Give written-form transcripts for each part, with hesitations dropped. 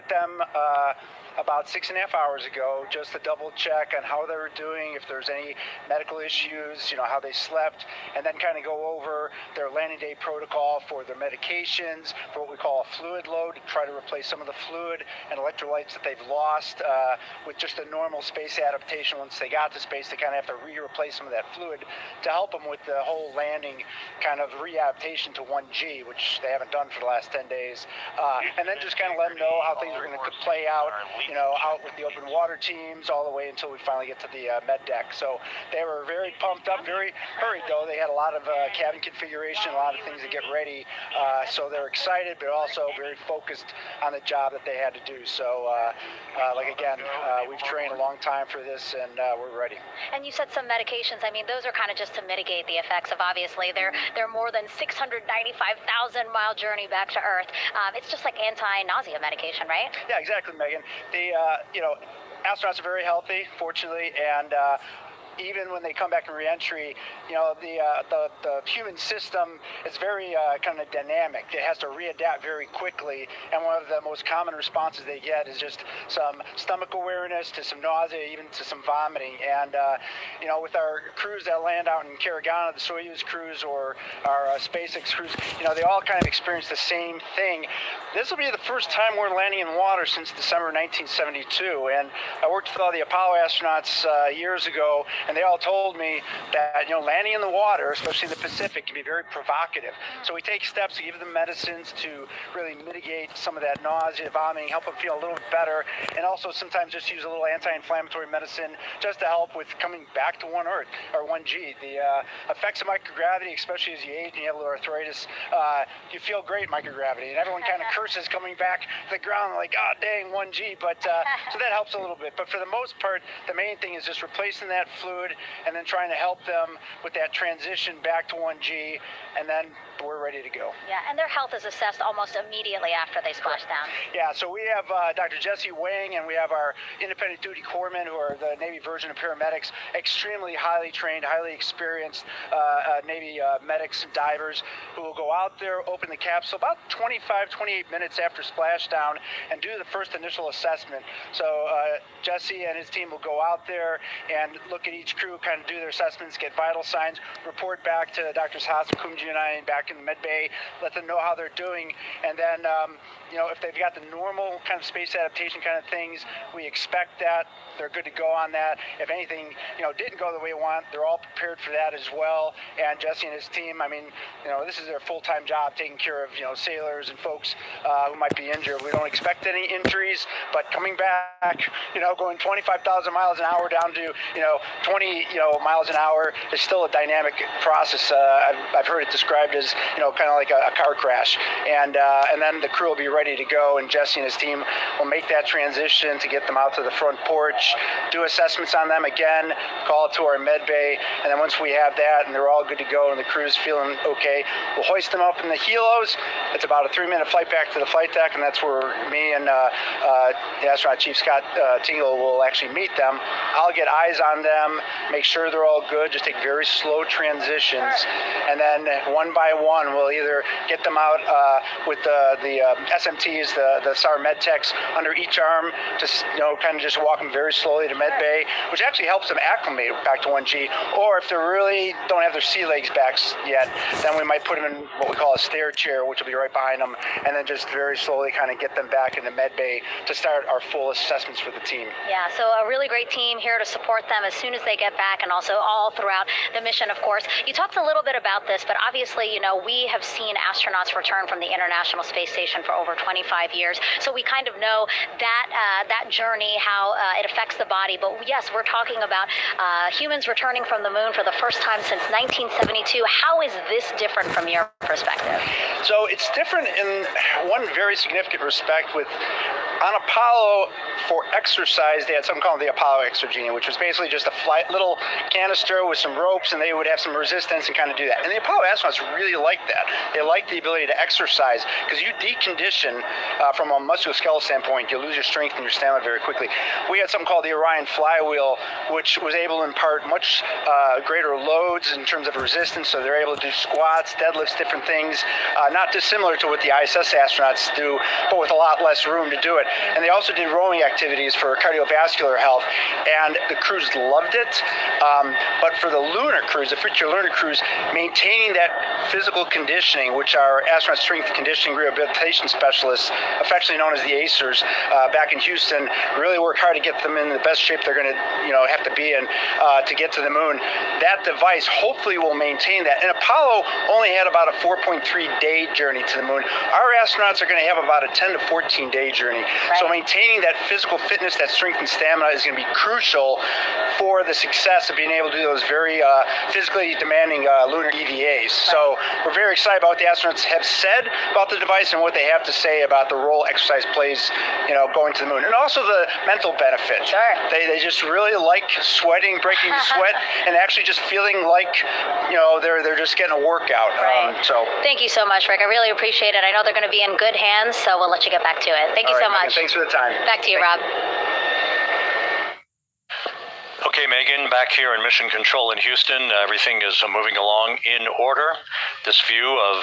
them about 6.5 hours ago, just to double check on how they were doing, if there's any medical issues, how they slept, and then kind of go over their landing day protocol for their medications, for what we call a fluid load, to try to replace some of the fluid and electrolytes that they've lost with just a normal space adaptation. Once they got to space, they kind of have to replace some of that fluid to help them with the whole landing kind of readaptation to 1G, which they haven't done for the last 10 days. And then just kind of let them know how things are going to play out, out with the open water teams all the way until we finally get to the med deck. So they were very pumped up, very hurried though. They had a lot of cabin configuration, a lot of things to get ready. So they're excited, but also very focused on the job that they had to do. So we've trained a long time for this, and we're ready. And you said some medications. I mean, those are kind of just to mitigate the effects of, obviously, their more than 695,000 mile journey back to Earth. It's just like anti-nausea medication, right? Yeah, exactly, Megan. The astronauts are very healthy, fortunately, and even when they come back in reentry, the human system is very kind of dynamic. It has to readapt very quickly, and one of the most common responses they get is just some stomach awareness, to some nausea, even to some vomiting. And with our crews that land out in Karagana, the Soyuz crews or our SpaceX crews, they all kind of experience the same thing. This will be the first time we're landing in water since December 1972, and I worked with all the Apollo astronauts years ago, and they all told me that landing in the water, especially in the Pacific, can be very provocative. So we take steps to give them medicines to really mitigate some of that nausea, vomiting, help them feel a little bit better, and also sometimes just use a little anti-inflammatory medicine just to help with coming back to 1 Earth or 1G. The effects of microgravity, especially as you age and you have a little arthritis, you feel great in microgravity, and everyone kind of curses coming back to the ground like, oh dang, 1G, but so that helps a little bit. But for the most part, the main thing is just replacing that fluid and then trying to help them with that transition back to 1G, and then we're ready to go. Yeah, and their health is assessed almost immediately after they splash down. Yeah, so we have Dr. Jesse Wang, and we have our independent duty corpsmen, who are the Navy version of paramedics, extremely highly trained, highly experienced Navy medics and divers, who will go out there, open the capsule about 28 minutes after splashdown, and do the first initial assessment. So Jesse and his team will go out there and look at each crew, kind of do their assessments, get vital signs, report back to Drs. Haas, Kumji, and I back in the med bay, let them know how they're doing, and then if they've got the normal kind of space adaptation kind of things, we expect that they're good to go on that. If anything, didn't go the way we want, they're all prepared for that as well. And Jesse and his team, this is their full-time job, taking care of, sailors and folks who might be injured. We don't expect any injuries, but coming back, going 25,000 miles an hour down to, 20, miles an hour is still a dynamic process. I've heard it described as, kind of like a car crash. And then the crew will be ready to go, and Jesse and his team will make that transition to get them out to the front porch, do assessments on them again, call it to our med bay, and then once we have that and they're all good to go and the crew's feeling okay, we'll hoist them up in the helos. It's about a 3-minute flight back to the flight deck, and that's where me and the astronaut chief Scott Tingle will actually meet them. I'll get eyes on them, make sure they're all good, just take very slow transitions, and then one by one we'll either get them out with the SMTs, the SAR med techs under each arm, just kind of just walk them very slowly to med bay, which actually helps them acclimate back to 1G. Or if they really don't have their sea legs back yet, then we might put them in what we call a stair chair, which will be right behind them, and then just very slowly kind of get them back in the med bay to start our full assessments for the team. Yeah, so a really great team here to support them as soon as they get back, and also all throughout the mission, of course. You talked a little bit about this, but obviously, we have seen astronauts return from the International Space Station for over 25 years, so we kind of know that journey, how it affects the body. But yes, we're talking about humans returning from the moon for the first time since 1972. How is this different from your perspective? So it's different in one very significant respect. On Apollo, for exercise, they had something called the Apollo Exergenia, which was basically just a little canister with some ropes, and they would have some resistance and kind of do that. And the Apollo astronauts really liked that. They liked the ability to exercise, because you decondition from a musculoskeletal standpoint, you lose your strength and your stamina very quickly. We had something called the Orion flywheel, which was able to impart much greater loads in terms of resistance, so they're able to do squats, deadlifts, different things, not dissimilar to what the ISS astronauts do, but with a lot less room to do it. And they also did rowing activities for cardiovascular health, and the crews loved it. But for the lunar crews, the future lunar crews, maintaining that physical conditioning, which our astronaut strength conditioning rehabilitation specialists, affectionately known as the ACERs, back in Houston, really work hard to get them in the best shape they're going to, have to be in to get to the moon. That device hopefully will maintain that. And Apollo only had about a 4.3-day journey to the moon. Our astronauts are going to have about a 10 to 14-day journey. Right. So maintaining that physical fitness, that strength and stamina is going to be crucial for the success of being able to do those very physically demanding lunar EVAs. Right. So we're very excited about what the astronauts have said about the device and what they have to say about the role exercise plays, going to the moon. And also the mental benefit. Sure. They just really like sweating, breaking the sweat, and actually just feeling like, they're just getting a workout. Right. So thank you so much, Rick. I really appreciate it. I know they're going to be in good hands, so we'll let you get back to it. Thank you so much. Thanks for the time. Back to you, Rob. Okay, Megan, back here in Mission Control in Houston, everything is moving along in order. This view of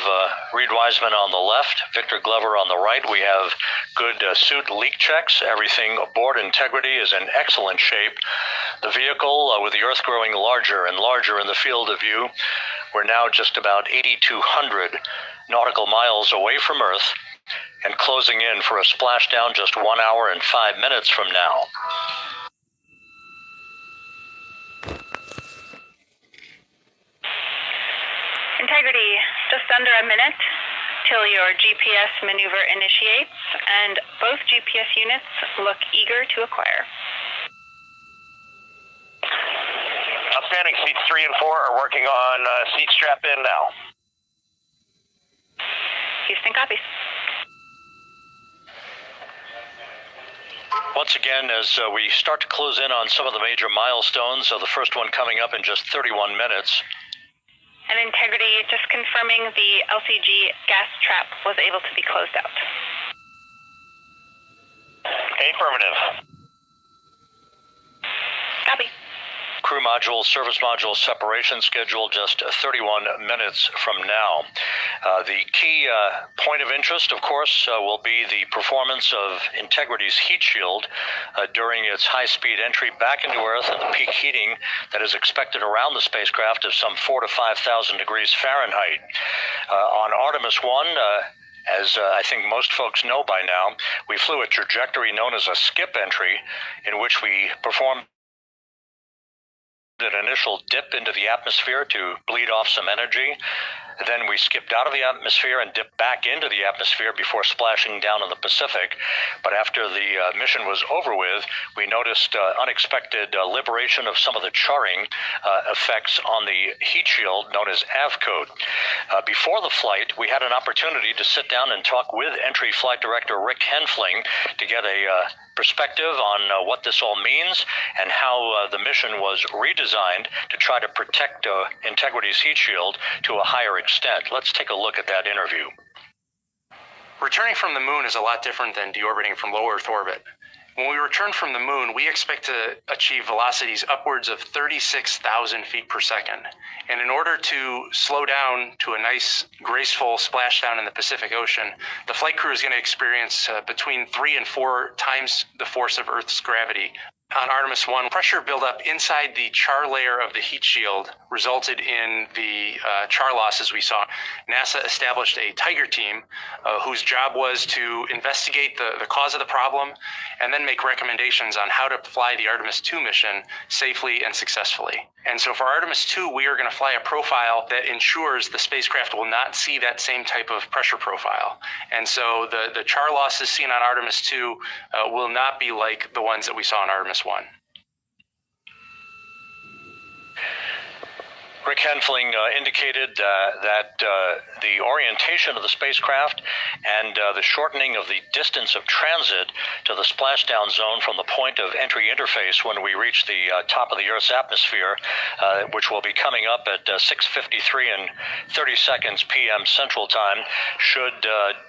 Reed Wiseman on the left, Victor Glover on the right. We have good suit leak checks. Everything aboard integrity is in excellent shape. The vehicle, with the Earth growing larger and larger in the field of view, we're now just about 8,200 nautical miles away from Earth and closing in for a splashdown just 1 hour and 5 minutes from now. Integrity, just under a minute till your GPS maneuver initiates, and both GPS units look eager to acquire. Outstanding. Seats 3 and 4 are working on seat strap in now. Houston copies. Once again, as we start to close in on some of the major milestones, the first one coming up in just 31 minutes. And Integrity, just confirming the LCG gas trap was able to be closed out. Affirmative. Copy. Crew module, service module separation scheduled just 31 minutes from now. The key point of interest, of course, will be the performance of Integrity's heat shield during its high-speed entry back into Earth at the peak heating that is expected around the spacecraft of some 4,000 to 5,000 degrees Fahrenheit. On Artemis 1, as I think most folks know by now, we flew a trajectory known as a skip entry, in which we performed an initial dip into the atmosphere to bleed off some energy. Then we skipped out of the atmosphere and dipped back into the atmosphere before splashing down in the Pacific. But after the mission was over with, we noticed unexpected liberation of some of the charring effects on the heat shield known as AVCOAT. Before the flight, we had an opportunity to sit down and talk with Entry Flight Director Rick Henfling to get a perspective on what this all means and how the mission was redesigned to try to protect Integrity's heat shield to a higher extent. Let's take a look at that interview. Returning from the moon is a lot different than deorbiting from low Earth orbit. When we return from the moon, we expect to achieve velocities upwards of 36,000 feet per second. And in order to slow down to a nice, graceful splashdown in the Pacific Ocean, the flight crew is going to experience between 3 and 4 times the force of Earth's gravity. On Artemis 1, pressure buildup inside the char layer of the heat shield resulted in the char losses we saw. NASA established a Tiger team whose job was to investigate the cause of the problem and then make recommendations on how to fly the Artemis 2 mission safely and successfully. And so for Artemis 2, we are going to fly a profile that ensures the spacecraft will not see that same type of pressure profile. And so the char losses seen on Artemis 2 will not be like the ones that we saw on Artemis 1. Rick Henfling indicated that the orientation of the spacecraft and the shortening of the distance of transit to the splashdown zone from the point of entry interface when we reach the top of the Earth's atmosphere, which will be coming up at 6:53 and 30 seconds p.m. Central Time, should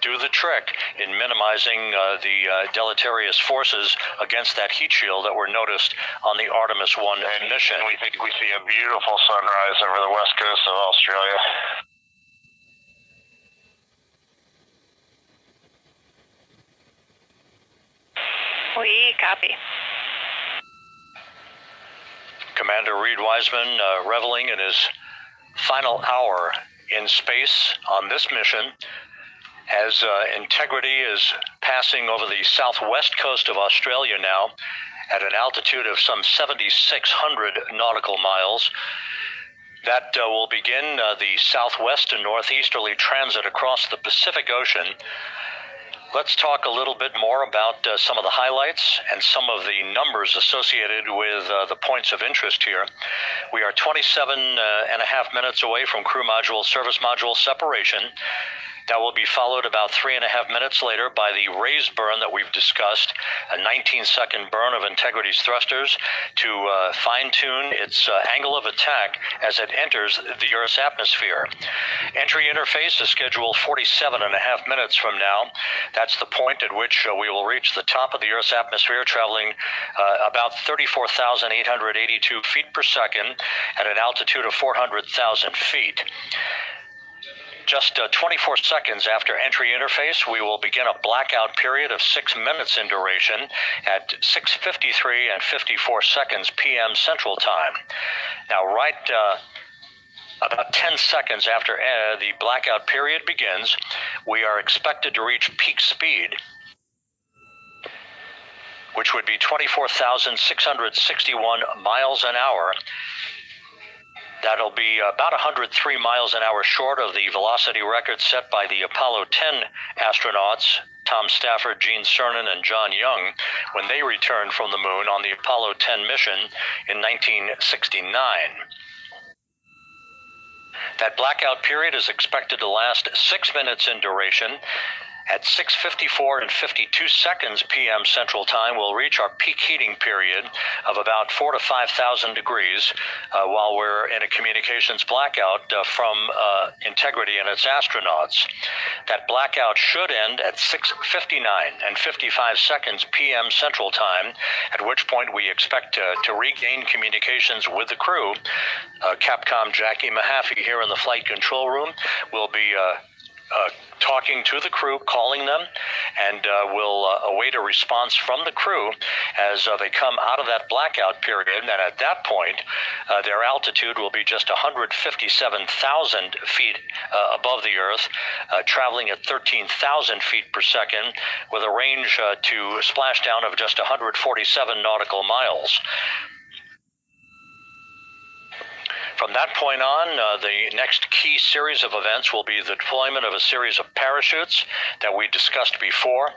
do the trick in minimizing the deleterious forces against that heat shield that were noticed on the Artemis 1 mission. We think we see a beautiful sunrise over the west coast of Australia. We copy. Commander Reed Wiseman reveling in his final hour in space on this mission as Integrity is passing over the southwest coast of Australia now at an altitude of some 7,600 nautical miles. That will begin the southwest and northeasterly transit across the Pacific Ocean. Let's talk a little bit more about some of the highlights and some of the numbers associated with the points of interest here. We are 27 and a half minutes away from crew module, service module separation. That will be followed about 3.5 minutes later by the raised burn that we've discussed, a 19-second burn of Integrity's thrusters to fine-tune its angle of attack as it enters the Earth's atmosphere. Entry interface is scheduled 47.5 minutes from now. That's the point at which we will reach the top of the Earth's atmosphere, traveling about 34,882 feet per second at an altitude of 400,000 feet. Just 24 seconds after entry interface, we will begin a blackout period of 6 minutes in duration at 6:53 and 54 seconds p.m. Central Time. Now, right about 10 seconds after the blackout period begins, we are expected to reach peak speed, which would be 24,661 miles an hour. That'll be about 103 miles an hour short of the velocity record set by the Apollo 10 astronauts, Tom Stafford, Gene Cernan, and John Young, when they returned from the moon on the Apollo 10 mission in 1969. That blackout period is expected to last 6 minutes in duration. At 6:54 and 52 seconds p.m. Central Time, we'll reach our peak heating period of about 4,000 to 5,000 degrees while we're in a communications blackout from Integrity and its astronauts. That blackout should end at 6:59 and 55 seconds p.m. Central Time, at which point we expect to regain communications with the crew. Capcom Jackie Mahaffey here in the flight control room will be talking to the crew, calling them, and we'll await a response from the crew as they come out of that blackout period. And at that point, their altitude will be just 157,000 feet above the Earth, traveling at 13,000 feet per second, with a range to splashdown of just 147 nautical miles. From that point on, the next key series of events will be the deployment of a series of parachutes that we discussed before.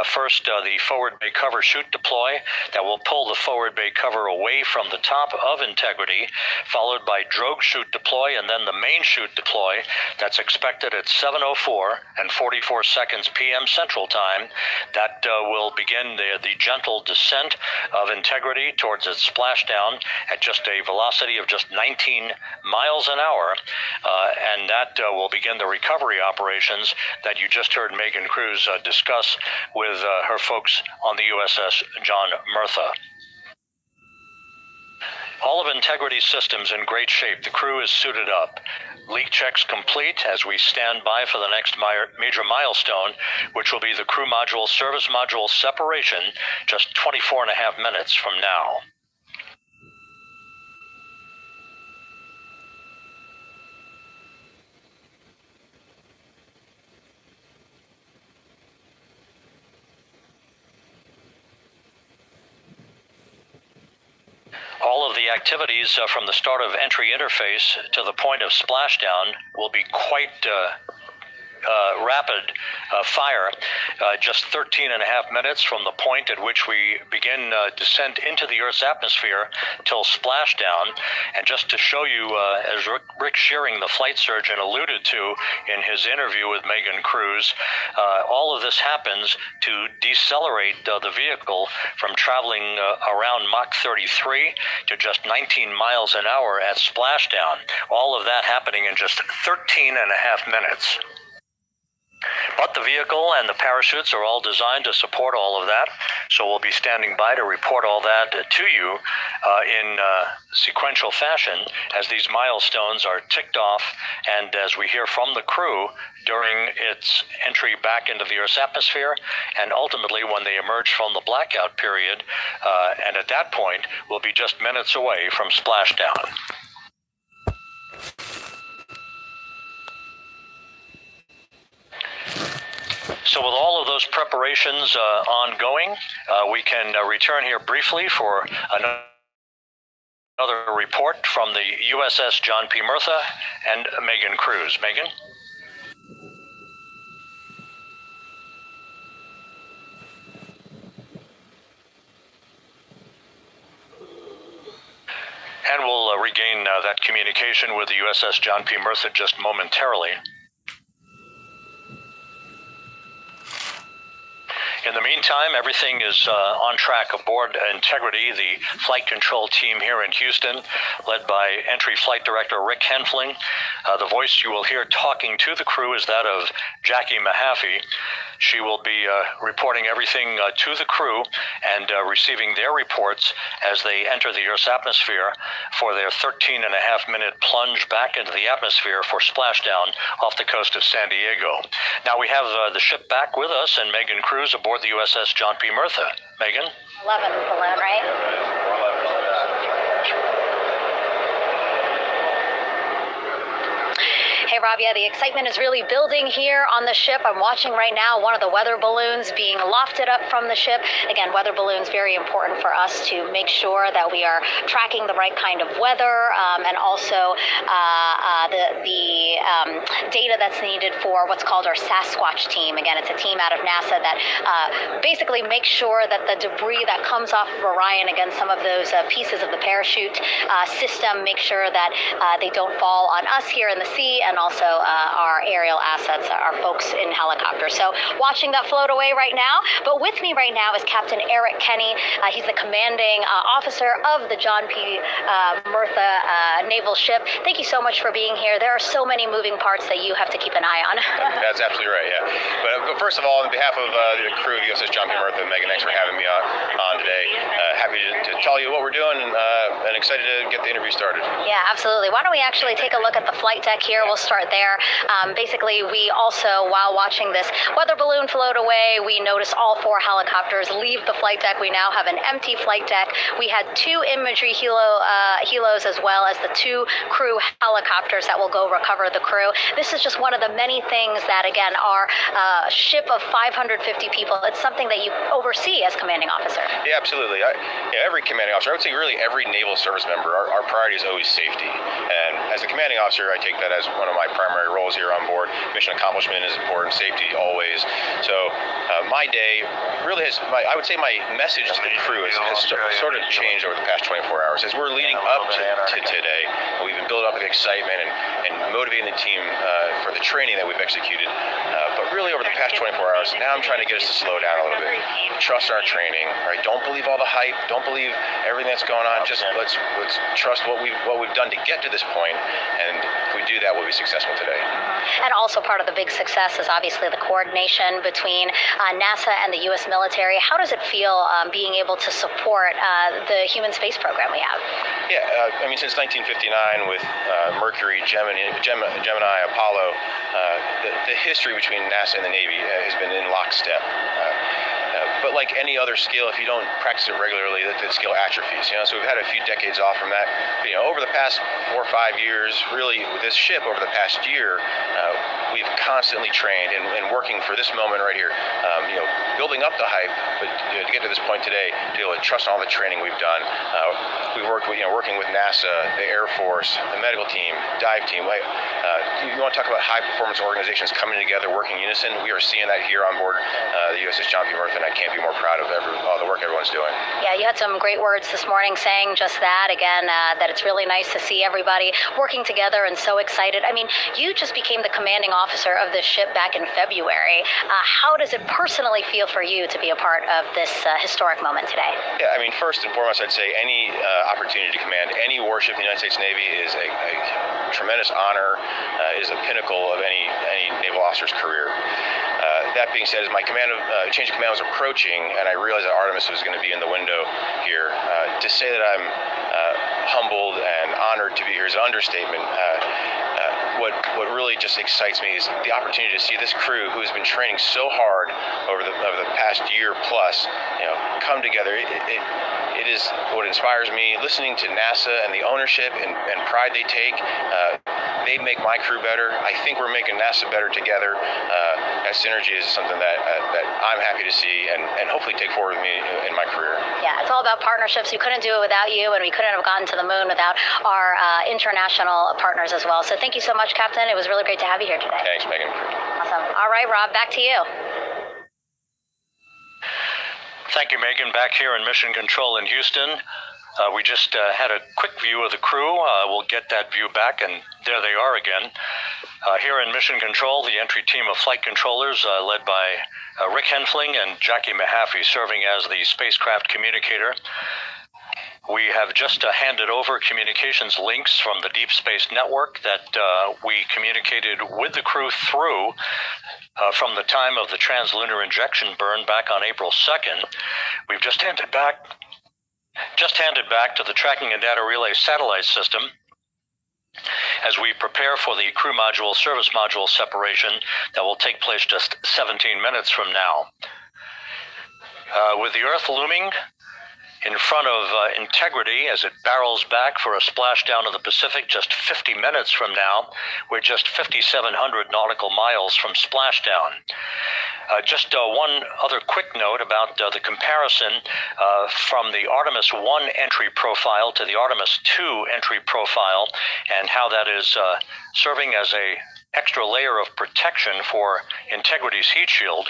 First, the forward bay cover chute deploy that will pull the forward bay cover away from the top of Integrity, followed by drogue chute deploy, and then the main chute deploy that's expected at 7:04 and 44 seconds p.m. Central Time. That will begin the gentle descent of Integrity towards its splashdown at just a velocity of just 19 miles an hour, and that will begin the recovery operations that you just heard Megan Cruz discuss with her folks on the USS John Murtha. All of Integrity's systems in great shape. The crew is suited up. Leak checks complete as we stand by for the next major milestone, which will be the crew module service module separation just 24.5 minutes from now. All of the activities from the start of entry interface to the point of splashdown will be quite rapid fire, just 13.5 minutes from the point at which we begin descent into the Earth's atmosphere till splashdown. And just to show you, as Rick Shearing, the flight surgeon, alluded to in his interview with Megan Cruz, all of this happens to decelerate the vehicle from traveling around Mach 33 to just 19 miles an hour at splashdown. All of that happening in just 13.5 minutes. But the vehicle and the parachutes are all designed to support all of that, so we'll be standing by to report all that to you in sequential fashion as these milestones are ticked off and as we hear from the crew during its entry back into the Earth's atmosphere, and ultimately when they emerge from the blackout period, and at that point will be just minutes away from splashdown. So with all of those preparations ongoing, we can return here briefly for another report from the USS John P. Murtha and Megan Cruz. Megan? And we'll regain that communication with the USS John P. Murtha just momentarily. In the meantime, everything is on track aboard Integrity, the flight control team here in Houston, led by Entry Flight Director Rick Henfling. The voice you will hear talking to the crew is that of Jackie Mahaffey. She will be reporting everything to the crew and receiving their reports as they enter the Earth's atmosphere for their 13.5-minute plunge back into the atmosphere for splashdown off the coast of San Diego. Now we have the ship back with us and Megan Cruz aboard the USS John P. Murtha. Megan? 11 balloon, right? Hey, Rob, yeah, the excitement is really building here on the ship. I'm watching right now one of the weather balloons being lofted up from the ship. Again, weather balloons, very important for us to make sure that we are tracking the right kind of weather and also the data that's needed for what's called our Sasquatch team. Again, it's a team out of NASA that basically makes sure that the debris that comes off of Orion, again, some of those pieces of the parachute system, make sure that they don't fall on us here in the sea, and also our aerial assets, our folks in helicopters. So watching that float away right now. But with me right now is Captain Eric Kenny. He's the commanding officer of the John P. Murtha naval ship. Thank you so much for being here. There are so many moving parts that you have to keep an eye on. That's absolutely right, yeah. But first of all, on behalf of the crew of USS John P. Murtha, Megan, thanks for having me on today. Happy to tell you what we're doing and excited to get the interview started. Yeah, absolutely. Why don't we actually take a look at the flight deck here? We'll start there. Basically, we also, while watching this weather balloon float away, we notice all 4 helicopters leave the flight deck. We now have an empty flight deck. We had 2 imagery helos as well as the 2 crew helicopters that will go recover the crew. This is just one of the many things that, again, our ship of 550 people, it's something that you oversee as commanding officer. Yeah, absolutely. Every commanding officer, I would say really every naval service member, our priority is always safety. And as the commanding officer, I take that as one of my primary roles here on board. Mission accomplishment is important, safety always. So my day really has, I would say my message to the crew has sort of changed over the past 24 hours. As we're leading up to today, we've been building up the excitement and motivating the team for the training that we've executed. But really over the past 24 hours, now I'm trying to get us to slow down a little bit. Trust our training, right? Don't believe all the hype. Don't believe everything that's going on. Just let's trust what we've done to get to this point, and if we do that, we'll be successful today. And also part of the big success is obviously the coordination between NASA and the U.S. military. How does it feel being able to support the human space program we have? Yeah, I mean, since 1959 with Mercury, Gemini, Apollo, the history between NASA and the Navy has been in lockstep. But like any other skill, if you don't practice it regularly, the skill atrophies. So we've had a few decades off from that. Over the past 4 or 5 years, really with this ship over the past year, we've constantly trained and working for this moment right here. Building up the hype, but to get to this point today, to be able to trust all the training we've done. We worked with, working with NASA, the Air Force, the medical team, dive team. You want to talk about high performance organizations coming together, working in unison? We are seeing that here on board the USS John P. Murtha, and I can't be more proud of all the work everyone's doing. Yeah, you had some great words this morning saying just that. Again, that it's really nice to see everybody working together and so excited. I mean, you just became the commanding officer of this ship back in February. How does it personally feel for you to be a part of this historic moment today? Yeah, I mean, first and foremost, I'd say any opportunity to command any warship in the United States Navy is a tremendous honor, is a pinnacle of any naval officer's career. That being said, as my change of command was approaching, and I realized that Artemis was going to be in the window here, to say that I'm humbled and honored to be here is an understatement. what really just excites me is the opportunity to see this crew who has been training so hard over the past year plus, come together. It is what inspires me. Listening to NASA and the ownership and pride they take, they make my crew better. I think we're making NASA better together. That synergy is something that I'm happy to see and hopefully take forward with me in my career. Yeah, it's all about partnerships. We couldn't do it without you, and we couldn't have gotten to the moon without our international partners as well. So thank you so much, Captain. It was really great to have you here today. Thanks, Megan. Awesome. All right, Rob, back to you. Thank you, Megan. Back here in Mission Control in Houston. We just had a quick view of the crew. We'll get that view back, and there they are again. Here in Mission Control, the entry team of flight controllers led by Rick Henfling and Jackie Mahaffey serving as the spacecraft communicator. We have just handed over communications links from the Deep Space Network that we communicated with the crew through from the time of the translunar injection burn back on April 2nd. We've just handed back to the Tracking and Data Relay satellite system as we prepare for the crew module service module separation that will take place just 17 minutes from now. With the Earth looming in front of Integrity as it barrels back for a splashdown of the Pacific just 50 minutes from now, we're just 5,700 nautical miles from splashdown. Just one other quick note about the comparison from the Artemis 1 entry profile to the Artemis 2 entry profile and how that is serving as an extra layer of protection for Integrity's heat shield.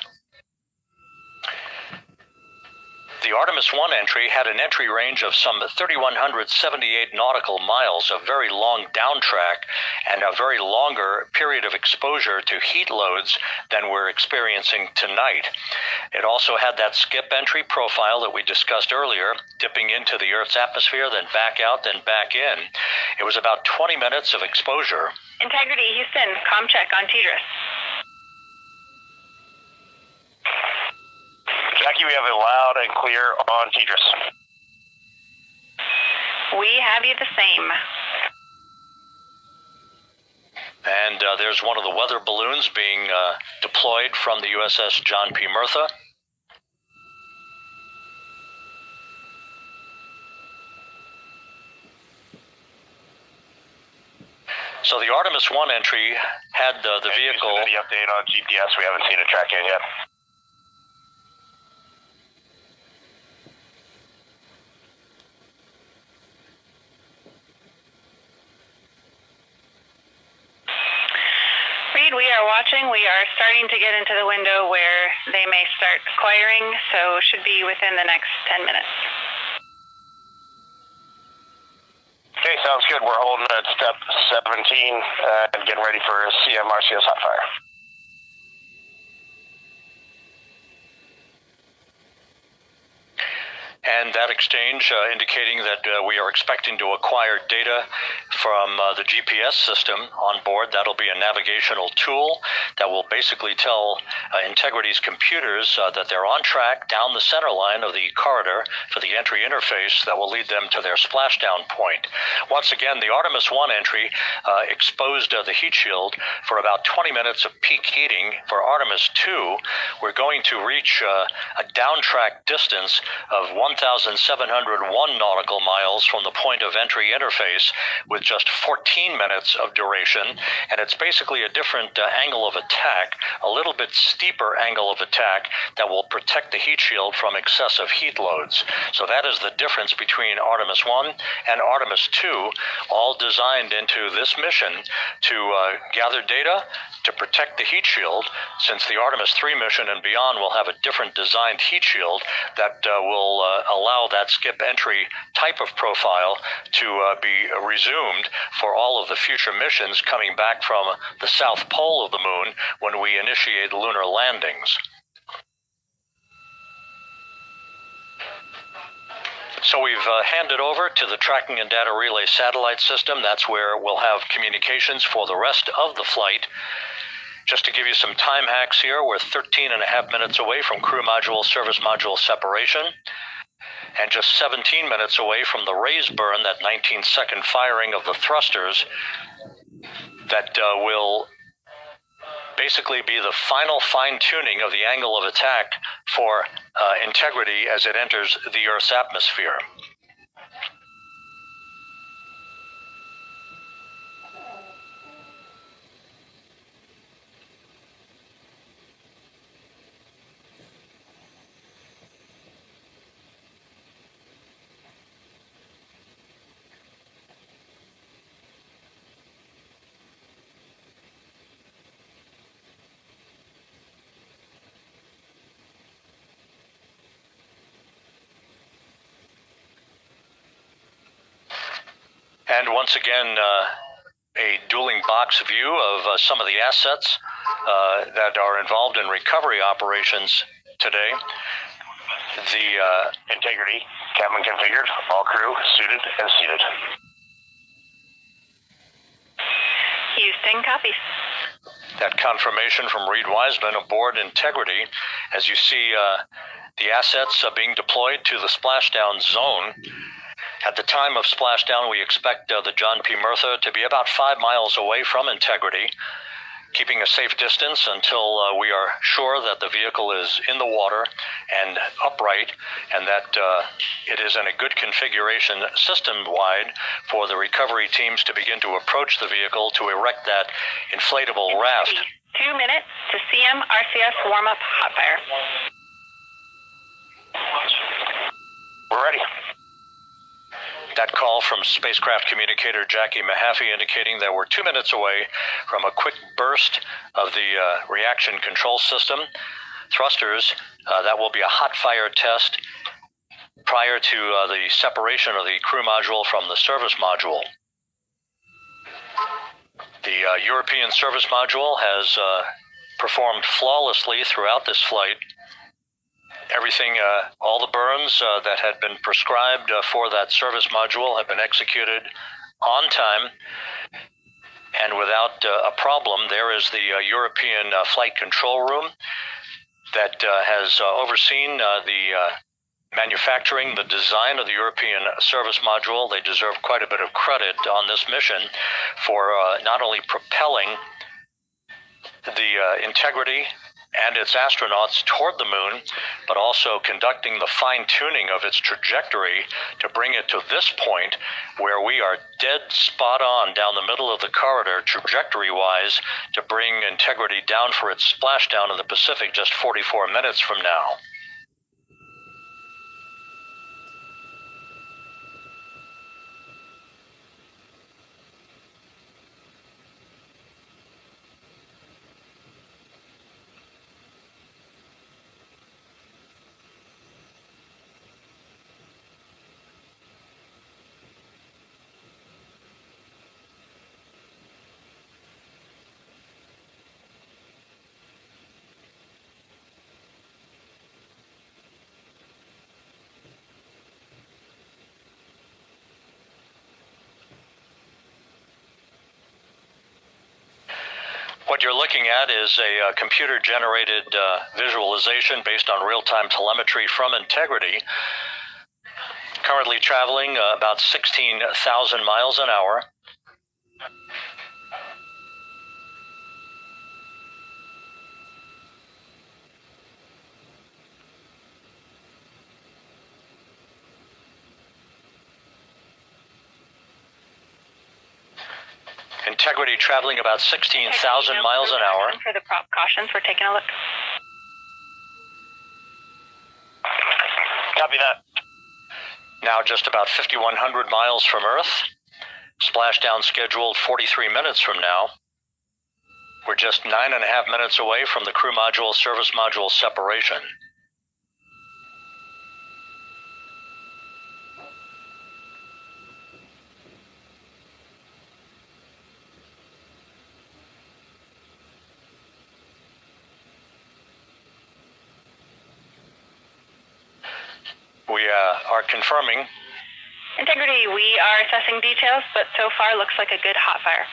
The Artemis 1 entry had an entry range of some 3,178 nautical miles, a very long downtrack, and a very longer period of exposure to heat loads than we're experiencing tonight. It also had that skip entry profile that we discussed earlier, dipping into the Earth's atmosphere, then back out, then back in. It was about 20 minutes of exposure. Integrity, Houston, comm check on TDRS. Jackie, we have it loud and clear on TDRS. We have you the same. And there's one of the weather balloons being deployed from the USS John P. Murtha. So the Artemis 1 entry had the vehicle... Any update on GPS? We haven't seen it track in yet. We are watching. We are starting to get into the window where they may start acquiring, so should be within the next 10 minutes. Okay, sounds good. We're holding at step 17 and getting ready for CM-RCS hot fire. And that exchange indicating that we are expecting to acquire data from the GPS system on board. That'll be a navigational tool that will basically tell Integrity's computers that they're on track down the center line of the corridor for the entry interface that will lead them to their splashdown point. Once again, the Artemis 1 entry exposed the heat shield for about 20 minutes of peak heating. For Artemis 2, we're going to reach a downtrack distance of 1,701 nautical miles from the point of entry interface with just 14 minutes of duration, and it's basically a different angle of attack, a little bit steeper angle of attack that will protect the heat shield from excessive heat loads. So that is the difference between Artemis 1 and Artemis 2, all designed into this mission to gather data to protect the heat shield, since the Artemis 3 mission and beyond will have a different designed heat shield that will allow that skip entry type of profile to be resumed for all of the future missions coming back from the south pole of the moon when we initiate lunar landings. So we've handed over to the Tracking and Data Relay satellite system. That's where we'll have communications for the rest of the flight. Just to give you some time hacks here, we're 13 and a half minutes away from crew module, service module separation, and just 17 minutes away from the raise burn, that 19-second firing of the thrusters that will basically be the final fine-tuning of the angle of attack for integrity as it enters the Earth's atmosphere. And once again, a dueling box view of some of the assets that are involved in recovery operations today. The Integrity, cabin configured, all crew suited and seated. Houston copies. that confirmation from Reed Wiseman aboard Integrity. As you see the assets being deployed to the splashdown zone. At the time of splashdown, we expect the John P. Murtha to be about 5 miles away from Integrity, keeping a safe distance until we are sure that the vehicle is in the water and upright, and that it is in a good configuration system-wide for the recovery teams to begin to approach the vehicle to erect that inflatable raft. 2 minutes to CM RCS warm-up hot fire. We're ready. That call from spacecraft communicator Jackie Mahaffey indicating that we're 2 minutes away from a quick burst of the reaction control system. Thrusters, that will be a hot fire test prior to the separation of the crew module from the service module. The European service module has performed flawlessly throughout this flight. Everything, all the burns that had been prescribed for that service module have been executed on time and without a problem. There is the European flight control room that has overseen the manufacturing, the design of the European service module. They deserve quite a bit of credit on this mission for not only propelling the Integrity and its astronauts toward the moon, but also conducting the fine-tuning of its trajectory to bring it to this point where we are dead spot on down the middle of the corridor trajectory-wise to bring Integrity down for its splashdown in the Pacific just 44 minutes from now. What you're looking at is a computer-generated visualization based on real-time telemetry from Integrity, currently traveling about 16,000 miles an hour. Integrity traveling about 16,000 miles an hour. For the prop cautions, we're taking a look. Copy that. Now just about 5,100 miles from Earth. Splashdown scheduled 43 minutes from now. We're just 9.5 minutes away from the crew module service module separation. We are confirming. Integrity, we are assessing details, but so far looks like a good hot fire.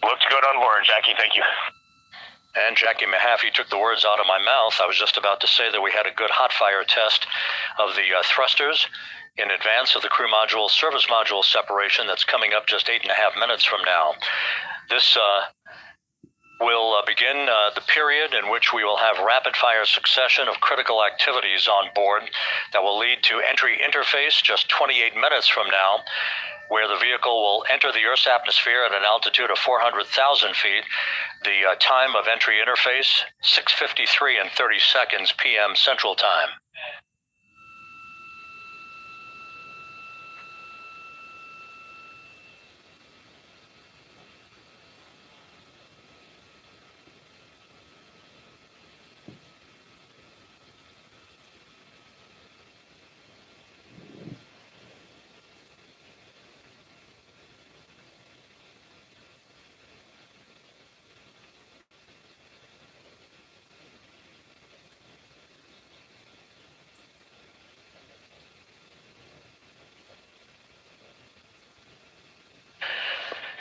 Looks good on board, Jackie. Thank you. And Jackie Mahaffey took the words out of my mouth. I was just about to say that we had a good hot fire test of the thrusters in advance of the crew module service module separation that's coming up just 8.5 minutes from now. This will begin the period in which we will have rapid-fire succession of critical activities on board that will lead to entry interface just 28 minutes from now, where the vehicle will enter the Earth's atmosphere at an altitude of 400,000 feet. The time of entry interface, 6:53 and 30 seconds p.m. Central Time.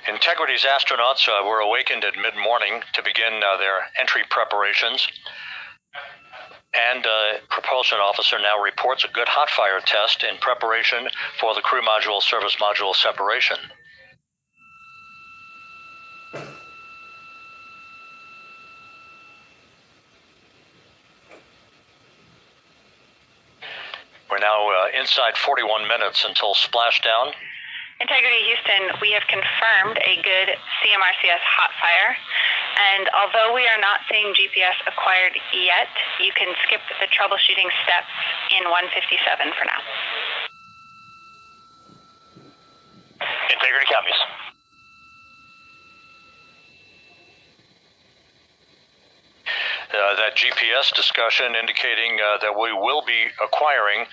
Integrity's astronauts were awakened at mid-morning to begin their entry preparations. And propulsion officer now reports a good hot fire test in preparation for the crew module service module separation. We're now inside 41 minutes until splashdown. Integrity Houston, we have confirmed a good CMRCS hot fire, and although we are not seeing GPS acquired yet, you can skip the troubleshooting steps in 157 for now. Integrity copies. That GPS discussion indicating that we will be acquiring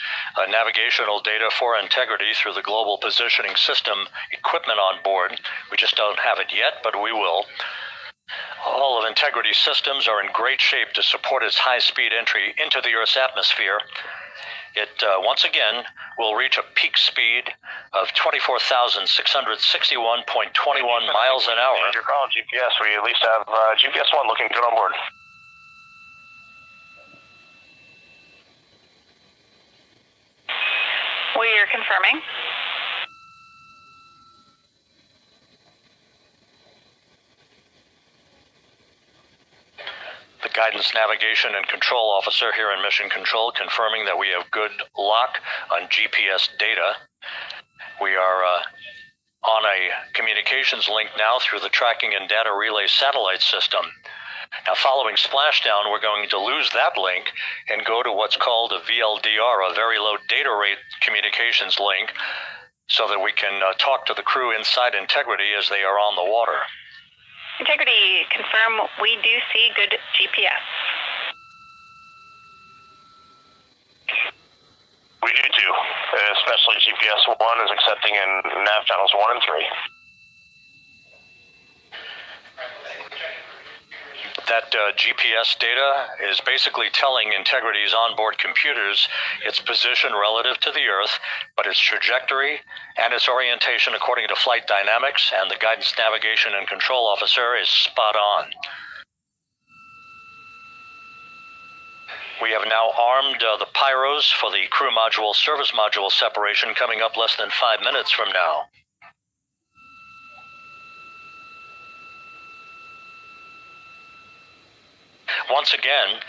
navigational data for Integrity through the Global Positioning System equipment on board. We just don't have it yet, but we will. All of Integrity's systems are in great shape to support its high-speed entry into the Earth's atmosphere. It, once again, will reach a peak speed of 24,661.21 miles an hour. Your call, GPS. We at least have GPS 1 looking good on board. We are confirming. The guidance, navigation, and control officer here in Mission Control confirming that we have good lock on GPS data. We are on a communications link now through the tracking and data relay satellite system. Now, following splashdown, we're going to lose that link and go to what's called a VLDR, a very low data rate communications link, so that we can talk to the crew inside Integrity as they are on the water. Integrity, confirm we do see good GPS. We do too, especially GPS 1 is accepting in nav channels 1 and 3. That GPS data is basically telling Integrity's onboard computers its position relative to the Earth, but its trajectory and its orientation according to flight dynamics and the guidance, navigation, and control officer is spot on. We have now armed the pyros for the crew module service module separation coming up less than 5 minutes from now. Once again,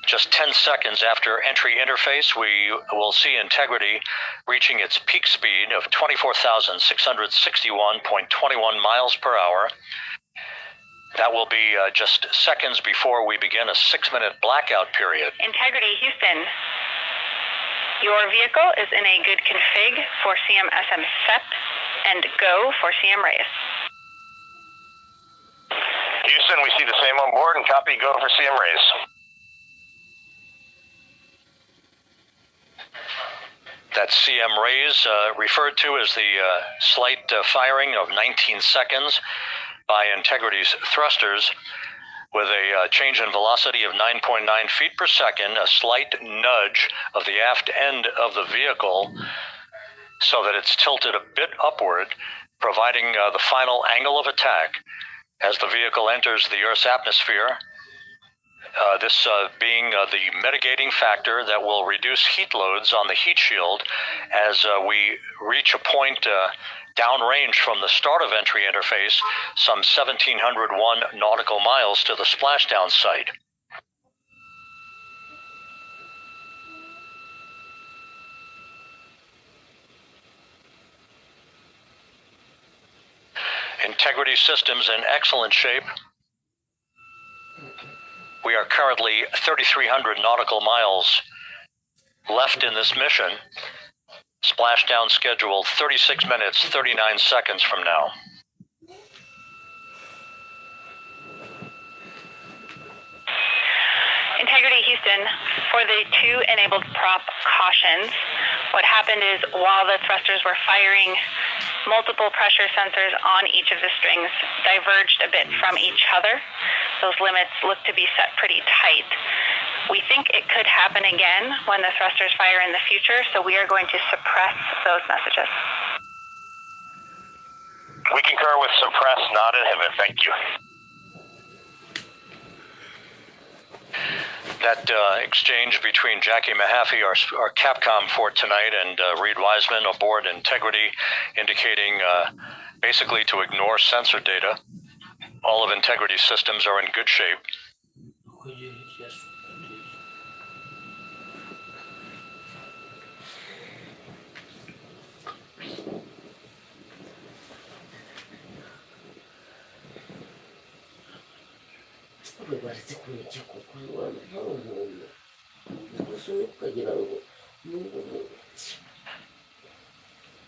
just 10 seconds after entry interface, we will see Integrity reaching its peak speed of 24,661.21 miles per hour. That will be just seconds before we begin a 6-minute blackout period. Integrity Houston, your vehicle is in a good config for CM-SM SEP and go for CM raise. Houston, we see the same on board and copy go for CM raise. That CM raise referred to as the slight firing of 19 seconds by Integrity's thrusters with a change in velocity of 9.9 feet per second, a slight nudge of the aft end of the vehicle so that it's tilted a bit upward, providing the final angle of attack as the vehicle enters the Earth's atmosphere This being the mitigating factor that will reduce heat loads on the heat shield as we reach a point downrange from the start of entry interface, some 1,701 nautical miles to the splashdown site. Integrity systems in excellent shape. We are currently 3,300 nautical miles left in this mission. Splashdown scheduled 36 minutes, 39 seconds from now. Integrity Houston, for the 2 enabled prop cautions, what happened is while the thrusters were firing, multiple pressure sensors on each of the strings diverged a bit from each other. Those limits look to be set pretty tight. We think it could happen again when the thrusters fire in the future, so we are going to suppress those messages. We concur with suppress, not inhibit. Thank you. That exchange between Jackie Mahaffey, our Capcom for tonight, and Reed Wiseman aboard Integrity, indicating basically to ignore sensor data. All of Integrity's systems are in good shape.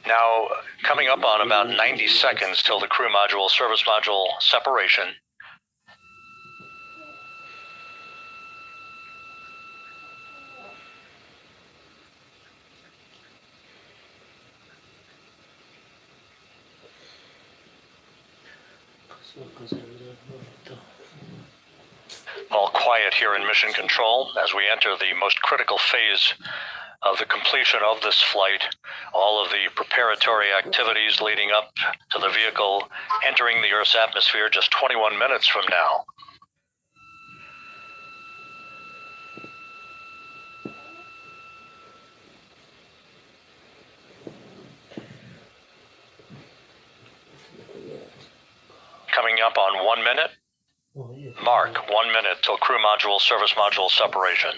Now, coming up on about 90 seconds till the crew module, service module separation. All quiet here in Mission Control as we enter the most critical phase of the completion of this flight. All of the preparatory activities leading up to the vehicle entering the Earth's atmosphere just 21 minutes from now. Coming up on 1 minute. Mark, 1 minute till crew module, service module separation.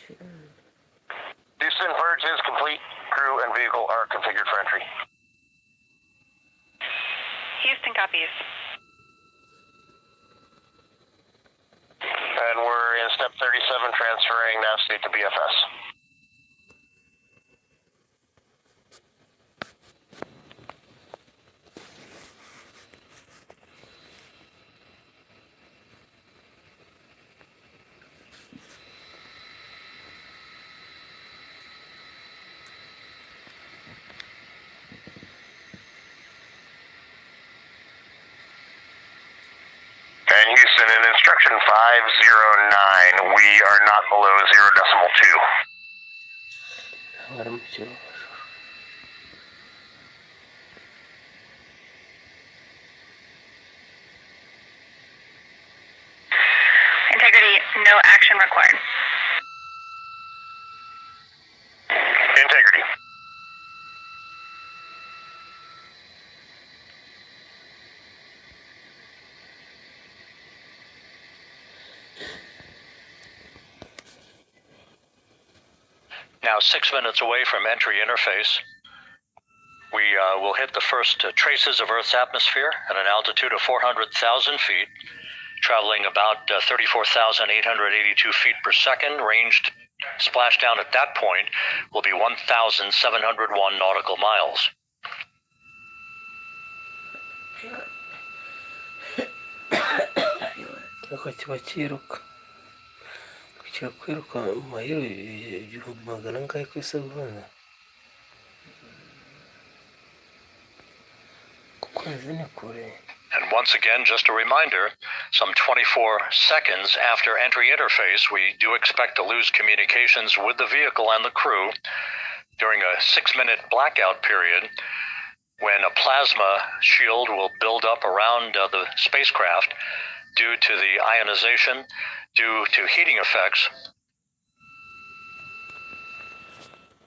Houston, purge is complete. Crew and vehicle are configured for entry. Houston copies. And we're in step 37, transferring nav state to BFS. And Houston, in instruction 509, we are not below 0.2. Integrity, no action required. Integrity. Now 6 minutes away from entry interface. We will hit the first traces of Earth's atmosphere at an altitude of 400,000 feet, traveling about 34,882 feet per second. Ranged splashdown at that point will be 1,701 nautical miles. And once again, just a reminder, some 24 seconds after entry interface, we do expect to lose communications with the vehicle and the crew during a 6-minute blackout period when a plasma shield will build up around the spacecraft due to the ionization, due to heating effects.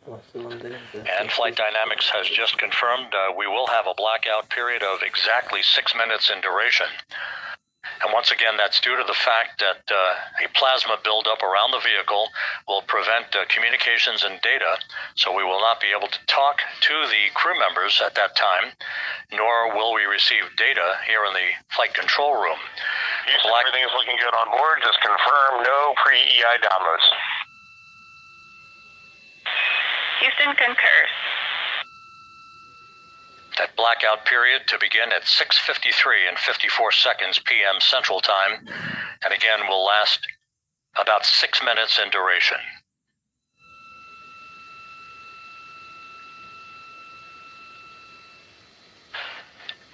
And Flight Dynamics has just confirmed we will have a blackout period of exactly 6 minutes in duration. And once again, that's due to the fact that a plasma buildup around the vehicle will prevent communications and data, so we will not be able to talk to the crew members at that time, nor will we receive data here in the flight control room. Houston, everything is looking good on board. Just confirm no pre-EI downloads. Houston concurs. That blackout period to begin at 6:53 and 54 seconds p.m. Central Time, and again will last about 6 minutes in duration.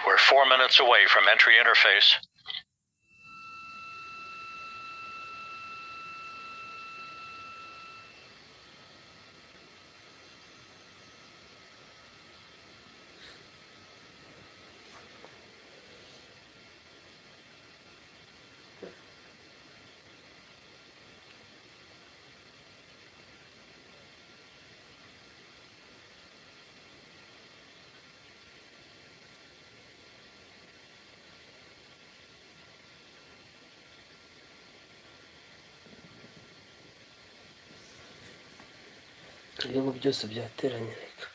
We're 4 minutes away from entry interface. ibihugu byose byateranye reka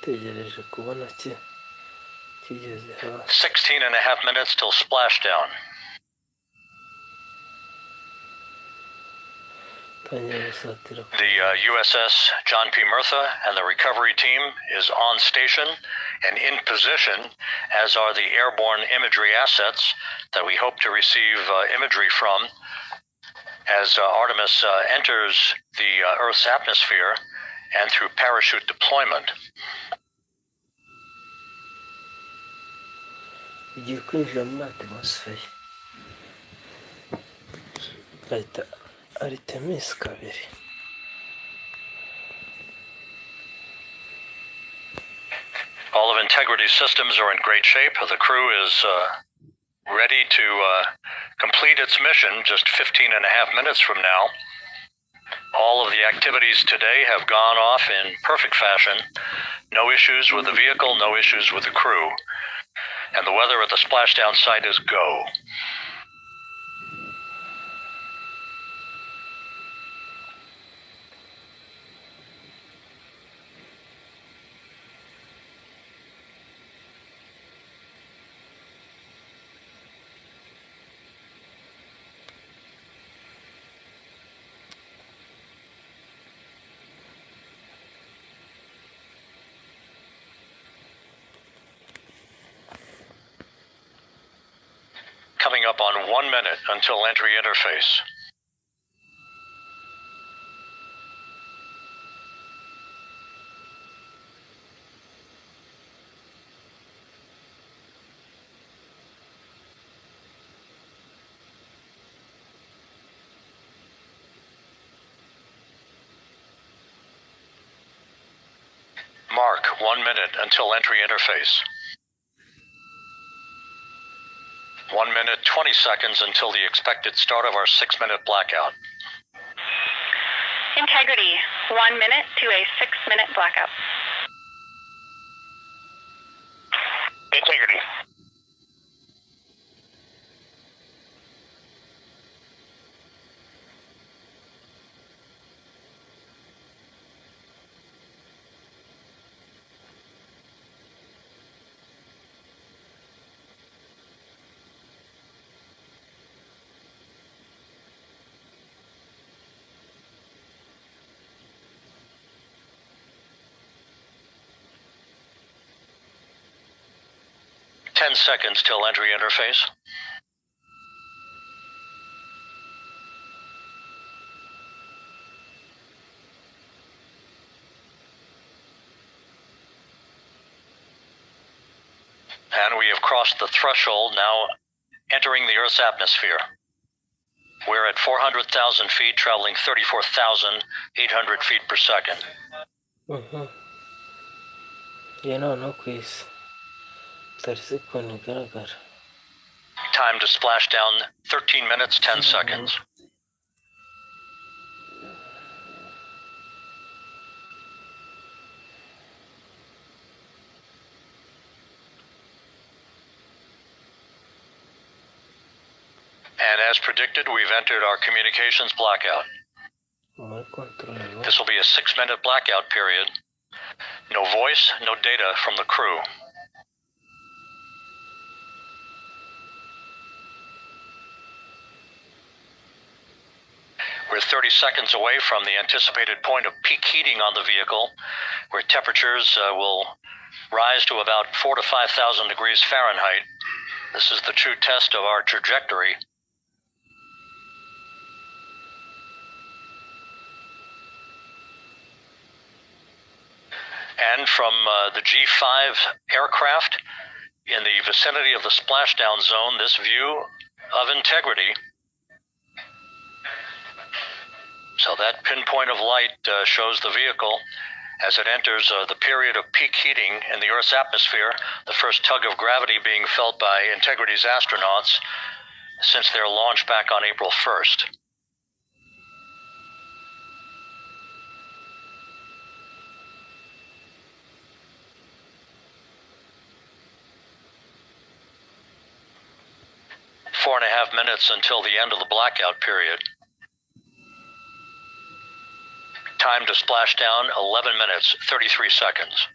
bategereje kubona kigeze hasi 16 and a half minutes till splashdown. The USS John P. Murtha and the recovery team is on station and in position, as are the airborne imagery assets that we hope to receive imagery from as Artemis enters the Earth's atmosphere and through parachute deployment. igiye kwinjira muri atmosfere bahita Artemis 2. All of Integrity's systems are in great shape. The crew is ready to complete its mission just 15 and a half minutes from now. All of the activities today have gone off in perfect fashion. No issues with the vehicle, no issues with the crew. And the weather at the splashdown site is go. Coming up on 1 minute until entry interface. Mark 1 minute until entry interface. 1 minute, 20 seconds until the expected start of our 6-minute blackout. Integrity, 1 minute to a 6-minute blackout. Integrity. Ten seconds till entry interface. And we have crossed the threshold, now entering the Earth's atmosphere. We're at 400,000 feet, traveling 34,800 feet per second. no quiz. Tarsikoni igaragara. Time to splash down, 13 minutes, 10 seconds. And as predicted, we've entered our communications blackout. This will be a 6-minute blackout period. No voice, no data from the crew. We're 30 seconds away from the anticipated point of peak heating on the vehicle, where temperatures will rise to about 4,000 to 5,000 degrees Fahrenheit. This is the true test of our trajectory. And from the G5 aircraft in the vicinity of the splashdown zone, this view of Integrity. So that pinpoint of light shows the vehicle as it enters the period of peak heating in the Earth's atmosphere, the first tug of gravity being felt by Integrity's astronauts since their launch back on April 1st. Four and a half minutes until the end of the blackout period. Time to splash down, 11 minutes, 33 seconds.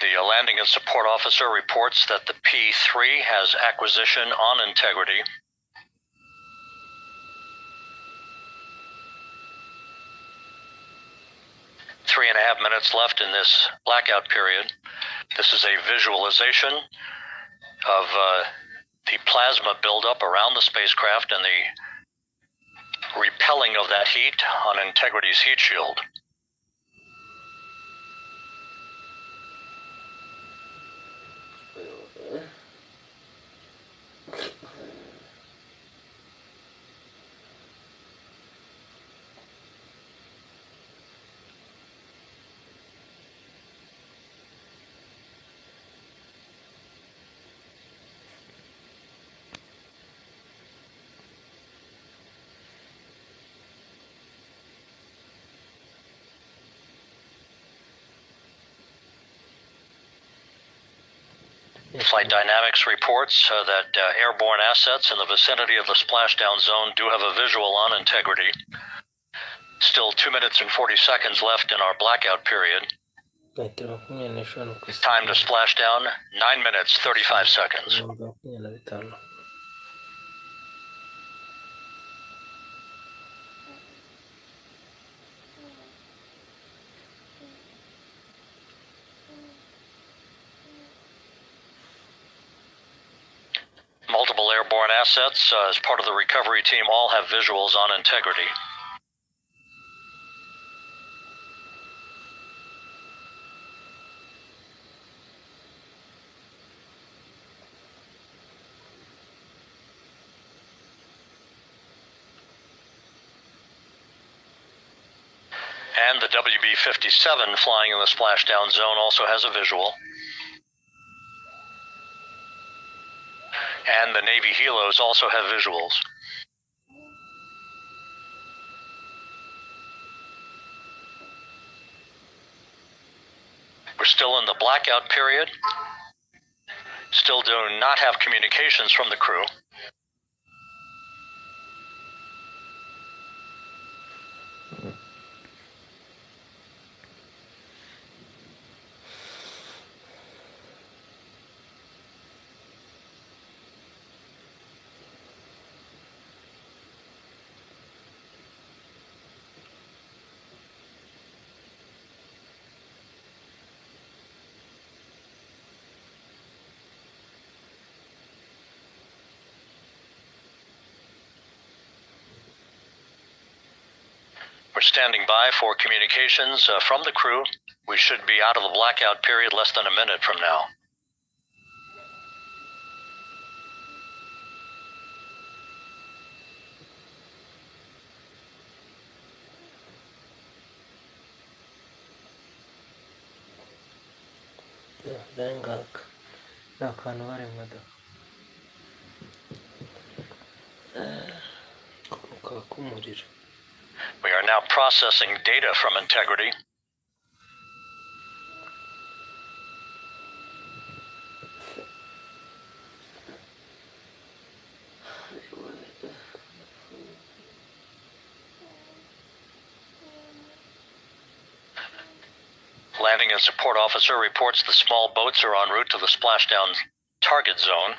The landing and support officer reports that the P-3 has acquisition on Integrity. 3.5 minutes left in this blackout period. This is a visualization of the plasma buildup around the spacecraft and the repelling of that heat on Integrity's heat shield. Flight Dynamics reports that airborne assets in the vicinity of the splashdown zone do have a visual on Integrity. Still 2 minutes and 40 seconds left in our blackout period. Time to splashdown, 9 minutes, 35 seconds. Multiple airborne assets as part of the recovery team all have visuals on Integrity. And the WB-57 flying in the splashdown zone also has a visual. And the Navy helos also have visuals. We're still in the blackout period. Still do not have communications from the crew. We're standing by for communications from the crew. We should be out of the blackout period less than a minute from now. We are now processing data from Integrity. Landing and support officer reports the small boats are en route to the splashdown target zone.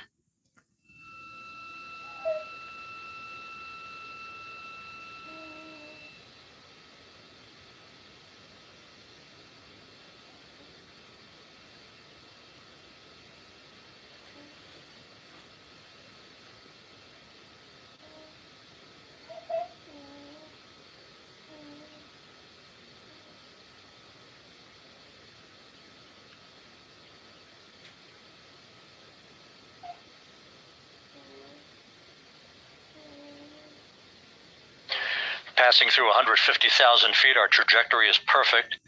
Passing through 150,000 feet, our trajectory is perfect.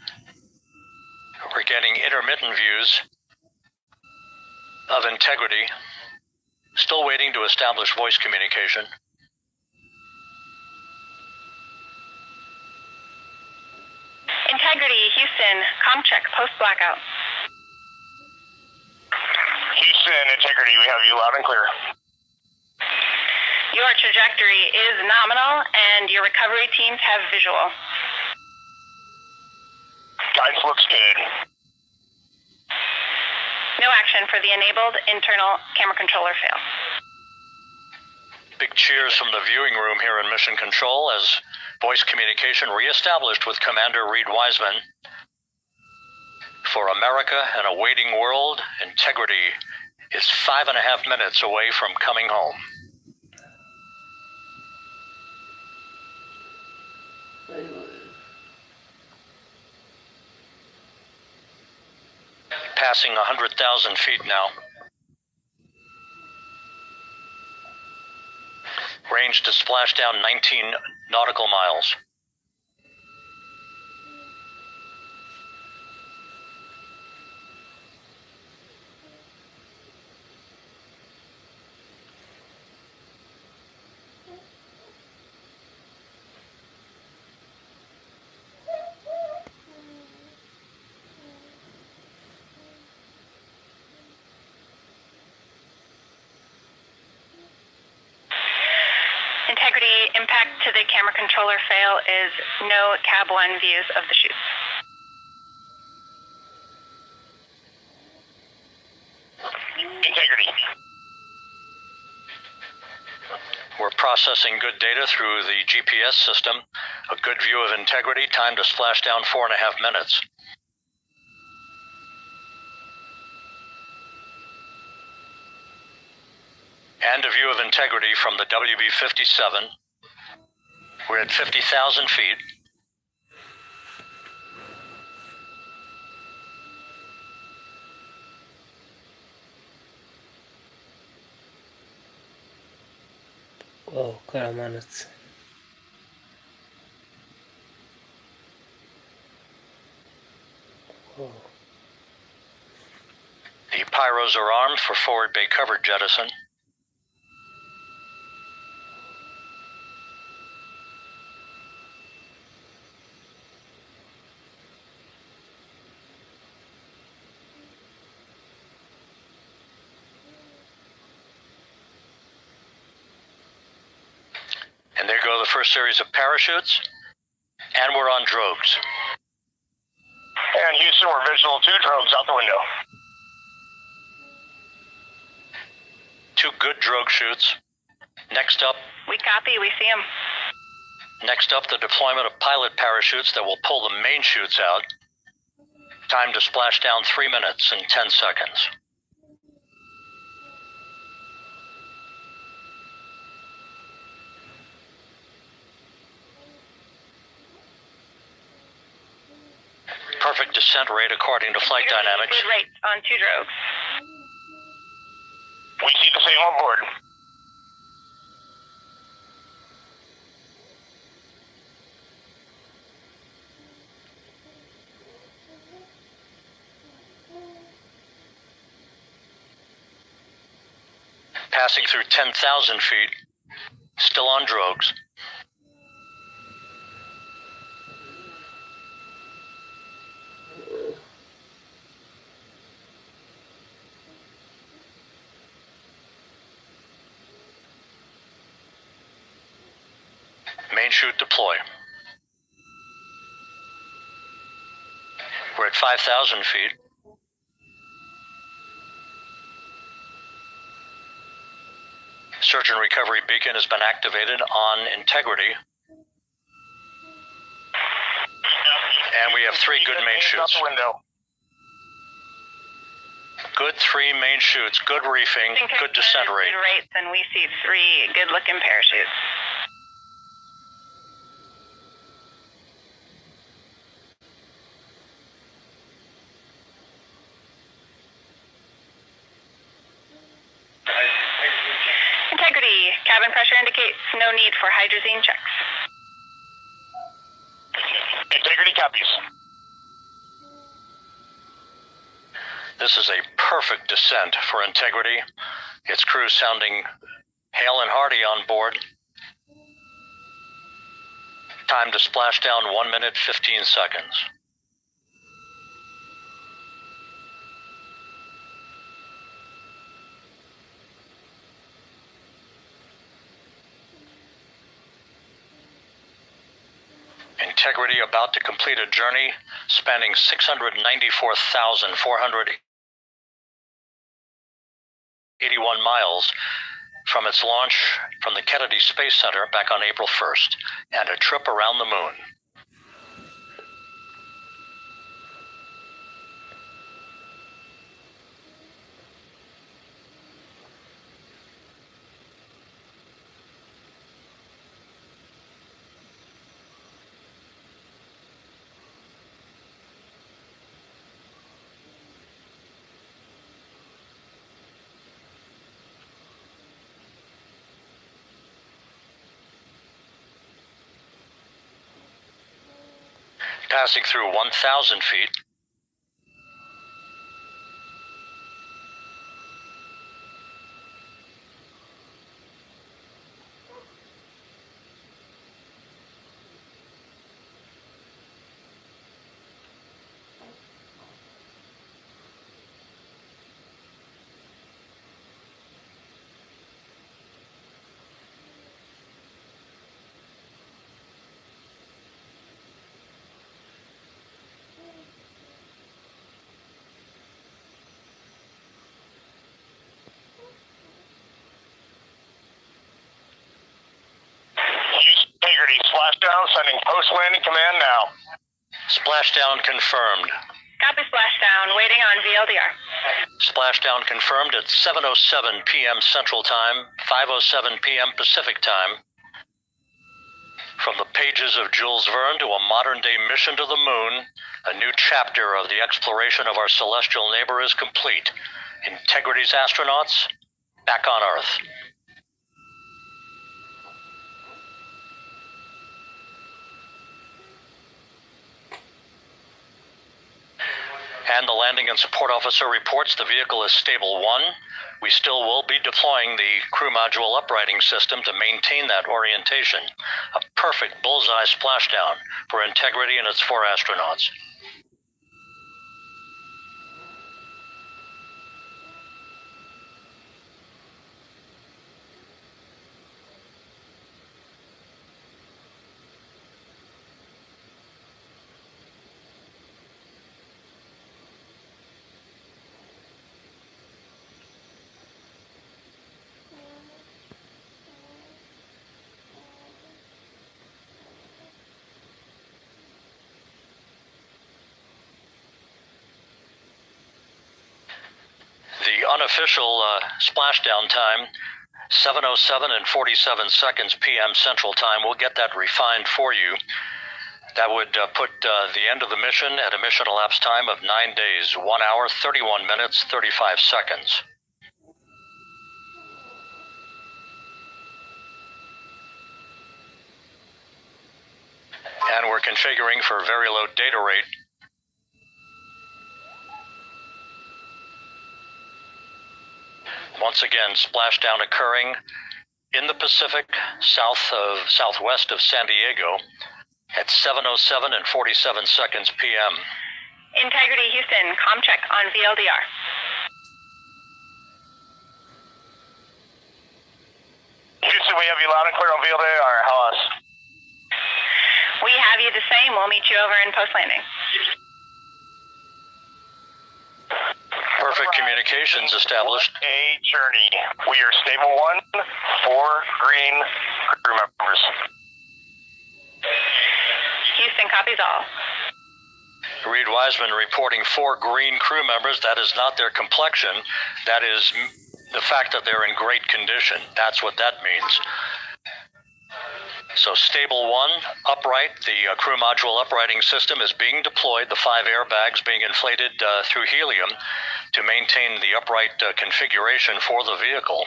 We're getting intermittent views of Integrity. Still waiting to establish voice communication. Integrity, Houston, comm check, post-blackout. Houston, Integrity, we have you loud and clear. Your trajectory is nominal, and your recovery teams have visual. Guidance looks good. No action for the enabled internal camera controller fail. Big cheers from the viewing room here in Mission Control as voice communication reestablished with Commander Reed Wiseman. For America and a waiting world, Integrity is 5.5 minutes away from coming home. Passing 100,000 feet now. Range to splashdown 19 nautical miles. Integrity, impact to the camera controller fail is no cab 1 views of the chutes. Integrity. We're processing good data through the GPS system. A good view of Integrity, time to splashdown 4.5 minutes. And a view of Integrity from the WB-57. We're at 50,000 feet. Wow, karamanıt. Wow. The pyros are armed for forward bay cover jettison. And there go the first series of parachutes, and we're on drogues. And Houston, we're visual 2 drogues out the window. 2 good drogue chutes. Next up, We copy, we see them. Next up, the deployment of pilot parachutes that will pull the main chutes out. Time to splash down 3 minutes and 10 seconds. Perfect descent rate according to flight dynamics. Good rates on 2 drogues. We keep the same on board. Passing through 10,000 feet. Still on drogues. Main chute deploy. We're at 5,000 feet. Search and recovery beacon has been activated on Integrity. And we have 3 good main chutes. Good 3 main chutes, good reefing, good descent rate. Good rates, and we see 3 good-looking parachutes. Integrity, cabin pressure indicates no need for hydrazine checks. Integrity copies. This is a perfect descent for Integrity. Its crew sounding hale and hearty on board. Time to splash down 1 minute, 15 seconds. Integrity about to complete a journey spanning 694,481 miles from its launch from the Kennedy Space Center back on April 1st, and a trip around the moon. passing through 1,000 feet. Integrity, Splashdown, sending post-landing command now. Splashdown confirmed. Copy Splashdown, waiting on VLDR. Splashdown confirmed at 7:07 p.m. Central Time, 5:07 p.m. Pacific Time. From the pages of Jules Verne to a modern-day mission to the moon, a new chapter of the exploration of our celestial neighbor is complete. Integrity's astronauts, back on Earth. And the landing and support officer reports the vehicle is stable 1. We still will be deploying the crew module uprighting system to maintain that orientation. A perfect bullseye splashdown for Integrity and its 4 astronauts. The unofficial splashdown time, 7:07 and 47 seconds p.m. Central Time. We'll get that refined for you. That would put the end of the mission at a mission elapsed time of 9 days, 1 hour, 31 minutes, 35 seconds. And we're configuring for very low data rate. Once again, splashdown occurring in the Pacific, southwest of San Diego at 7:07 and 47 seconds p.m. Integrity Houston, comm check on VLDR. Houston, we have you loud and clear on VLDR. How us? We have you the same. We'll meet you over in post-landing. Perfect communications established. A journey. We are stable 1, 4 green crew members. Houston copies all. Reed Wiseman reporting 4 green crew members. That is not their complexion. That is the fact that they're in great condition. That's what that means. So stable 1, upright. The crew module uprighting system is being deployed. The 5 airbags being inflated through helium to maintain the upright configuration for the vehicle.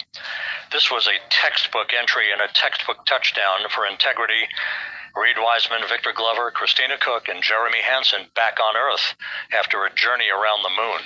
This was a textbook entry and a textbook touchdown for Integrity. Reed Wiseman, Victor Glover, Christina Cook, and Jeremy Hansen back on Earth after a journey around the moon.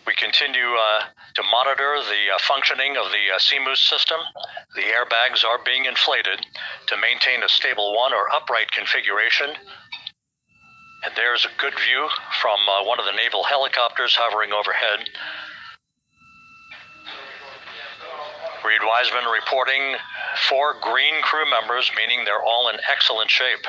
We continue to monitor the functioning of the CMOOS system. The airbags are being inflated to maintain a stable 1 or upright configuration. And there's a good view from one of the naval helicopters hovering overhead. Reed Wiseman reporting 4 green crew members, meaning they're all in excellent shape.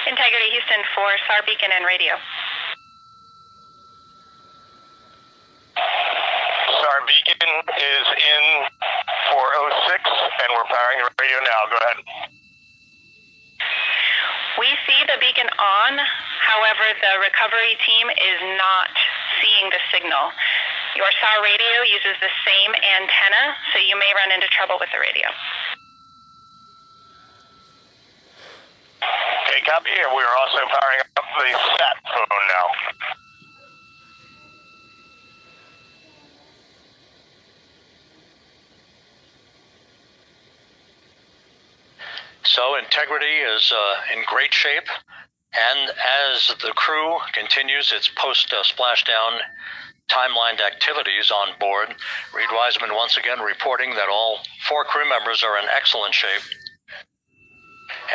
Integrity Houston for SAR beacon and radio. SAR beacon is in 406, and we're powering the radio now. Go ahead. We see the beacon on, however, the recovery team is not seeing the signal. Your SAR radio uses the same antenna, so you may run into trouble with the radio. Okay, copy. And we are also powering up the sat phone now. So Integrity is in great shape, and as the crew continues its post-splashdown timelined activities on board, Reed Wiseman once again reporting that all 4 crew members are in excellent shape.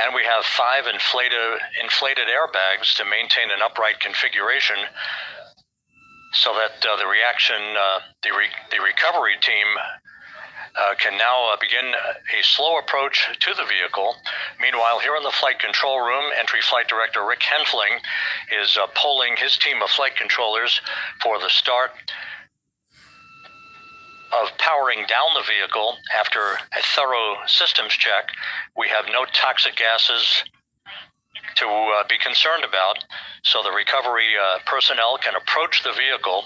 And we have 5 inflated airbags to maintain an upright configuration so that the recovery team can now begin a slow approach to the vehicle. Meanwhile, here in the flight control room, Entry Flight Director Rick Henfling is polling his team of flight controllers for the start of powering down the vehicle after a thorough systems check. We have no toxic gases to be concerned about, so the recovery personnel can approach the vehicle,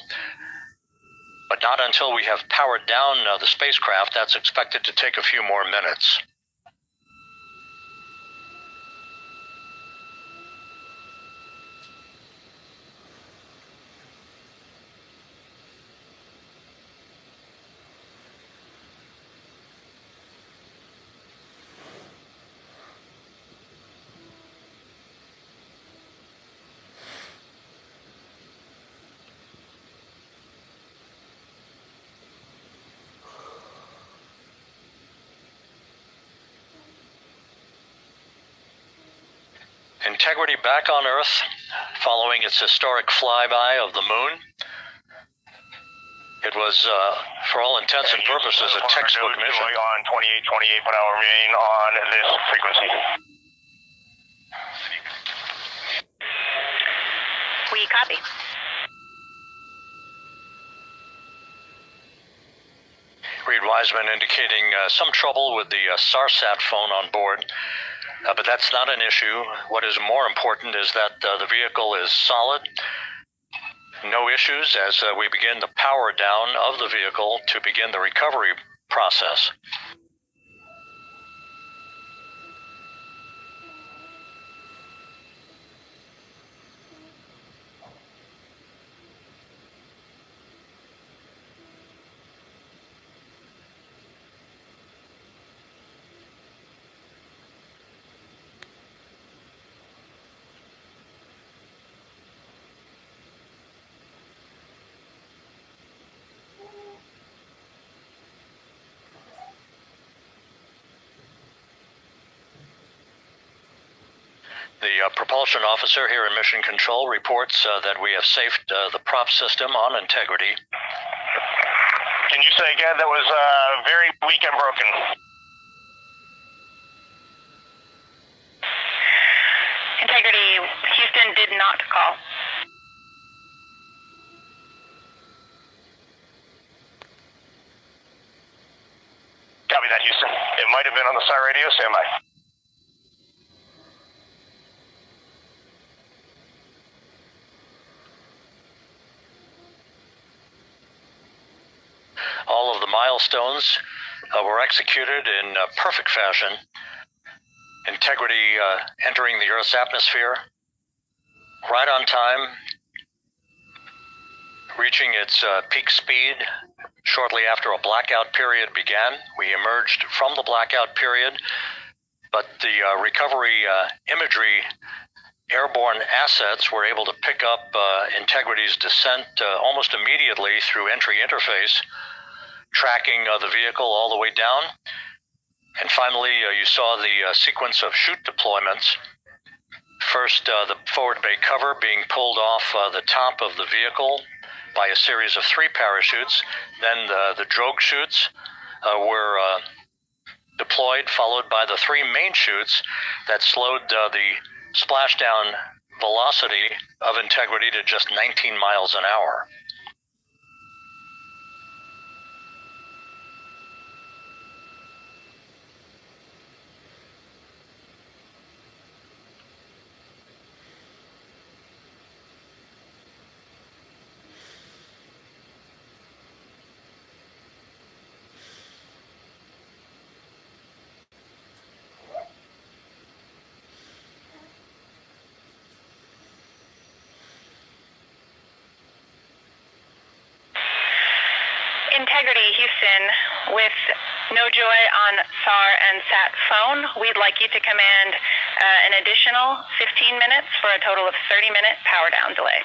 but not until we have powered down the spacecraft. That's expected to take a few more minutes. Integrity back on Earth, following its historic flyby of the moon. It was, for all intents and purposes, a textbook mission. On 2828, but I'll remain on this frequency. We copy. Reed Wiseman indicating some trouble with the SARSAT phone on board. But that's not an issue. What is more important is that the vehicle is solid. No issues as we begin the power down of the vehicle to begin the recovery process. The propulsion officer here in Mission Control reports that we have safed the prop system on Integrity. Can you say again? That was very weak and broken. Integrity Houston did not call. Copy that, Houston. It might have been on the SAR radio. Stand by. All of the milestones were executed in perfect fashion. Integrity entering the Earth's atmosphere right on time, reaching its peak speed shortly after a blackout period began. We emerged from the blackout period, but the recovery imagery airborne assets were able to pick up Integrity's descent almost immediately through entry interface. tracking the vehicle all the way down. And finally, you saw the sequence of chute deployments. First, the forward bay cover being pulled off the top of the vehicle by a series of 3 parachutes. Then the drogue chutes were deployed, followed by the 3 main chutes that slowed the splashdown velocity of Integrity to just 19 miles an hour. Integrity Houston, with no joy on SAR and SAT phone, we'd like you to command an additional 15 minutes for a total of 30-minute power down delay.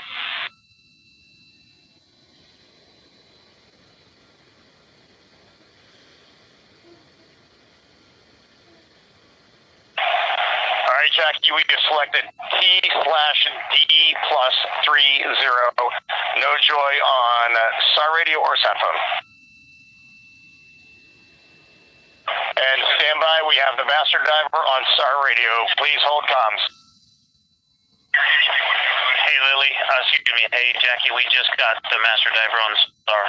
All right, Jackie, we have selected T/D+30. No joy on SAR radio or sat phone. And stand by, we have the master diver on SAR radio. Please hold comms. Hey, Lily. Excuse me. Hey, Jackie, we just got the master diver on SAR.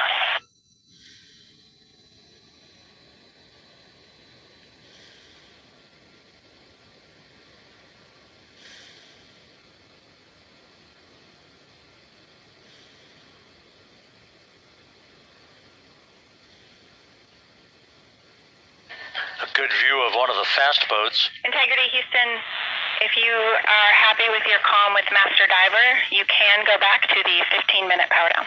A good view of one of the fast boats. Integrity Houston, if you are happy with your comm with master diver, you can go back to the 15-minute power down.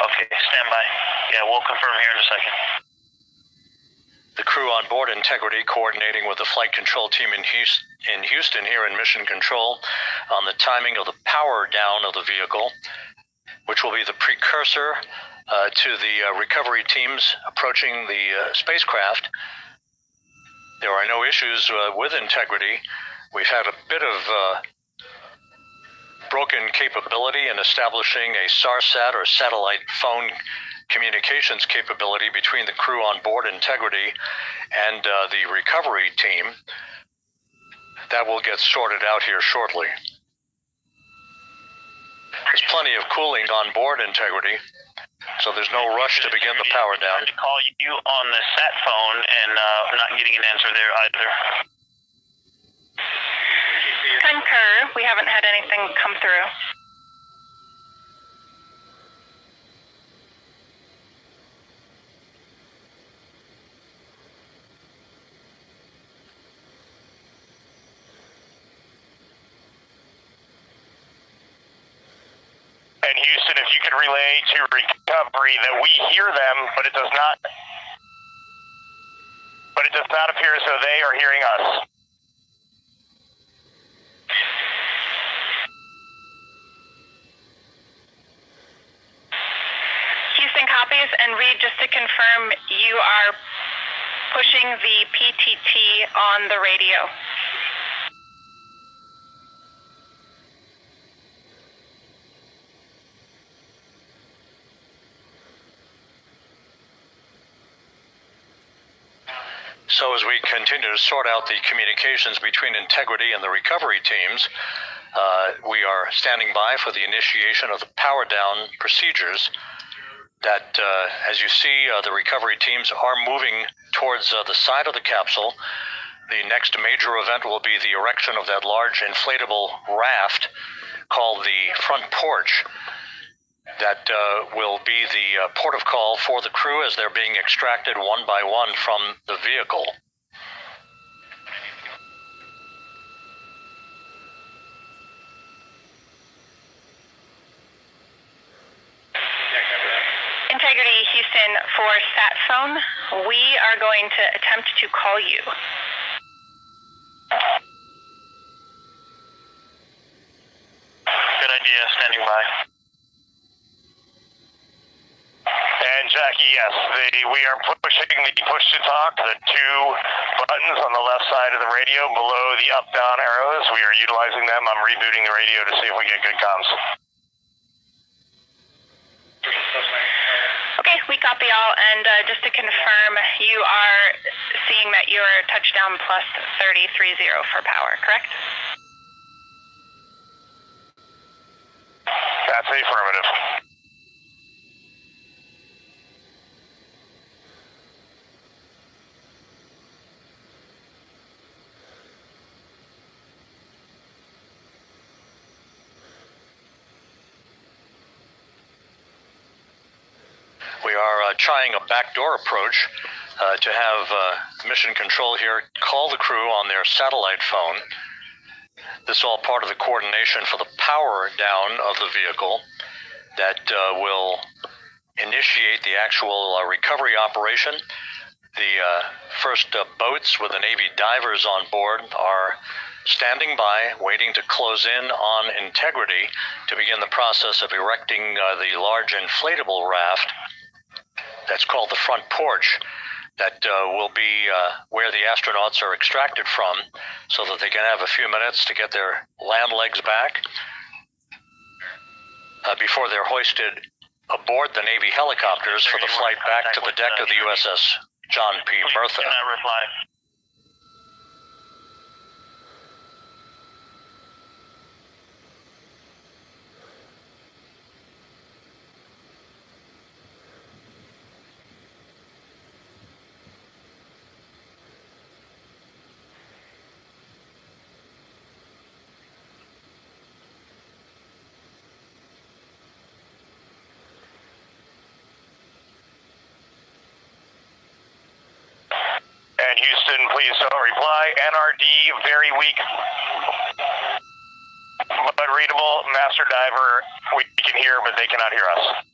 Okay, stand by. Yeah, we'll confirm here in a second. The crew on board Integrity coordinating with the flight control team in Houston here in Mission Control on the timing of the power down of the vehicle, which will be the precursor to the recovery teams approaching the spacecraft. There are no issues with Integrity. We've had a bit of broken capability in establishing a SARSAT or satellite phone communications capability between the crew on board Integrity and the recovery team. That will get sorted out here shortly. There's plenty of cooling on board Integrity, so there's no rush to begin the power down. To call you on the sat phone and not getting an answer there either. Concur, we haven't had anything come through. And Houston, if you could relay to recovery that we hear them, but it does not appear as though they are hearing us. Houston copies, and Reed, just to confirm, you are pushing the PTT on the radio. So as we continue to sort out the communications between Integrity and the recovery teams, we are standing by for the initiation of the power down procedures that, as you see, the recovery teams are moving towards the side of the capsule. The next major event will be the erection of that large inflatable raft called the front porch. That will be the port of call for the crew as they're being extracted one by one from the vehicle. Integrity Houston, for sat phone, we are going to attempt to call you. Good idea, standing by. Jackie, yes. We are pushing the push to talk, the two buttons on the left side of the radio below the up-down arrows. We are utilizing them. I'm rebooting the radio to see if we get good comms. Okay, we copy all, and just to confirm, you are seeing that you're touchdown plus 3030 for power, correct? That's affirmative. We are trying a backdoor approach to have mission control here call the crew on their satellite phone. This is all part of the coordination for the power down of the vehicle that will initiate the actual recovery operation. The first boats with the Navy divers on board are standing by, waiting to close in on Integrity to begin the process of erecting the large inflatable raft that's called the front porch that will be where the astronauts are extracted from so that they can have a few minutes to get their land legs back before they're hoisted aboard the Navy helicopters for the flight back to the deck of the USS John P. Murtha. Cannot reply. And Houston, please don't reply. NRD, very weak, but readable. Master Diver, we can hear, but they cannot hear us.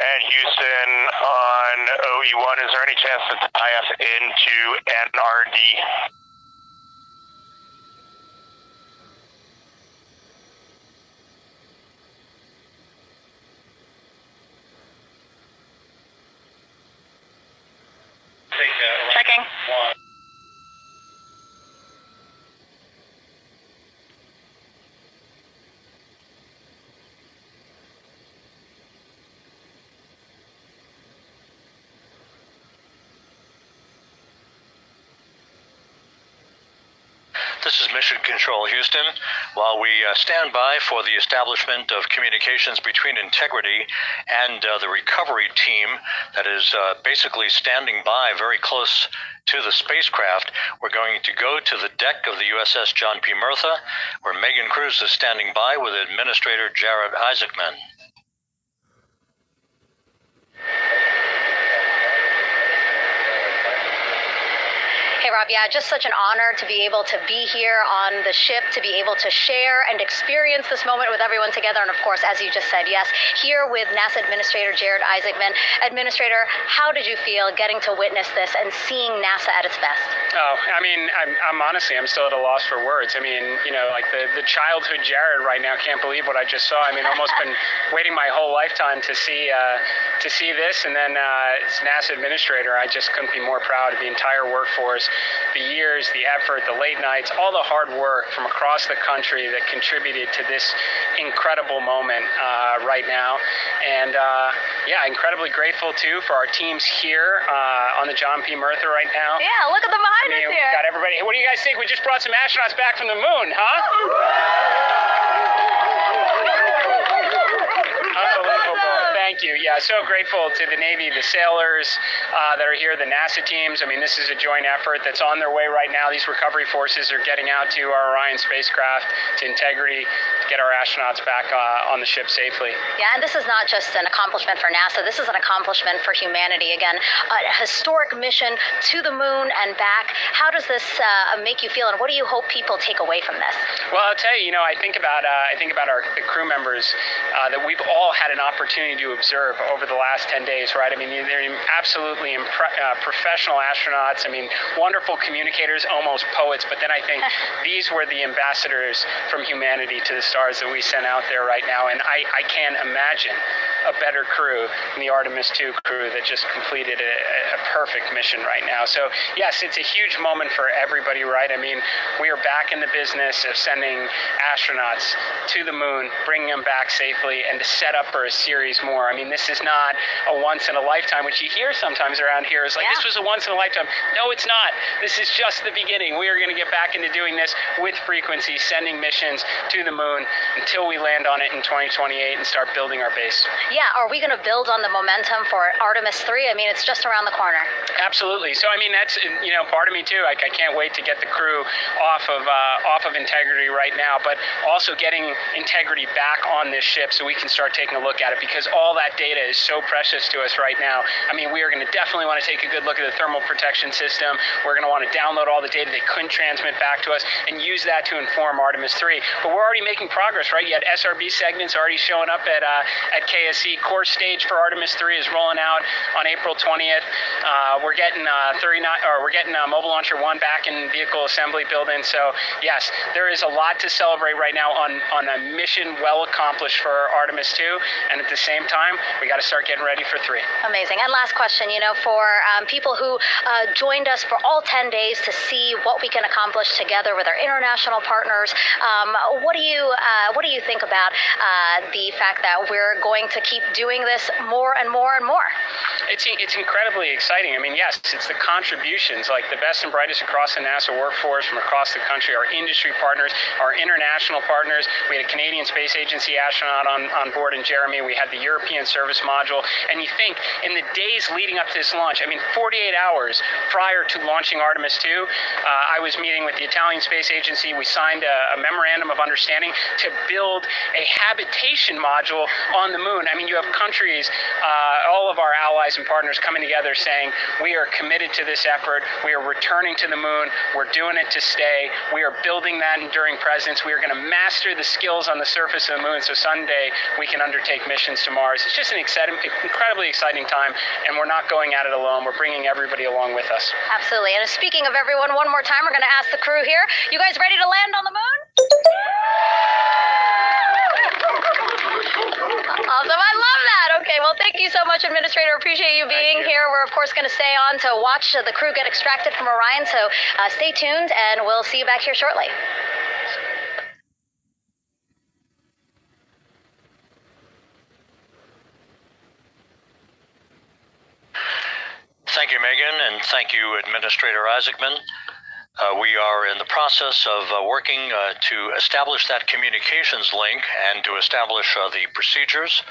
And Houston on OE1, is there any chance to tie us into NRD? Checking. This is Mission Control, Houston. While we stand by for the establishment of communications between Integrity and the recovery team that is basically standing by very close to the spacecraft, we're going to go to the deck of the USS John P. Murtha, where Megan Cruz is standing by with Administrator Jared Isaacman. Hey, Rob, yeah, just such an honor to be able to be here on the ship, to be able to share and experience this moment with everyone together. And of course, as you just said, yes, here with NASA Administrator Jared Isaacman. Administrator, how did you feel getting to witness this and seeing NASA at its best? Oh, I mean, I'm honestly, I'm still at a loss for words. I mean, you know, like the childhood Jared right now can't believe what I just saw. I mean, almost been waiting my whole lifetime to see this, and then as NASA Administrator, I just couldn't be more proud of the entire workforce, the years, the effort, the late nights, all the hard work from across the country that contributed to this incredible moment right now. And yeah, incredibly grateful too for our teams here on the John P. Murtha right now. Yeah, look at them behind us here. Got everybody. What do you guys think? We just brought some astronauts back from the moon, huh? Thank you. Yeah, so grateful to the Navy, the sailors that are here, the NASA teams. I mean, this is a joint effort that's on their way right now. These recovery forces are getting out to our Orion spacecraft, to Integrity, to get our astronauts back on the ship safely. Yeah, and this is not just an accomplishment for NASA. This is an accomplishment for humanity. Again, a historic mission to the moon and back. How does this make you feel, and what do you hope people take away from this? Well, I'll tell you, I think about the crew members that we've all had an opportunity to observe over the last 10 days, right? I mean, they're absolutely professional astronauts. I mean, wonderful communicators, almost poets. But then I think these were the ambassadors from humanity to the stars that we sent out there right now. And I can't imagine a better crew than the Artemis II crew that just completed a perfect mission right now. So, yes, it's a huge moment for everybody, right? I mean, we are back in the business of sending astronauts to the moon, bringing them back safely, and to set up for a series more. I mean, this is not a once in a lifetime, which you hear sometimes around here. It's like, this was a once in a lifetime. No, it's not. This is just the beginning. We are going to get back into doing this with frequency, sending missions to the moon until we land on it in 2028 and start building our base. Yeah, are we going to build on the momentum for Artemis 3? I mean, it's just around the corner. Absolutely. So, I mean, that's, part of me too. I can't wait to get the crew off of Integrity right now, but also getting Integrity back on this ship so we can start taking a look at it, because all that data is so precious to us right now. I mean, we are going to definitely want to take a good look at the thermal protection system. We're going to want to download all the data they couldn't transmit back to us and use that to inform Artemis 3. But we're already making progress, right? You had SRB segments already showing up at KSC. Core stage for Artemis 3 is rolling out on April 20th. We're getting Mobile Launcher 1 back in vehicle assembly building. So yes, there is a lot to celebrate right now on a mission well accomplished for Artemis 2, and at the same time, we got to start getting ready for 3. Amazing. And last question, for people who joined us for all 10 days to see what we can accomplish together with our international partners, what do you think about the fact that we're going to keep doing this more and more and more? It's incredibly exciting. I mean, yes, it's the contributions, like the best and brightest across the NASA workforce from across the country, our industry partners, our international partners. We had a Canadian Space Agency astronaut on board in Jeremy. We had the European service module. And you think in the days leading up to this launch, I mean, 48 hours prior to launching Artemis 2, I was meeting with the Italian Space Agency. We signed a memorandum of understanding to build a habitation module on the moon. I mean, you have countries, all of our allies and partners coming together saying, we are committed to this effort. We are returning to the moon. We're doing it to stay. We are building that enduring presence. We are going to master the skills on the surface of the moon so someday we can undertake missions to Mars. It's just an incredibly exciting time, and we're not going at it alone. We're bringing everybody along with us. Absolutely. And speaking of everyone, one more time, we're going to ask the crew here, you guys ready to land on the moon? Awesome. I love that. Okay, well, thank you so much, Administrator. Appreciate you being here. We're, of course, going to stay on to watch the crew get extracted from Orion, so stay tuned, and we'll see you back here shortly. Thank you, Megan, and thank you, Administrator Isaacman. We are in the process of working to establish that communications link and to establish the procedures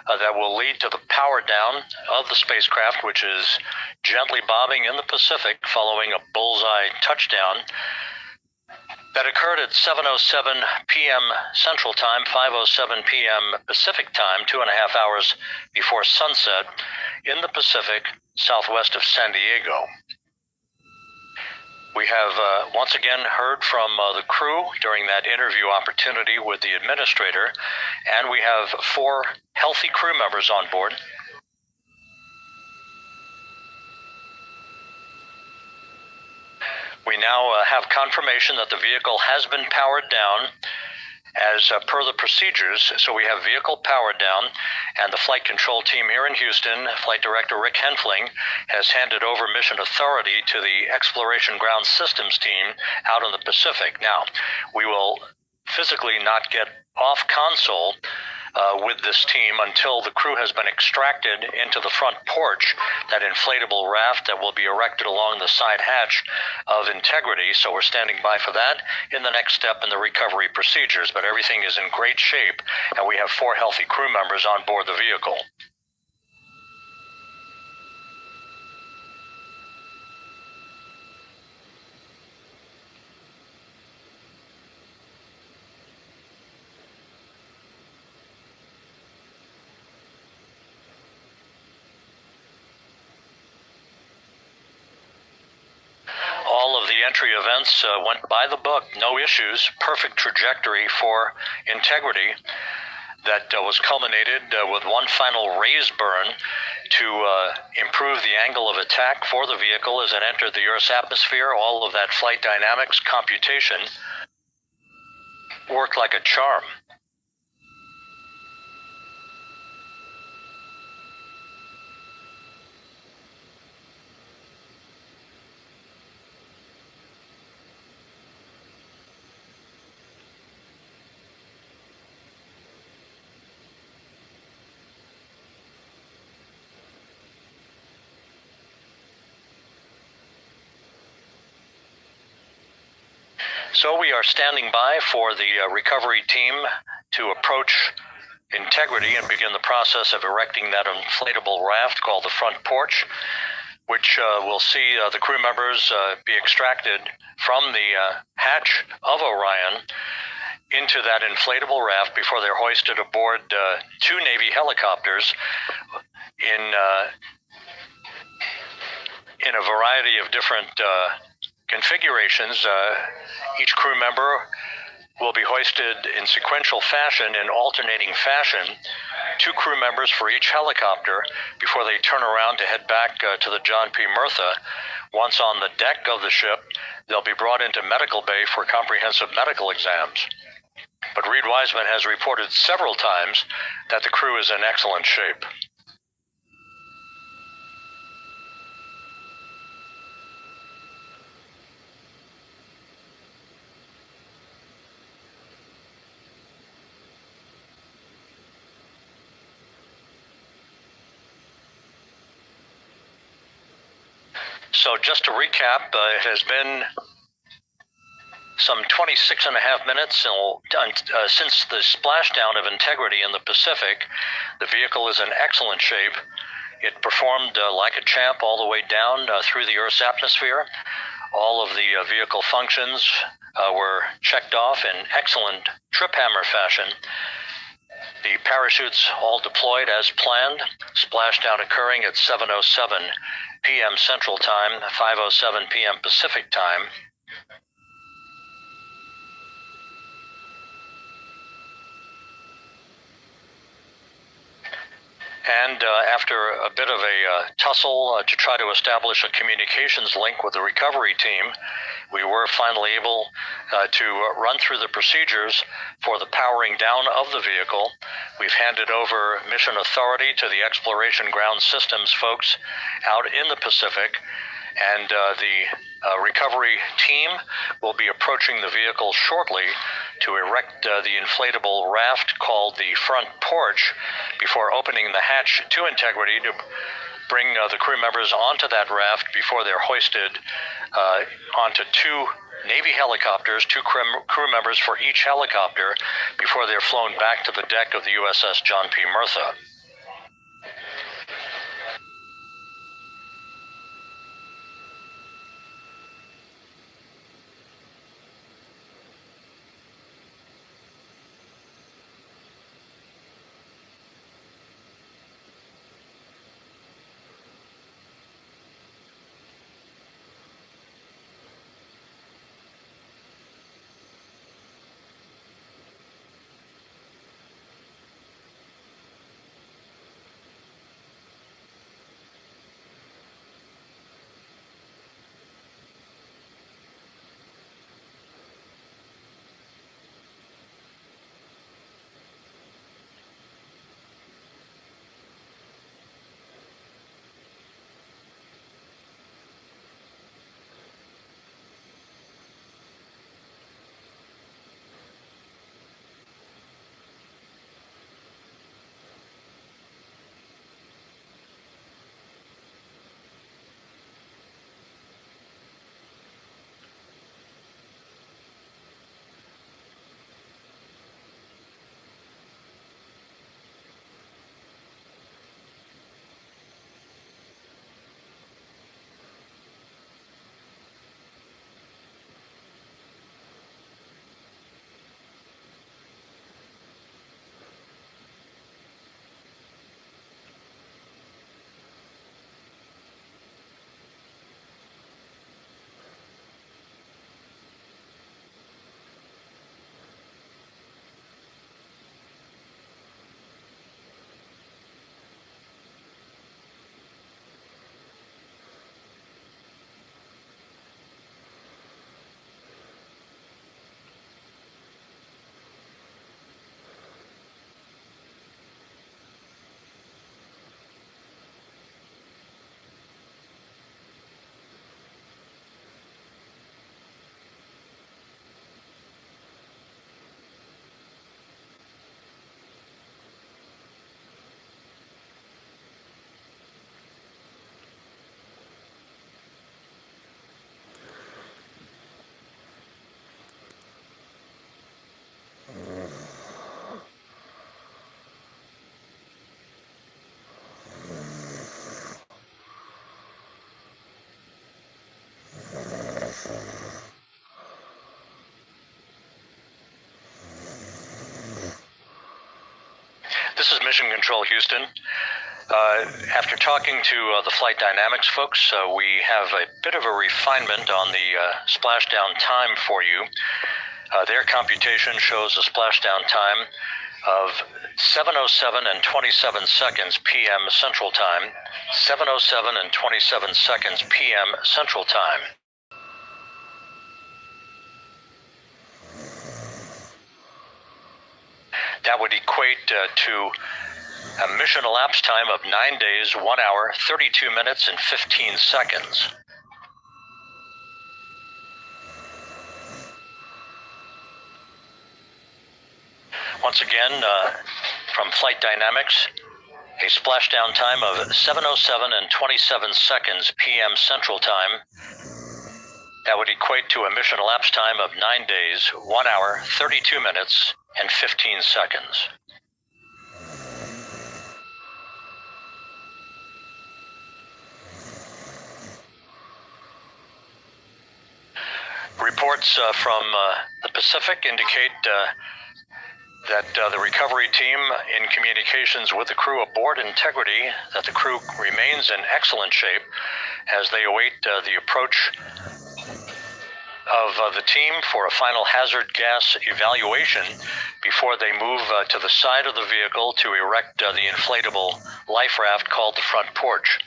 that will lead to the power down of the spacecraft, which is gently bobbing in the Pacific following a bullseye touchdown that occurred at 7:07 p.m. Central Time, 5:07 p.m. Pacific Time, 2.5 hours before sunset in the Pacific, southwest of San Diego. We have once again heard from the crew during that interview opportunity with the administrator, and we have 4 healthy crew members on board. We now have confirmation that the vehicle has been powered down as per the procedures. So we have vehicle powered down, and the flight control team here in Houston, Flight Director Rick Henfling, has handed over mission authority to the Exploration Ground Systems team out in the Pacific. Now, we will physically not get off console with this team until the crew has been extracted into the front porch, that inflatable raft that will be erected along the side hatch of Integrity. So we're standing by for that in the next step in the recovery procedures. But everything is in great shape, and we have 4 healthy crew members on board the vehicle. re-entry events went by the book, no issues, perfect trajectory for integrity that was culminated with one final raise burn to improve the angle of attack for the vehicle as it entered the Earth's atmosphere. All of that flight dynamics computation worked like a charm. So we are standing by for the recovery team to approach integrity and begin the process of erecting that inflatable raft called the front porch, which will see the crew members be extracted from the hatch of Orion into that inflatable raft before they're hoisted aboard two Navy helicopters in a variety of different configurations. Each crew member will be hoisted in sequential fashion, in alternating fashion, two crew members for each helicopter before they turn around to head back to the John P. Murtha. Once on the deck of the ship, they'll be brought into medical bay for comprehensive medical exams. But Reed Wiseman has reported several times that the crew is in excellent shape. So just to recap, it has been some 26 and a half minutes since the splashdown of integrity in the Pacific. The vehicle is in excellent shape. It performed like a champ all the way down through the Earth's atmosphere. All of the vehicle functions were checked off in excellent trip hammer fashion. The parachutes all deployed as planned. Splashdown occurring at 7:07 p.m. Central Time, 5:07 p.m. Pacific Time. And after a bit of a tussle to try to establish a communications link with the recovery team, we were finally able to run through the procedures for the powering down of the vehicle. We've handed over mission authority to the Exploration Ground Systems folks out in the Pacific, and the recovery team will be approaching the vehicle shortly to erect the inflatable raft called the front porch before opening the hatch to integrity to bring the crew members onto that raft before they're hoisted onto two Navy helicopters, two crew members for each helicopter, before they're flown back to the deck of the USS John P. Murtha. This is Mission Control Houston. After talking to the flight dynamics folks, we have a bit of a refinement on the splashdown time for you. Their computation shows a splashdown time of 7:07 and 27 seconds p.m. Central Time, 7:07 and 27 seconds p.m. Central Time. That would equate to a mission elapsed time of 9 days, 1 hour, 32 minutes, and 15 seconds. Once again, from Flight Dynamics, a splashdown time of 7:07 and 27 seconds p.m. Central Time. That would equate to a mission elapsed time of 9 days, 1 hour, 32 minutes, and 15 seconds. Reports from the Pacific indicate that the recovery team, in communications with the crew aboard Integrity, that the crew remains in excellent shape as they await the approach of the team for a final hazard gas evaluation before they move to the side of the vehicle to erect the inflatable life raft called the front porch.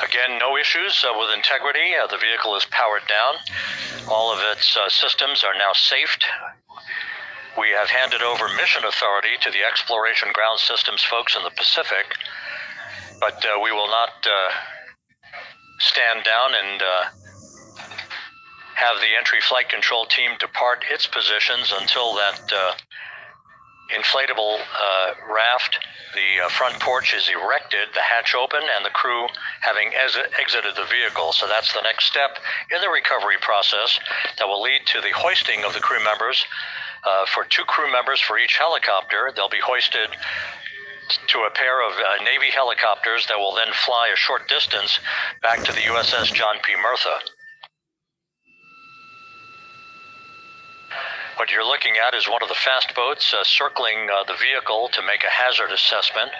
Again, no issues with Integrity. The vehicle is powered down. All of its systems are now safed. We have handed over mission authority to the Exploration Ground Systems folks in the Pacific, but we will not stand down and have the entry flight control team depart its positions until that inflatable raft, the front porch, is erected, the hatch open, and the crew having exited the vehicle. So that's the next step in the recovery process that will lead to the hoisting of the crew members. For 2 crew members for each helicopter, they'll be hoisted to a pair of Navy helicopters that will then fly a short distance back to the USS John P. Murtha. What you're looking at is one of the fast boats circling the vehicle to make a hazard assessment.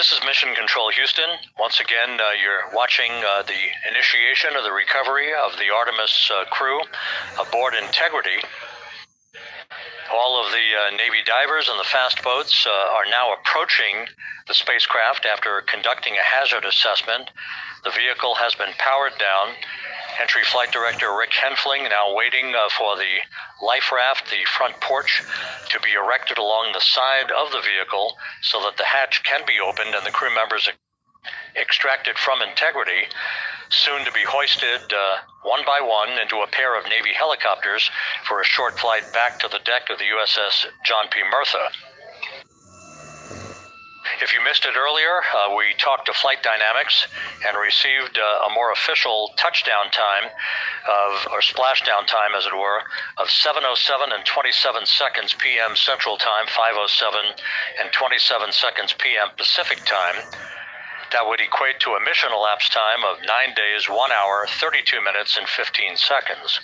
This is Mission Control Houston. Once again, you're watching the initiation of the recovery of the Artemis crew aboard Integrity. All of the Navy divers and the fast boats are now approaching the spacecraft after conducting a hazard assessment. The vehicle has been powered down. Entry Flight Director Rick Henfling now waiting for the life raft, the front porch, to be erected along the side of the vehicle so that the hatch can be opened and the crew members extracted from Integrity, soon to be hoisted one by one into a pair of Navy helicopters for a short flight back to the deck of the USS John P. Murtha. If you missed it earlier, we talked to Flight Dynamics and received a more official touchdown time or splashdown time, as it were, of 7:07 and 27 seconds p.m. Central Time, 5:07 and 27 seconds p.m. Pacific Time. That would equate to a mission elapsed time of 9 days, 1 hour, 32 minutes, and 15 seconds.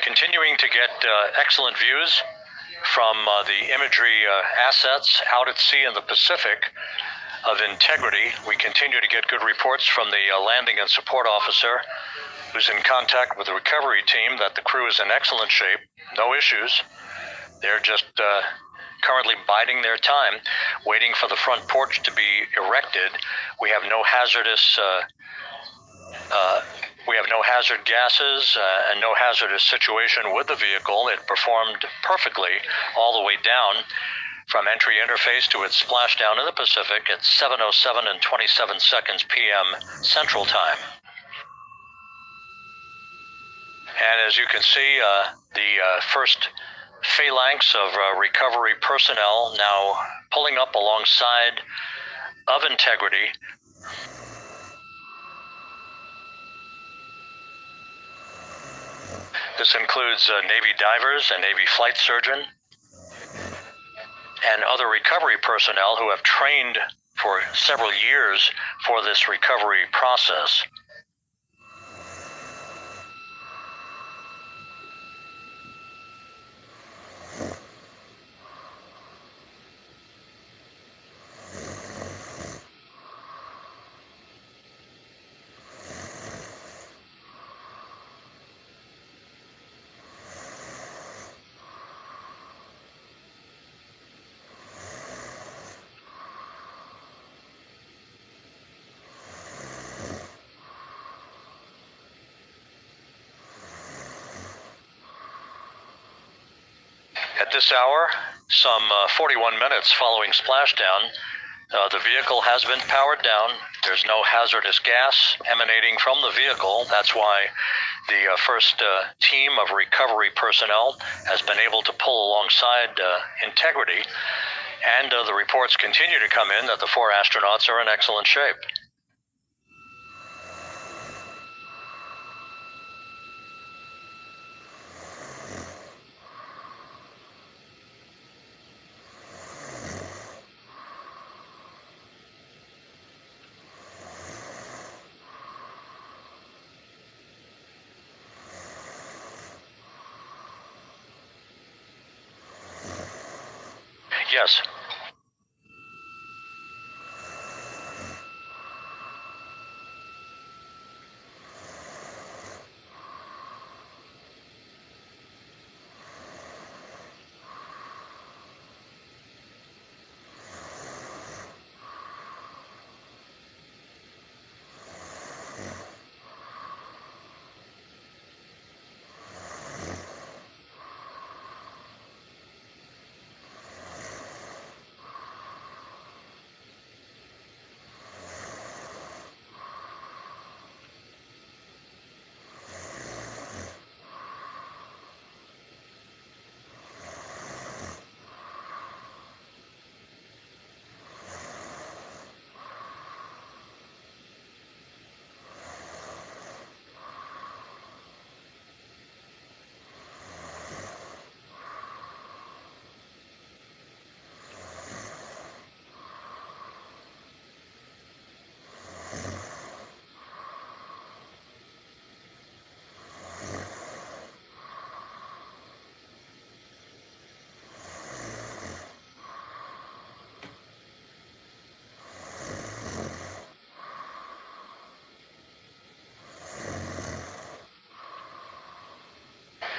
Continuing to get excellent views from the imagery assets out at sea in the Pacific of Integrity. We continue to get good reports from the landing and support officer who's in contact with the recovery team that the crew is in excellent shape, no issues. They're just currently biding their time, waiting for the front porch to be erected. We have no hazardous hazard gases and no hazardous situation with the vehicle. It performed perfectly all the way down from entry interface to its splashdown in the Pacific at 7:07 and 27 seconds p.m. Central Time. And as you can see, the first phalanx of recovery personnel now pulling up alongside of Integrity. This includes Navy divers and Navy flight surgeon and other recovery personnel who have trained for several years for this recovery process. At this hour, some 41 minutes following splashdown, the vehicle has been powered down. There's no hazardous gas emanating from the vehicle. That's why the first team of recovery personnel has been able to pull alongside Integrity. And the reports continue to come in that the 4 astronauts are in excellent shape. Yes.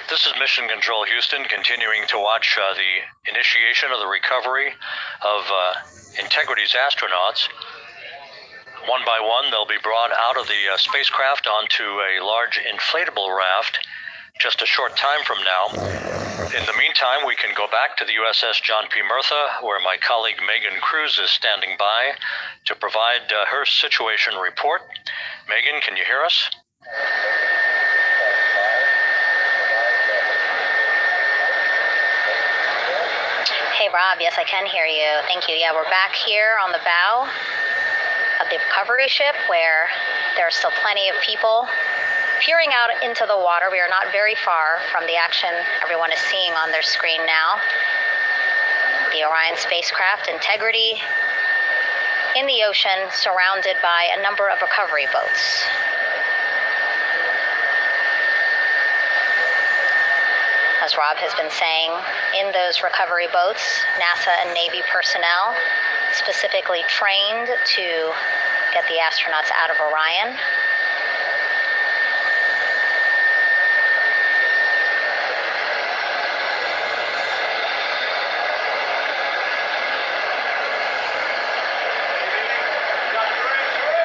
This is Mission Control Houston, continuing to watch the initiation of the recovery of Integrity's astronauts. One by one, they'll be brought out of the spacecraft onto a large inflatable raft just a short time from now. In the meantime, we can go back to the USS John P. Murtha, where my colleague Megan Cruz is standing by to provide her situation report. Megan, can you hear us? Hey, Rob. Yes, I can hear you. Thank you. Yeah, we're back here on the bow of the recovery ship where there are still plenty of people peering out into the water. We are not very far from the action everyone is seeing on their screen now. The Orion spacecraft, Integrity, in the ocean, surrounded by a number of recovery boats. As Rob has been saying, in those recovery boats, NASA and Navy personnel specifically trained to get the astronauts out of Orion.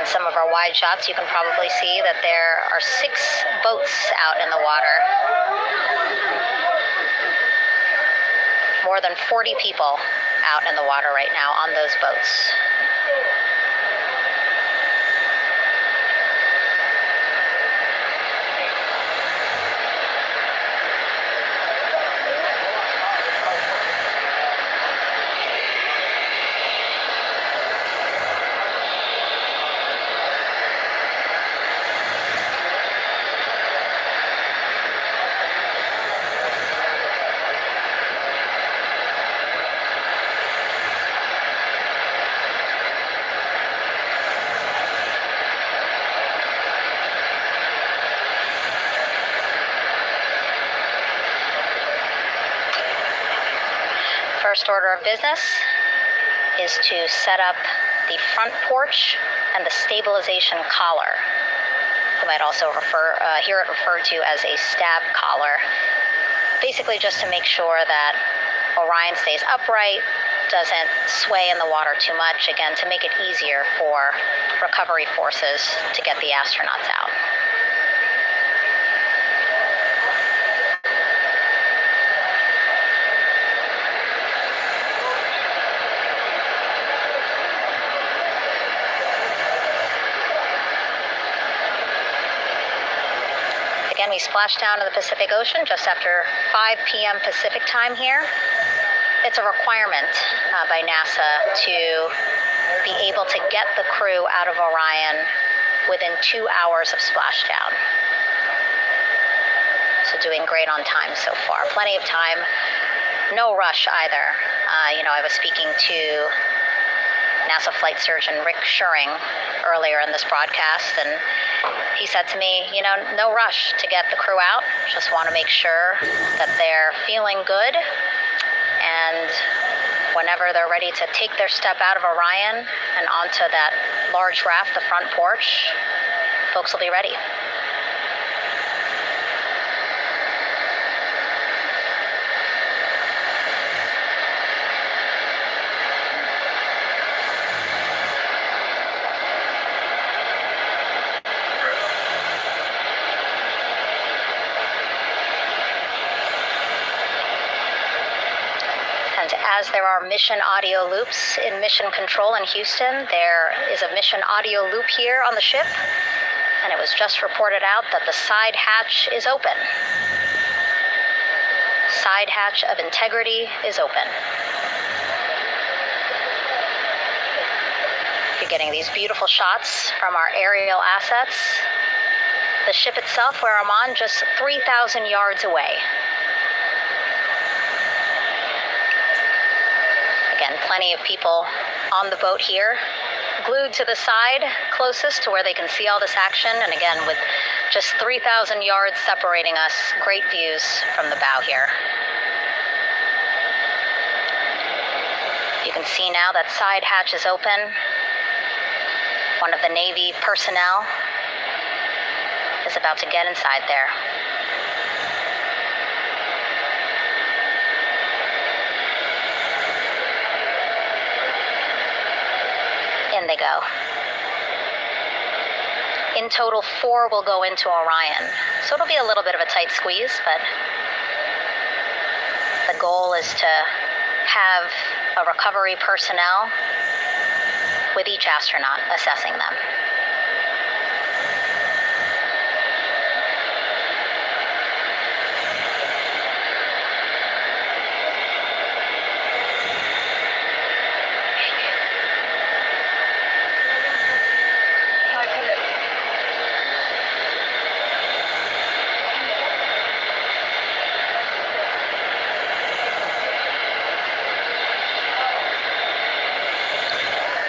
In some of our wide shots, you can probably see that there are 6 boats out in the water. More than 40 people out in the water right now on those boats. first order of business is to set up the front porch and the stabilization collar. You might also hear it referred to as a stab collar. Basically just to make sure that Orion stays upright, doesn't sway in the water too much, again, to make it easier for recovery forces to get the astronauts out. Again, we splashed down to the Pacific Ocean just after 5 p.m. Pacific time here. It's a requirement by NASA to be able to get the crew out of Orion within 2 hours of splashdown. So doing great on time so far. Plenty of time, no rush either. I was speaking to NASA flight surgeon Rick Schuring earlier in this broadcast, and he said to me, no rush to get the crew out. Just want to make sure that they're feeling good, and whenever they're ready to take their step out of Orion and onto that large raft, the front porch, folks will be ready. As there are mission audio loops in Mission Control in Houston, there is a mission audio loop here on the ship, and it was just reported out that the side hatch is open. Side hatch of integrity is open. You're getting these beautiful shots from our aerial assets. The ship itself, where I'm on, just 3,000 yards away. Again, plenty of people on the boat here, glued to the side closest to where they can see all this action. And again, with just 3,000 yards separating us, great views from the bow here. You can see now that side hatch is open. One of the Navy personnel is about to get inside there. In they go. In total, 4 will go into Orion. So it'll be a little bit of a tight squeeze, but the goal is to have a recovery personnel with each astronaut assessing them.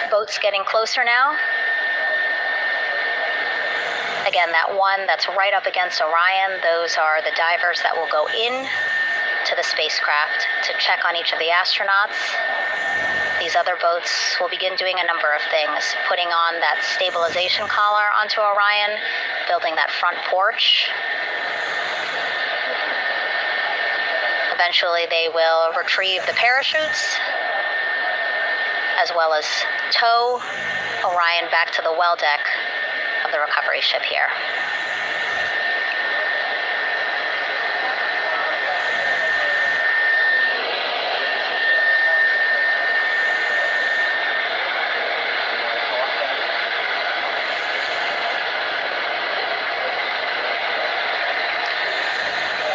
Boats getting closer now. Again, that one that's right up against Orion, those are the divers that will go in to the spacecraft to check on each of the astronauts. These other boats will begin doing a number of things, putting on that stabilization collar onto Orion, building that front porch. Eventually, they will retrieve the parachutes, as well as tow Orion back to the well deck of the recovery ship here.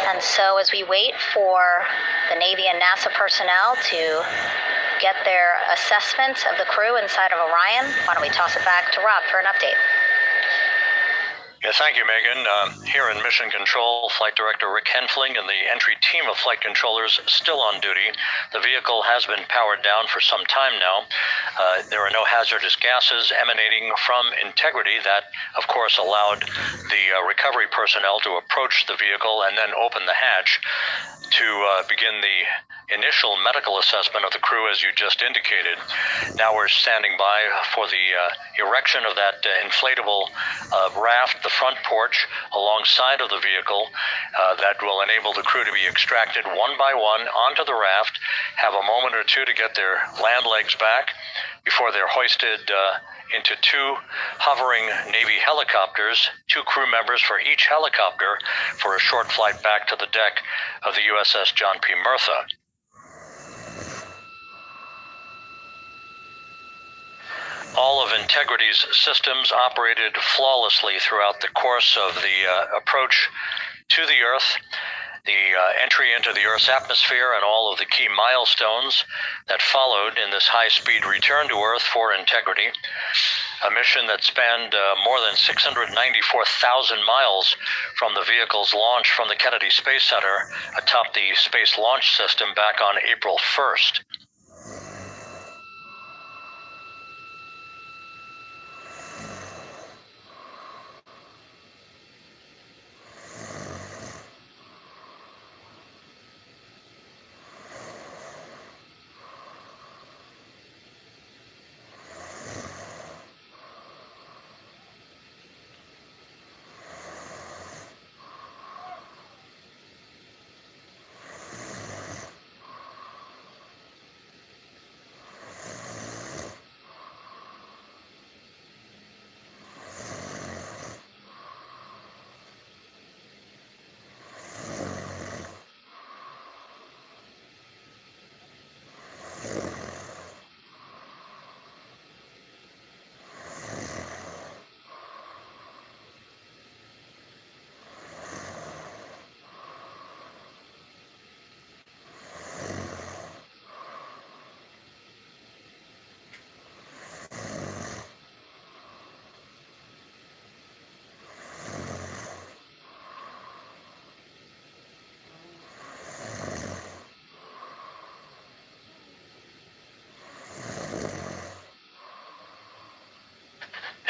And so as we wait for the Navy and NASA personnel to get their assessment of the crew inside of Orion, why don't we toss it back to Rob for an update? Yeah, thank you, Megan. Here in Mission Control, Flight Director Rick Henfling and the entry team of flight controllers still on duty. The vehicle has been powered down for some time now. There are no hazardous gases emanating from integrity. That, of course, allowed the recovery personnel to approach the vehicle and then open the hatch. to begin the initial medical assessment of the crew, as you just indicated. Now we're standing by for the erection of that inflatable raft, the front porch, alongside of the vehicle that will enable the crew to be extracted one by one onto the raft, have a moment or two to get their land legs back before they're hoisted into two hovering Navy helicopters, 2 crew members for each helicopter, for a short flight back to the deck of the USS John P. Murtha. All of Integrity's systems operated flawlessly throughout the course of the approach to the Earth, the entry into the Earth's atmosphere, and all of the key milestones that followed in this high-speed return to Earth for Integrity, a mission that spanned more than 694,000 miles from the vehicle's launch from the Kennedy Space Center atop the Space Launch System back on April 1st.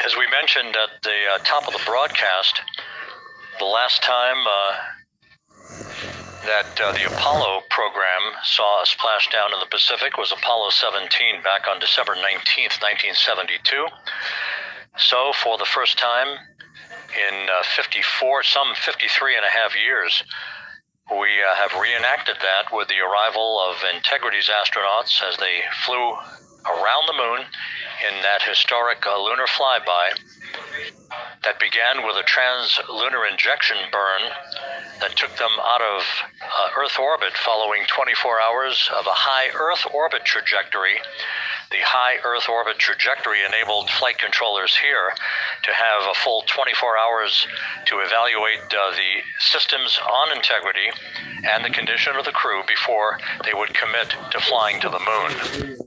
As we mentioned at the top of the broadcast, the last time that the Apollo program saw a splashdown in the Pacific was Apollo 17 back on December 19th, 1972. So for the first time in 53 and a half years, we have reenacted that with the arrival of Integrity's astronauts as they flew around the moon in that historic lunar flyby that began with a trans-lunar injection burn that took them out of Earth orbit following 24 hours of a high Earth orbit trajectory. The high Earth orbit trajectory enabled flight controllers here to have a full 24 hours to evaluate the systems on Integrity and the condition of the crew before they would commit to flying to the moon.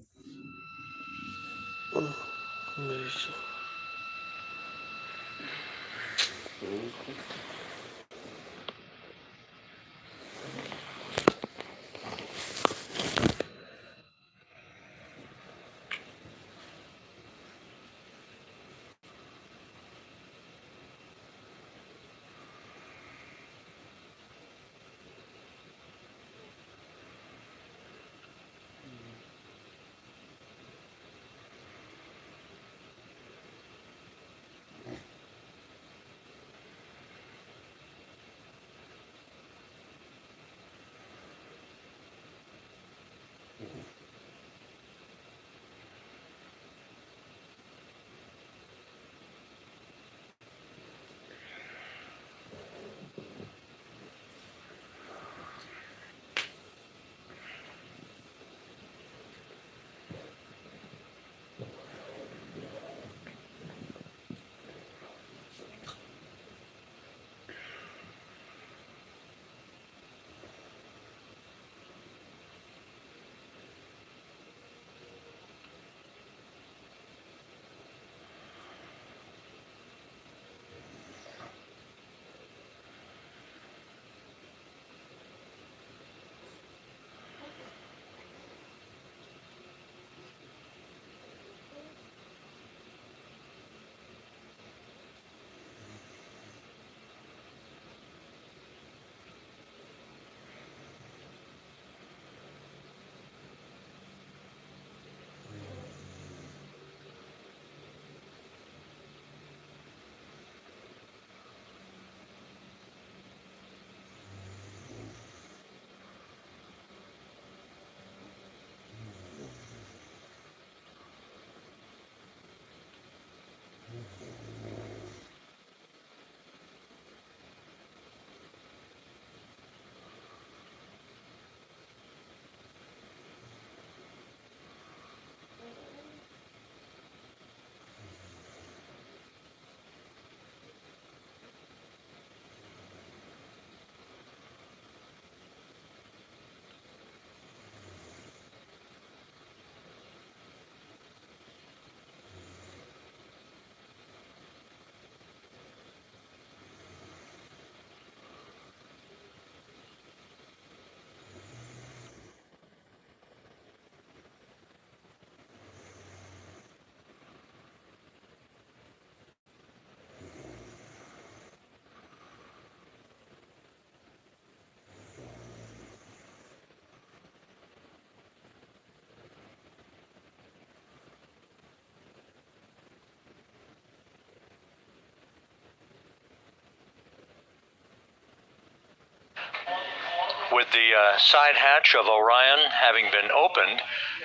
with the side hatch of Orion having been opened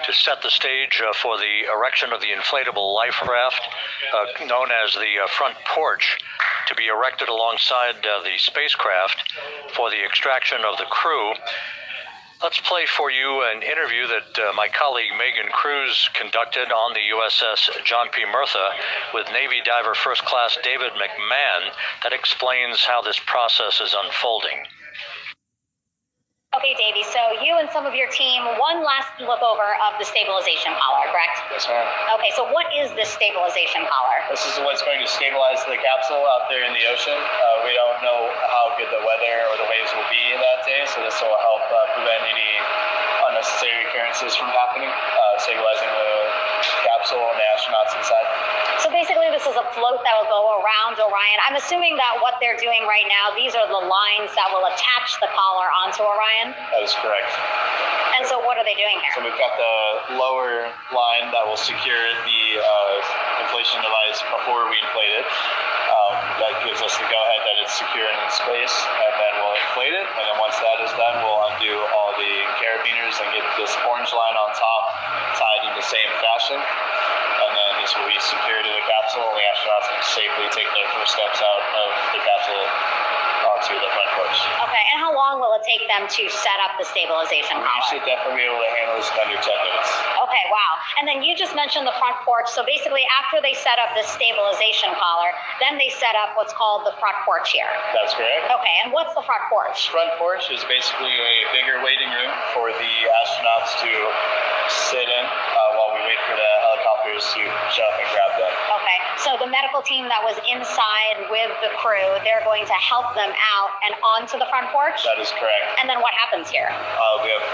to set the stage for the erection of the inflatable life raft known as the front porch, to be erected alongside the spacecraft for the extraction of the crew. Let's play for you an interview that my colleague Megan Cruz conducted on the USS John P. Murtha with Navy diver First Class David McMahon that explains how this process is unfolding. Okay, Davey, so you and some of your team, one last look over of the stabilization collar, correct? Yes, ma'am. Okay, so what is this stabilization collar? This is what's going to stabilize the capsule out there in the ocean. We don't know how good the weather or the waves will be that day, so this will help prevent any unnecessary occurrences from happening, stabilizing the capsule and the astronauts inside. So basically this is a float that will go around Orion. I'm assuming that what they're doing right now, these are the lines that will attach the collar onto Orion? That is correct. And so what are they doing here? So we've got the lower line that will secure the inflation device before we inflate it. That gives us the go-ahead that it's secure and in space, and then we'll inflate it, and then once that is done, we'll undo all the carabiners and get this orange line on top tied in the same fashion, and then this will be secured to the capsule, and the astronauts can safely take their first steps out of the capsule onto the front porch. Okay, and how long will it take them to set up the stabilization We collar? should definitely be able to handle this in under 10 minutes. Okay, wow. And then you just mentioned the front porch. So basically after they set up the stabilization collar, then they set up what's called the front porch here. That's correct. Okay, and what's the front porch? Front porch is basically a bigger waiting room for the astronauts to sit in while we wait for the helicopters to show up and grab them. Okay, so the medical team that was inside with the crew, they're going to help them out and onto the front porch? That is correct. And then what happens here? We have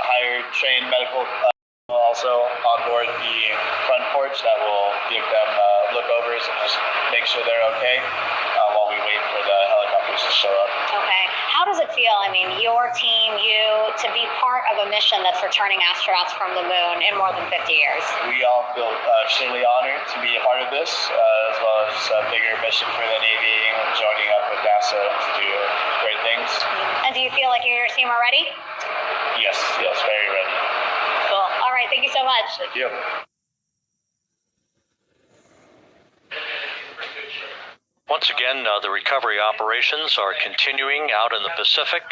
hired trained medical also on board the front porch that will give them lookovers and just make sure they're okay while we wait for the helicopters to show up. Okay, how does it feel? I mean, your team, you, to be part of a mission that's returning astronauts from the moon in more than 50 years? We all feel extremely honored to be a part of this, as well as a bigger mission for the Navy and joining up with NASA to do great things. And do you feel like you and your team are ready? Yes, very ready. Cool. All right, thank you so much. Thank you. Once again, the recovery operations are continuing out in the Pacific.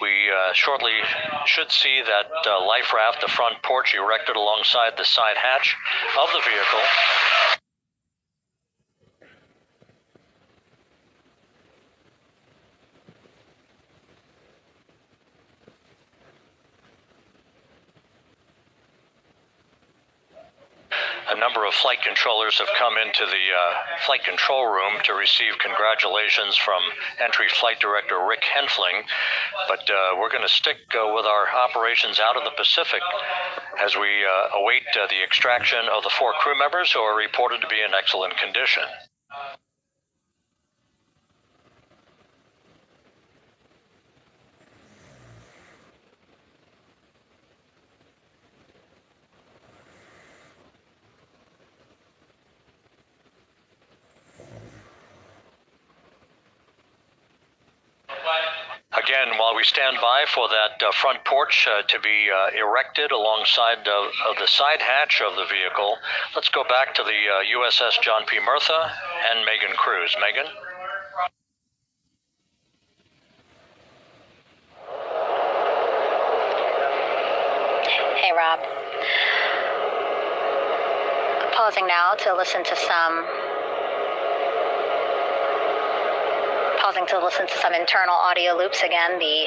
We shortly should see that life raft, the front porch, erected alongside the side hatch of the vehicle. A number of flight controllers have come into the flight control room to receive congratulations from Entry Flight Director Rick Henfling, but we're going to stick with our operations out in the Pacific as we await the extraction of the 4 crew members who are reported to be in excellent condition. Again, while we stand by for that front porch to be erected alongside of the side hatch of the vehicle, let's go back to the USS John P. Murtha and Megan Cruz. Megan? Hey, Rob. Pausing now to listen to some internal audio loops again. The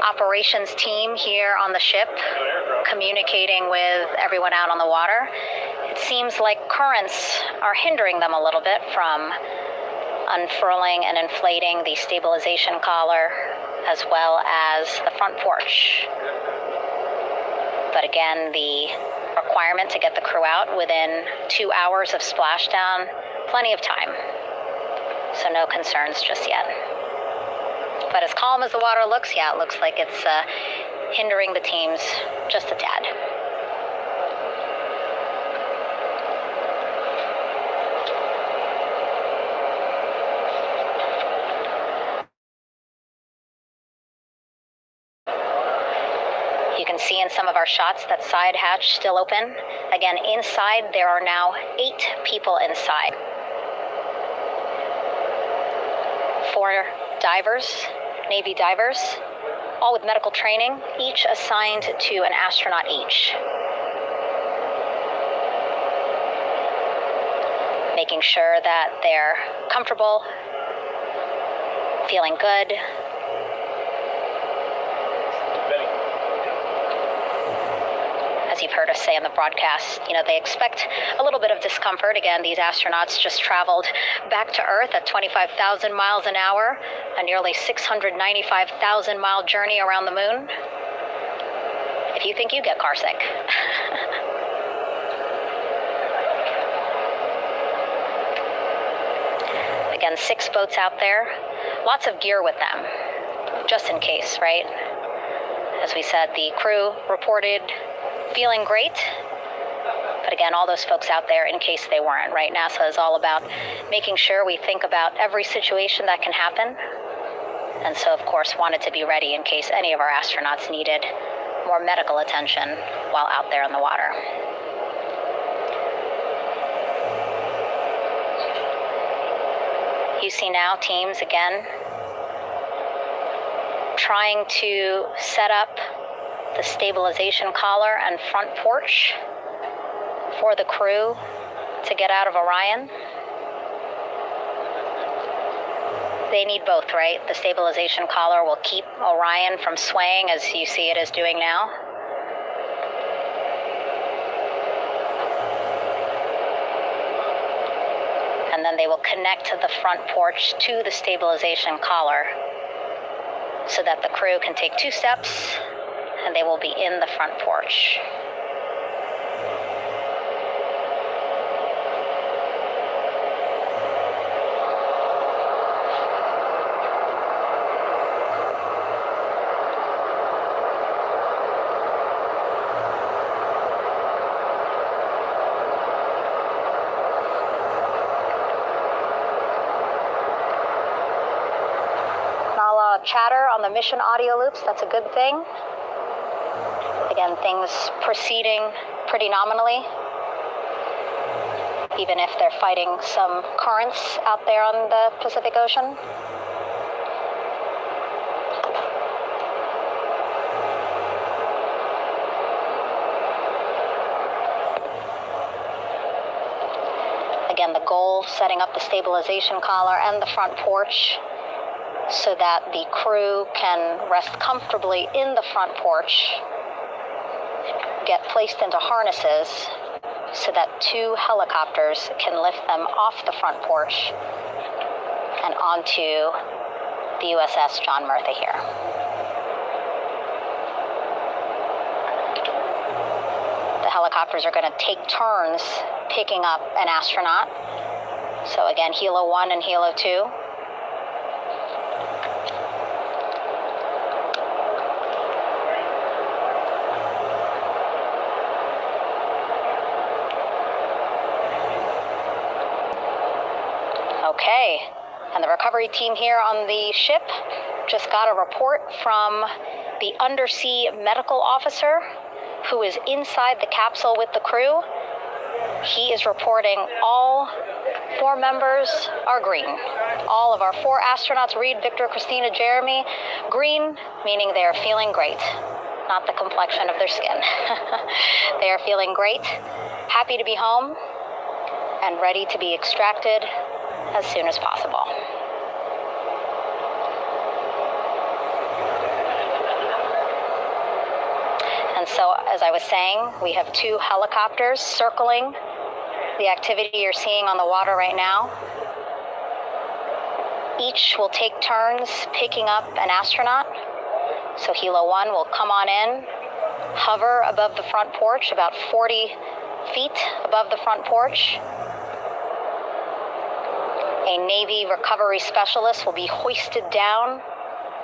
operations team here on the ship communicating with everyone out on the water. It seems like currents are hindering them a little bit from unfurling and inflating the stabilization collar as well as the front porch. But again, the requirement to get the crew out within 2 hours of splashdown, plenty of time. So no concerns just yet. But as calm as the water looks, yeah, it looks like it's hindering the teams just a tad. can see in some of our shots that side hatch still open. Again, inside there are now 8 people inside. 4 divers, Navy divers, all with medical training, each assigned to an astronaut each. Making sure that they're comfortable, feeling good. As you've heard us say in the broadcast, they expect a little bit of discomfort. Again, these astronauts just traveled back to Earth at 25,000 miles an hour, a nearly 695,000 mile journey around the moon. If you think you get car sick. Again, 6 boats out there, lots of gear with them, just in case, right? As we said, the crew reported feeling great, but again, all those folks out there in case they weren't, right? NASA is all about making sure we think about every situation that can happen, and so of course wanted to be ready in case any of our astronauts needed more medical attention while out there in the water. You see now teams again trying to set up the stabilization collar and front porch for the crew to get out of Orion. They need both, right? The stabilization collar will keep Orion from swaying as you see it is doing now. And then they will connect the front porch to the stabilization collar so that the crew can take 2 steps and they will be in the front porch. Chatter on the mission audio loops, that's a good thing. Again, things proceeding pretty nominally, even if they're fighting some currents out there on the Pacific Ocean. Again, the goal, setting up the stabilization collar and the front porch so that the crew can rest comfortably in the front porch, get placed into harnesses so that 2 helicopters can lift them off the front porch and onto the USS John Murtha here. The helicopters are going to take turns picking up an astronaut. So again, Helo 1 and Helo 2. Okay, and the recovery team here on the ship just got a report from the undersea medical officer who is inside the capsule with the crew. He is reporting all 4 members are green. All of our 4 astronauts, Reed, Victor, Christina, Jeremy, green, meaning they are feeling great, not the complexion of their skin. They are feeling great, happy to be home, and ready to be extracted as soon as possible. And so, as I was saying, we have 2 helicopters circling the activity you're seeing on the water right now. Each will take turns picking up an astronaut. So Helo 1 will come on in, hover above the front porch, about 40 feet above the front porch. A Navy recovery specialist will be hoisted down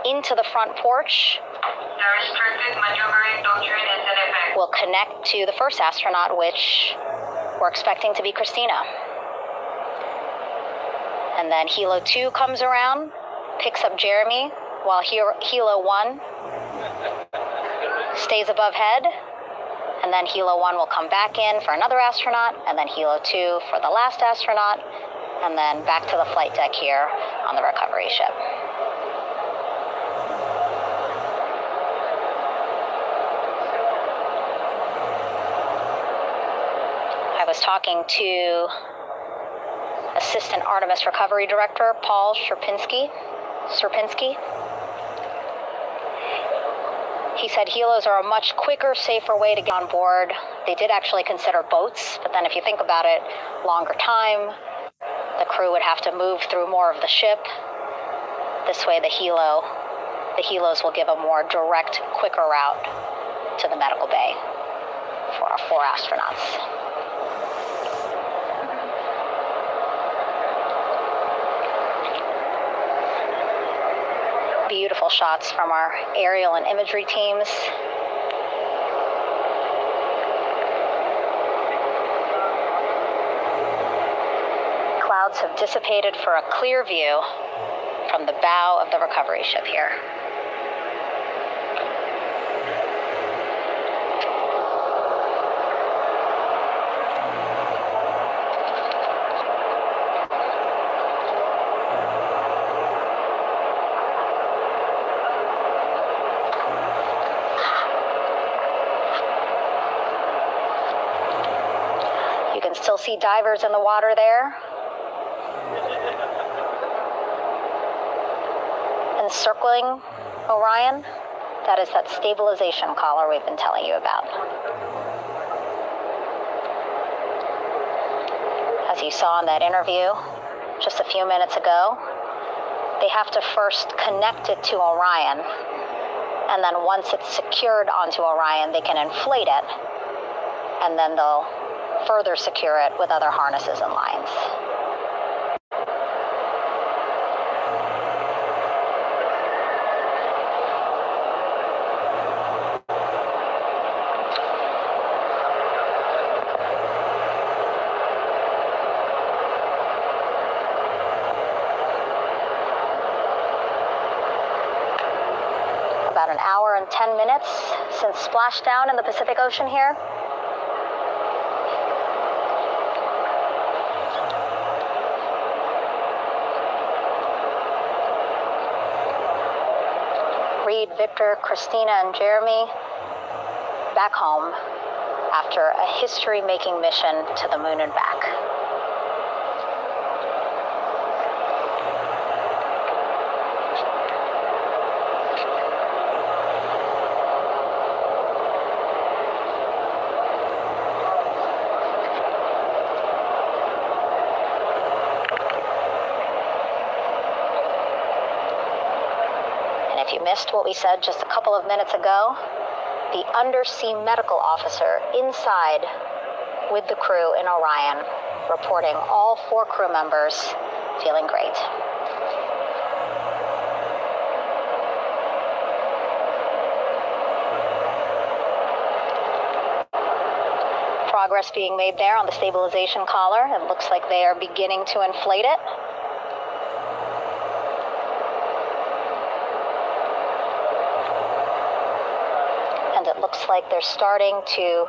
into the front porch. The restricted maneuvering doctrine is in effect. Will connect to the first astronaut, which we're expecting to be Christina. And then Helo 2 comes around, picks up Jeremy, while Helo 1 stays above head, and then Helo 1 will come back in for another astronaut, and then Helo 2 for the last astronaut, and then back to the flight deck here on the recovery ship. I was talking to Assistant Artemis Recovery Director Paul Sierpinski. He said helos are a much quicker, safer way to get on board. They did actually consider boats, but then if you think about it, longer time, the crew would have to move through more of the ship. This way the helos will give a more direct, quicker route to the medical bay for our 4 astronauts. Beautiful shots from our aerial and imagery teams. Clouds have dissipated for a clear view from the bow of the recovery ship here. Still see divers in the water there. Encircling Orion, that is that stabilization collar we've been telling you about. As you saw in that interview just a few minutes ago, they have to first connect it to Orion, and then once it's secured onto Orion, they can inflate it, and then they'll further secure it with other harnesses and lines. About an hour and 10 minutes since splashdown in the Pacific Ocean here. Victor, Christina, and Jeremy back home after a history-making mission to the moon and back. If you missed what we said just a couple of minutes ago, the undersea medical officer inside with the crew in Orion, reporting all 4 crew members feeling great. Progress being made there on the stabilization collar. It looks like they are beginning to inflate it. Looks like they're starting to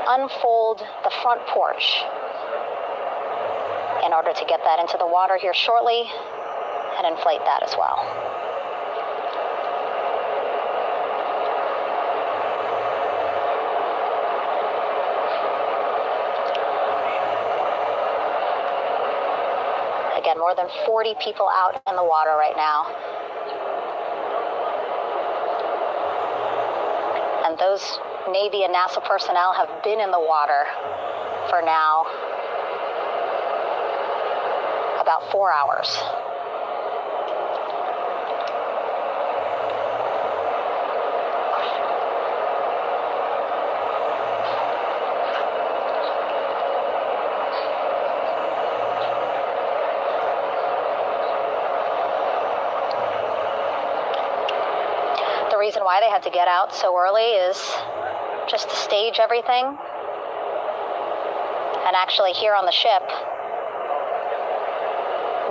unfold the front porch in order to get that into the water here shortly and inflate that as well. Again, more than 40 people out in the water right now. And those Navy and NASA personnel have been in the water for now about 4 hours. The reason why they had to get out so early is just to stage everything. And actually here on the ship,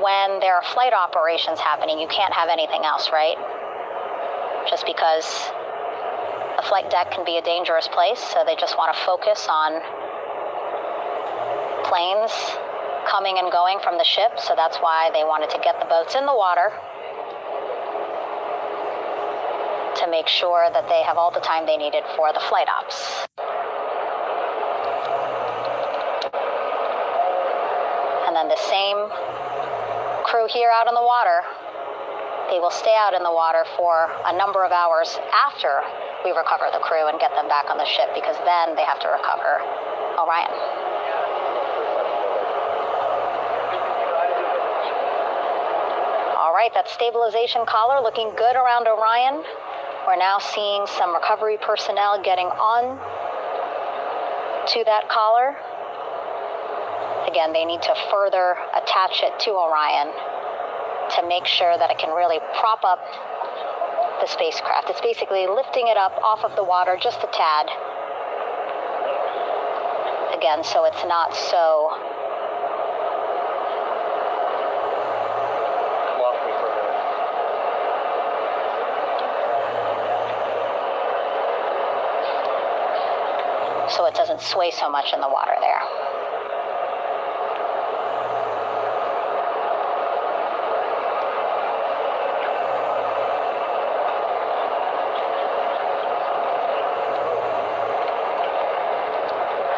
when there are flight operations happening, you can't have anything else, right? Just because the flight deck can be a dangerous place, so they just want to focus on planes coming and going from the ship, so that's why they wanted to get the boats in the water to make sure that they have all the time they needed for the flight ops. And then the same crew here out in the water, they will stay out in the water for a number of hours after we recover the crew and get them back on the ship, because then they have to recover Orion. All right, that stabilization collar looking good around Orion. We're now seeing some recovery personnel getting on to that collar. Again, they need to further attach it to Orion to make sure that it can really prop up the spacecraft. It's basically lifting it up off of the water just a tad. Again, so it's not so so it doesn't sway so much in the water there.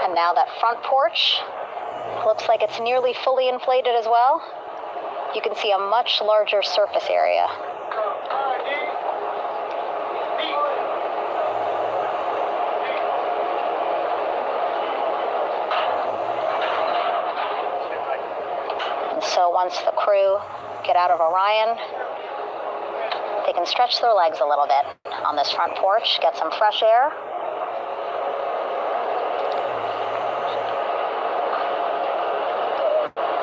And now that front porch looks like it's nearly fully inflated as well. You can see a much larger surface area. So once the crew get out of Orion, they can stretch their legs a little bit on this front porch, get some fresh air.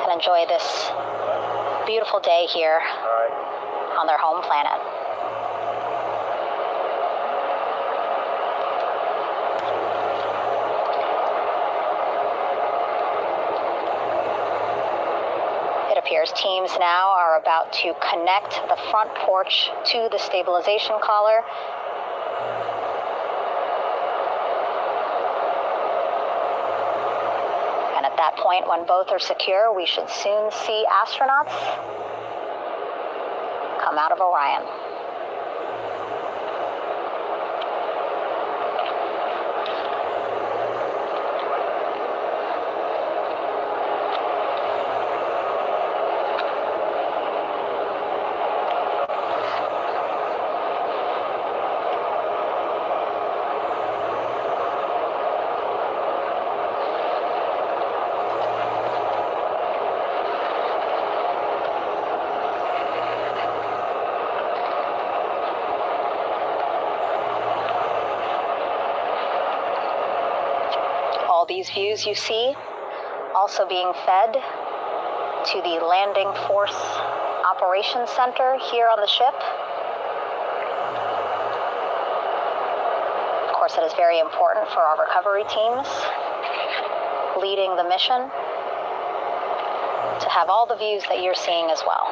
And enjoy this beautiful day here on their home planet. Appears teams now are about to connect the front porch to the stabilization collar. And at that point, when both are secure, we should soon see astronauts come out of Orion. These views you see also being fed to the Landing Force Operations Center here on the ship. Of course, it is very important for our recovery teams leading the mission to have all the views that you're seeing as well.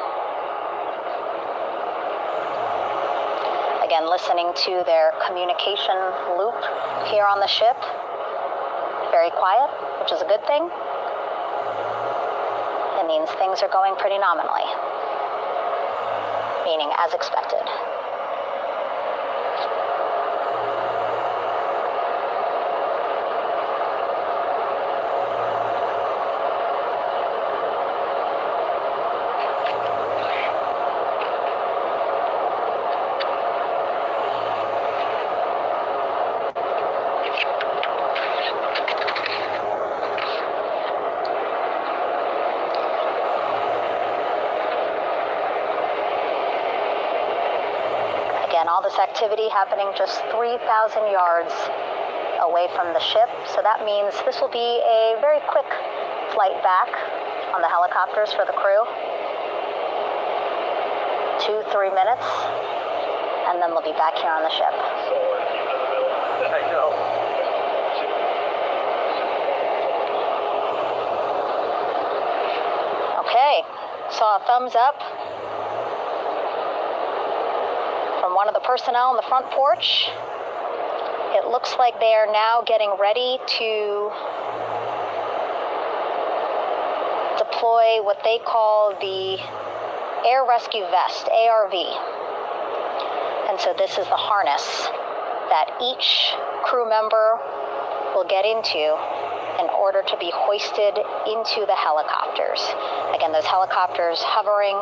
Again, listening to their communication loop here on the ship. Very quiet, which is a good thing. It means things are going pretty nominally, meaning as expected. All this activity happening just 3,000 yards away from the ship. So that means this will be a very quick flight back on the helicopters for the crew. 2-3 minutes, and then they'll be back here on the ship. I know. Okay, saw a thumbs up from one of the personnel on the front porch. it looks like they are now getting ready to deploy what they call the Air Rescue Vest, ARV. And so this is the harness that each crew member will get into in order to be hoisted into the helicopters. Again, those helicopters hovering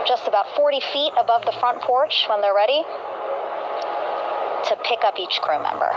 just about 40 feet above the front porch when they're ready to pick up each crew member.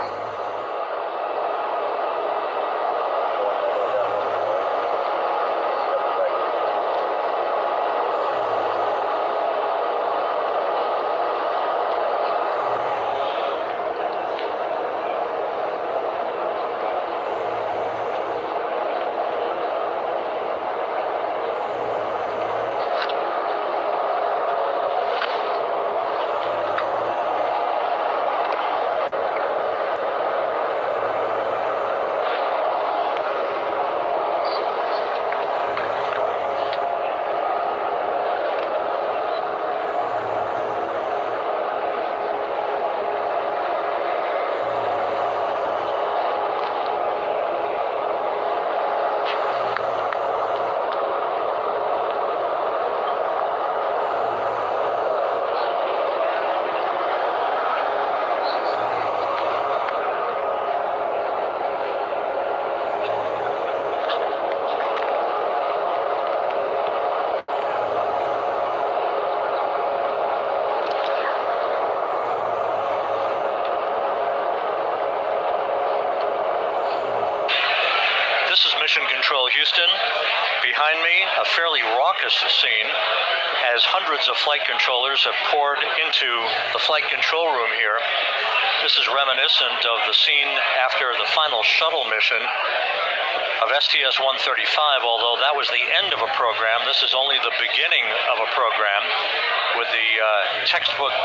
Mission Control Houston. Behind me, a fairly raucous scene as hundreds of flight controllers have poured into the flight control room here. This is reminiscent of the scene after the final shuttle mission of STS-135, although that was the end of a program. This is only the beginning of a program with the textbook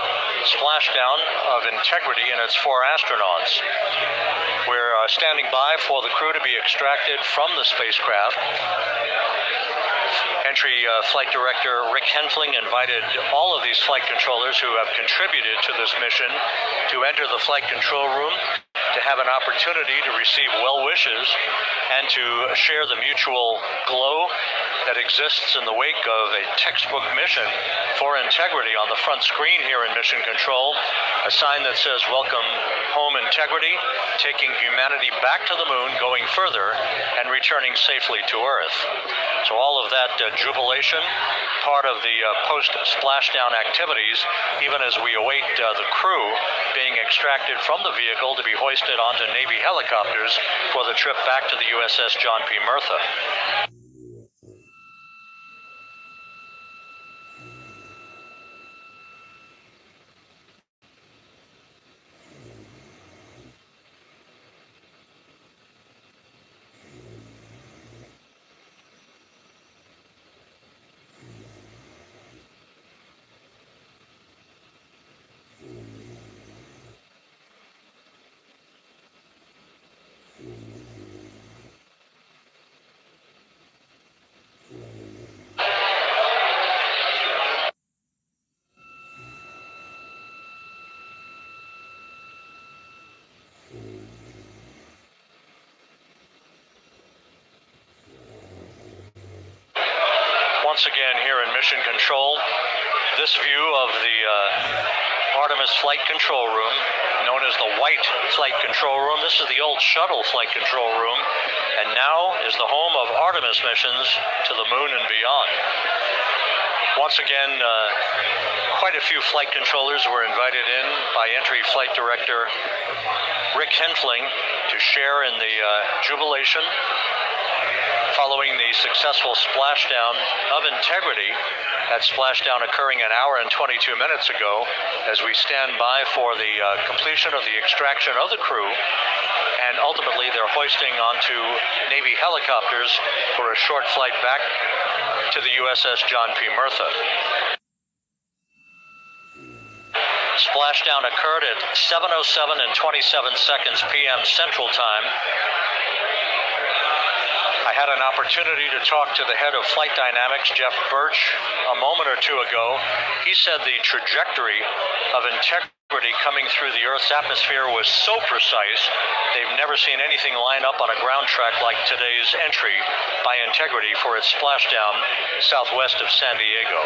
splashdown of integrity and its 4 astronauts. We're standing by for the crew to be extracted from the spacecraft. Entry Flight Director Rick Henfling invited all of these flight controllers who have contributed to this mission to enter the flight control room to have an opportunity to receive well wishes and to share the mutual glow that exists in the wake of a textbook mission for integrity. On the front screen here in Mission Control, a sign that says "Welcome Home Integrity, taking humanity back to the moon, going further, and returning safely to Earth." So all of that jubilation, part of the post-splashdown activities, even as we await the crew being extracted from the vehicle to be hoisted onto Navy helicopters for the trip back to the USS John P. Murtha. Once again here in Mission Control, this view of the Artemis Flight Control Room, known as the White Flight Control Room. This is the old shuttle flight control room, and now is the home of Artemis missions to the moon and beyond. Once again, quite a few flight controllers were invited in by Entry Flight Director Rick Henfling to share in the jubilation following the successful splashdown of integrity. That splashdown occurring an hour and 22 minutes ago, as we stand by for the completion of the extraction of the crew, and ultimately they're hoisting onto Navy helicopters for a short flight back to the USS John P. Murtha. Splashdown occurred at 7:07 and 27 seconds p.m. Central Time. I had an opportunity to talk to the head of Flight Dynamics, Jeff Birch, a moment or two ago. He said the trajectory of integrity integrity coming through the Earth's atmosphere was so precise, they've never seen anything line up on a ground track like today's entry by integrity for its splashdown southwest of San Diego.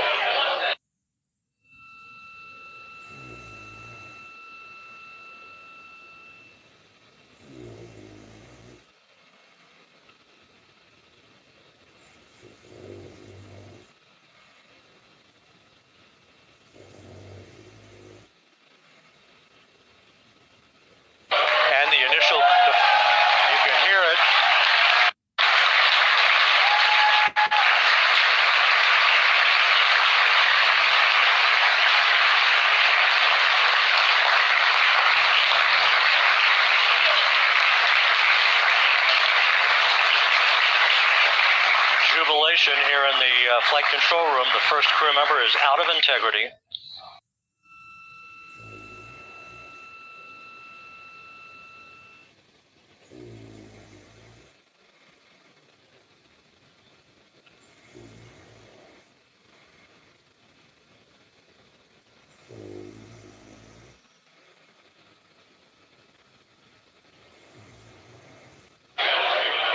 And the initial, you can hear it. Jubilation here in the flight control room. The first crew member is out of integrity.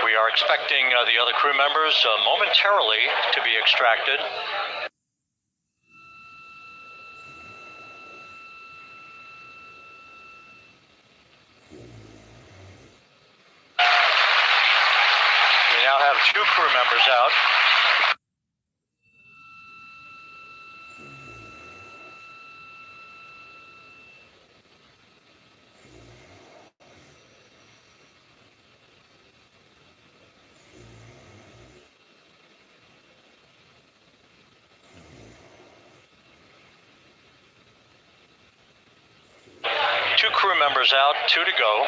We are expecting the other crew members momentarily to be extracted. We now have 2 crew members out. Two crew members out, 2 to go.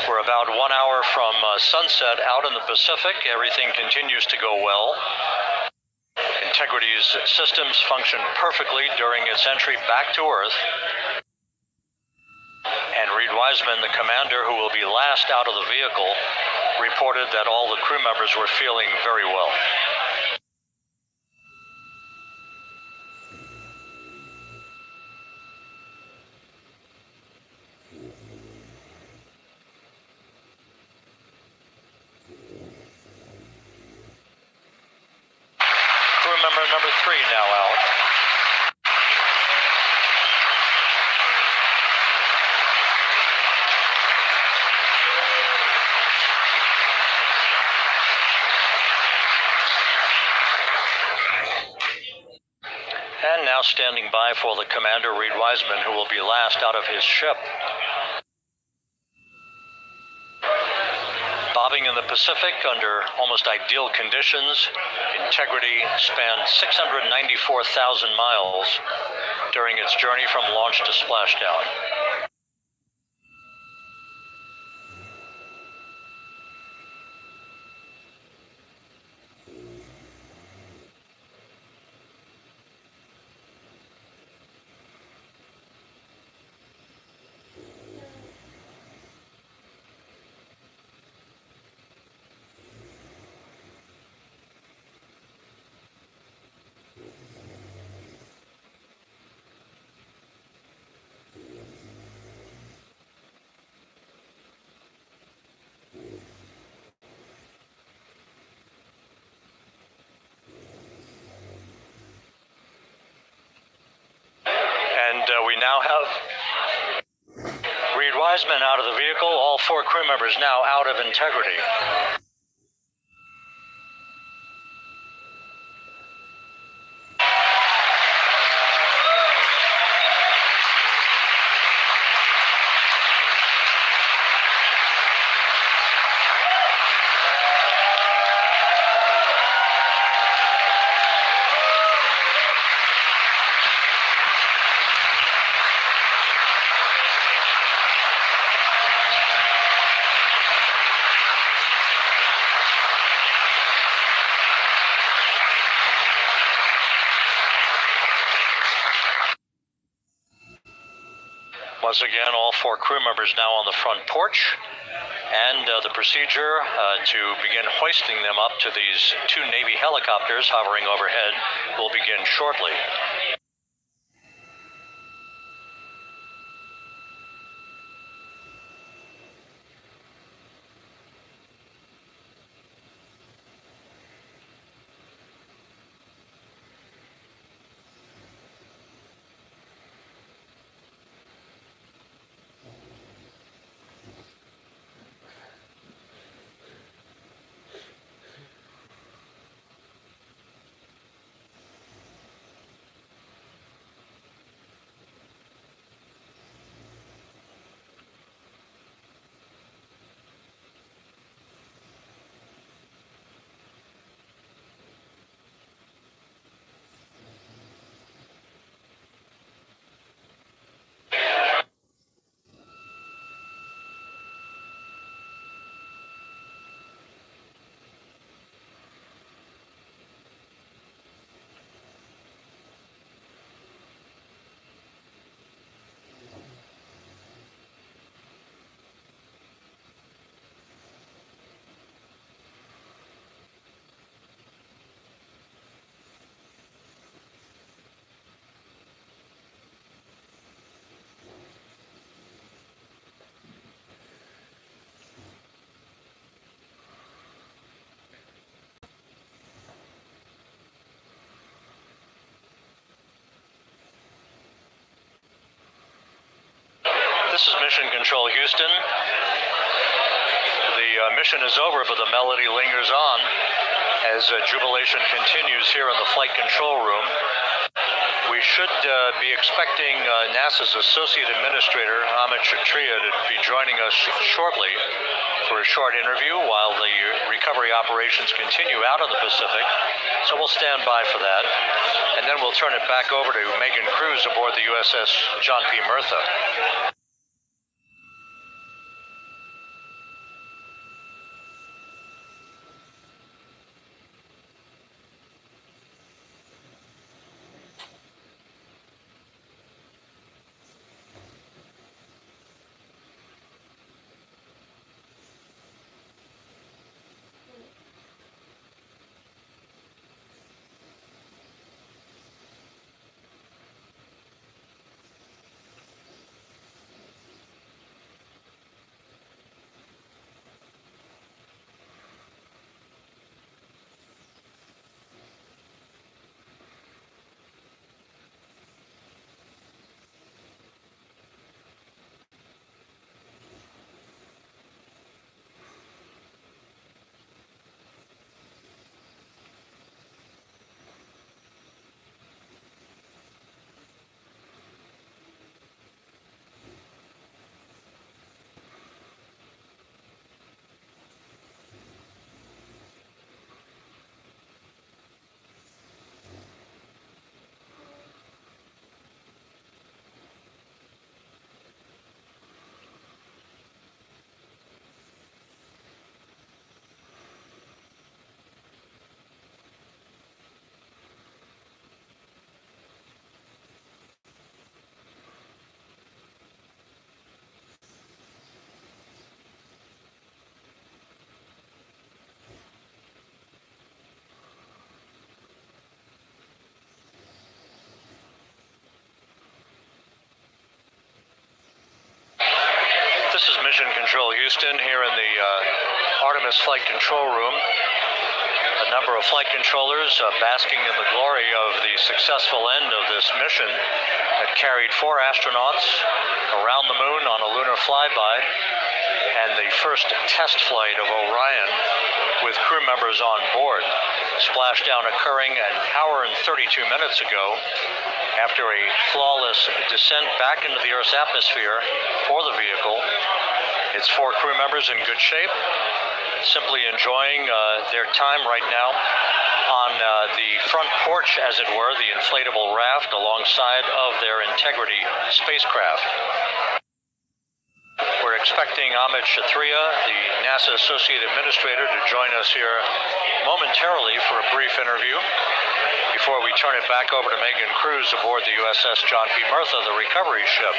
We're about 1 hour from sunset out in the Pacific. Everything continues to go well. Integrity's systems function perfectly during its entry back to Earth. And Reed Wiseman, the commander who will be last out of the vehicle, reported that all the crew members were feeling very well. Crew member number 3 now out. And now standing by for the commander, Reed Wiseman, who will be last out of his ship. Bobbing in the Pacific under almost ideal conditions, Integrity spanned 694,000 miles during its journey from launch to splashdown. And we now have Reed Wiseman out of the vehicle, all 4 crew members now out of Integrity. once again, all 4 crew members now on the front porch. And the procedure to begin hoisting them up to these 2 Navy helicopters hovering overhead will begin shortly. This is Mission Control Houston. The mission is over, but the melody lingers on as jubilation continues here in the flight control room. We should be expecting NASA's Associate Administrator, Amit Kshatriya, to be joining us shortly for a short interview while the recovery operations continue out in the Pacific. So we'll stand by for that. And then we'll turn it back over to Megan Cruz aboard the USS John P. Murtha. This is Mission Control Houston here in the Artemis flight control room. A number of flight controllers basking in the glory of the successful end of this mission that carried 4 astronauts around the moon on a lunar flyby and the first test flight of Orion with crew members on board. Splashdown occurring an hour and 32 minutes ago after a flawless descent back into the Earth's atmosphere for the vehicle. Its 4 crew members in good shape, simply enjoying their time right now on the front porch, as it were, the inflatable raft alongside of their Integrity spacecraft. We're expecting Amit Kshatriya, the NASA Associate Administrator, to join us here momentarily for a brief interview before we turn it back over to Megan Cruz aboard the USS John P. Murtha, the recovery ship.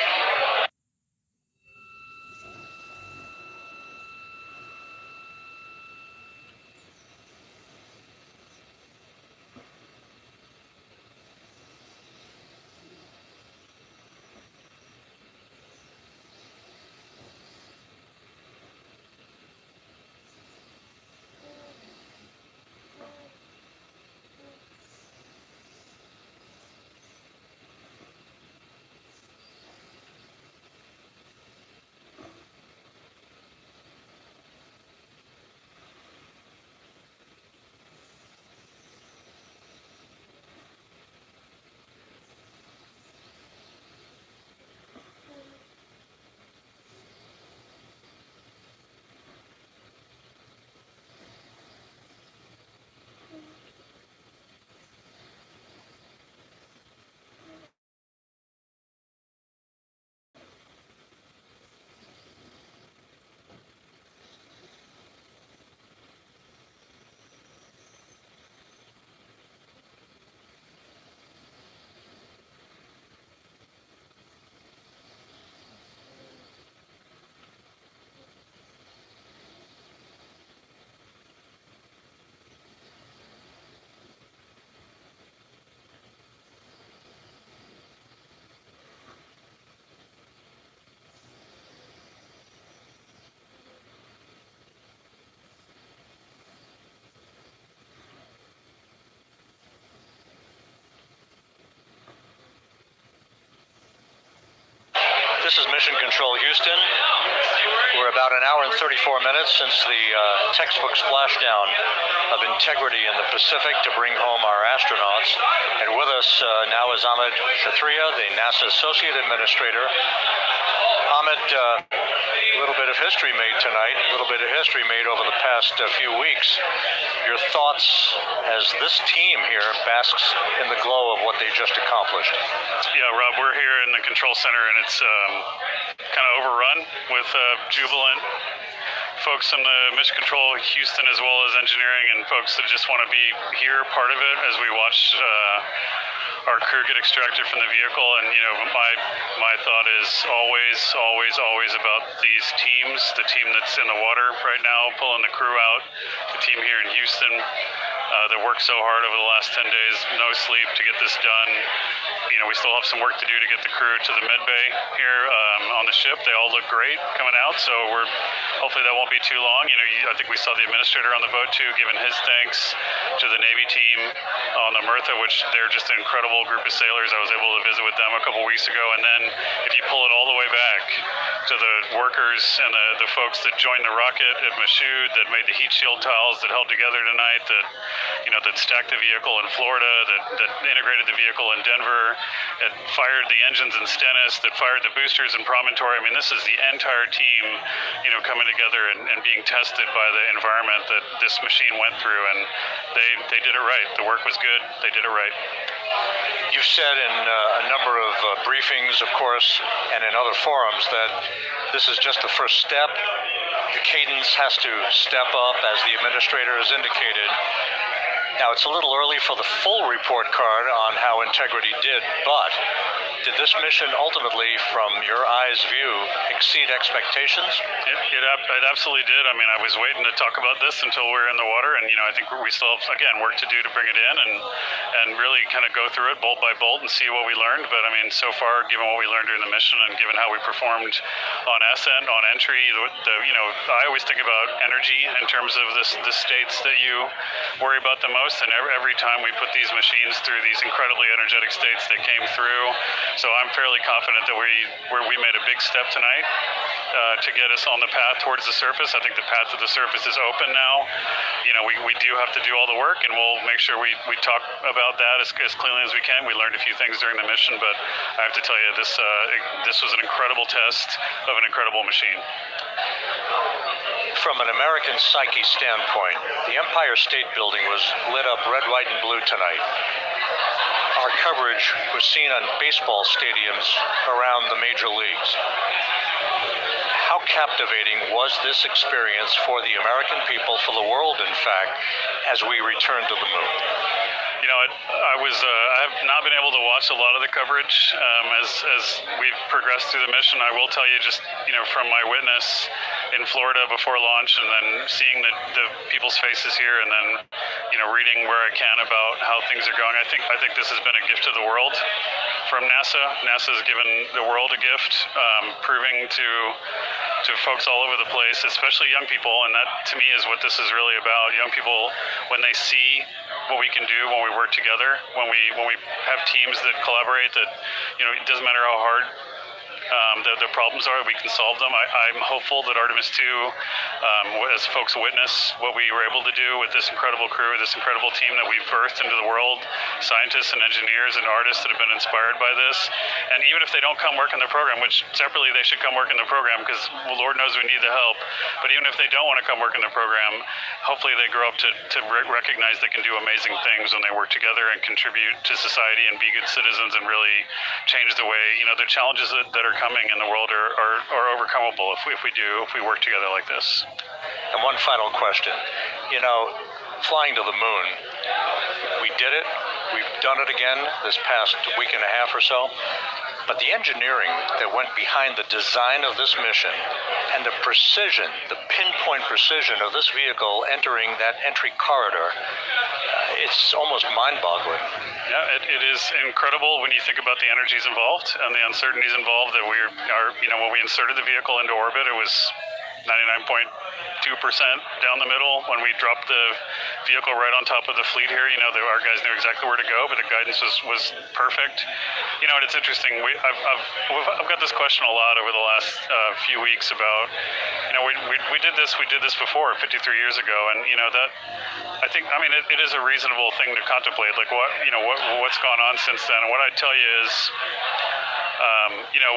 This is Mission Control Houston. We're about an hour and 34 minutes since the textbook splashdown of integrity in the Pacific to bring home our astronauts. And with us now is Amit Kshatriya, the NASA Associate Administrator. Amit, a little bit of history made tonight, a little bit of history made over the past few weeks. Your thoughts as this team here basks in the glow of what they just accomplished. Yeah, Rob, we're here in the control center, and it's kind of overrun with jubilant folks in the Mission Control Houston, as well as engineering, and folks that just want to be here, part of it, as we watch our crew get extracted from the vehicle. And my thought is always about these teams, the team that's in the water right now pulling the crew out, the team here in Houston that worked so hard over the last 10 days, no sleep to get this done. We still have some work to do to get the crew to the med bay here on the ship. They all look great coming out, so hopefully that won't be too long. I think we saw the administrator on the boat too, giving his thanks to the Navy team on the Mirtha, which they're just an incredible group of sailors. I was able to visit with them a couple weeks ago. And then if you pull it all the way back to the workers and the folks that joined the rocket at Michoud, that made the heat shield tiles that held together tonight, that stacked the vehicle in Florida, that integrated the vehicle in Denver, that fired the engines in Stennis, that fired the boosters in Promontory. I mean, this is the entire team, coming together and being tested by the environment that this machine went through, and they did it right. The work was good. They did it right. You've said in a number of briefings, of course, and in other forums that this is just the first step. The cadence has to step up, as the administrator has indicated. Now, it's a little early for the full report card on how integrity did, but did this mission ultimately, from your eyes' view, exceed expectations? It absolutely did. I mean, I was waiting to talk about this until we were in the water, and I think we still have, again, work to do to bring it in and really kind of go through it bolt by bolt and see what we learned. But I mean, so far, given what we learned during the mission and given how we performed on ascent, on entry, I always think about energy in terms of the states that you worry about the most. And every time we put these machines through these incredibly energetic states, they came through. So I'm fairly confident that we made a big step tonight to get us on the path towards the surface. I think the path to the surface is open now. We do have to do all the work, and we'll make sure we talk about that as cleanly as we can. We learned a few things during the mission, but I have to tell you, this was an incredible test of an incredible machine. From an American psyche standpoint, the Empire State Building was lit up red, white, and blue tonight. Our coverage was seen on baseball stadiums around the major leagues. How captivating was this experience for the American people, for the world, in fact, as we returned to the moon? I have not been able to watch a lot of the coverage as we've progressed through the mission. I will tell you, just from my witness in Florida before launch, and then seeing the people's faces here, and then reading where I can about how things are going. I think this has been a gift to the world from NASA. NASA has given the world a gift, proving to folks all over the place, especially young people, and that to me is what this is really about. Young people, when they see what we can do when we work together, when we have teams that collaborate, that it doesn't matter how hard the problems are, we can solve them. I'm hopeful that Artemis 2, as folks witness what we were able to do with this incredible crew, this incredible team that we've birthed into the world, scientists and engineers and artists that have been inspired by this. And even if they don't come work in the program, which separately they should come work in the program, because Lord knows we need the help, but even if they don't want to come work in the program, hopefully they grow up to recognize they can do amazing things when they work together and contribute to society and be good citizens and really change the way, the challenges that are coming in the world are overcomable if we work together like this. And one final question. Flying to the moon, we did it. We've done it again this past week and a half or so. But the engineering that went behind the design of this mission and the precision, the pinpoint precision of this vehicle entering that entry corridor, it's almost mind-boggling. Yeah, it is incredible when you think about the energies involved and the uncertainties involved. That when we inserted the vehicle into orbit, it was 99.2% down the middle. When we dropped the vehicle right on top of the fleet here, our guys knew exactly where to go, but the guidance was perfect. And it's interesting. I've got this question a lot over the last few weeks about, we did this before 53 years ago, and that I think, it is a reasonable thing to contemplate, like what's gone on since then. And what I'd tell you is,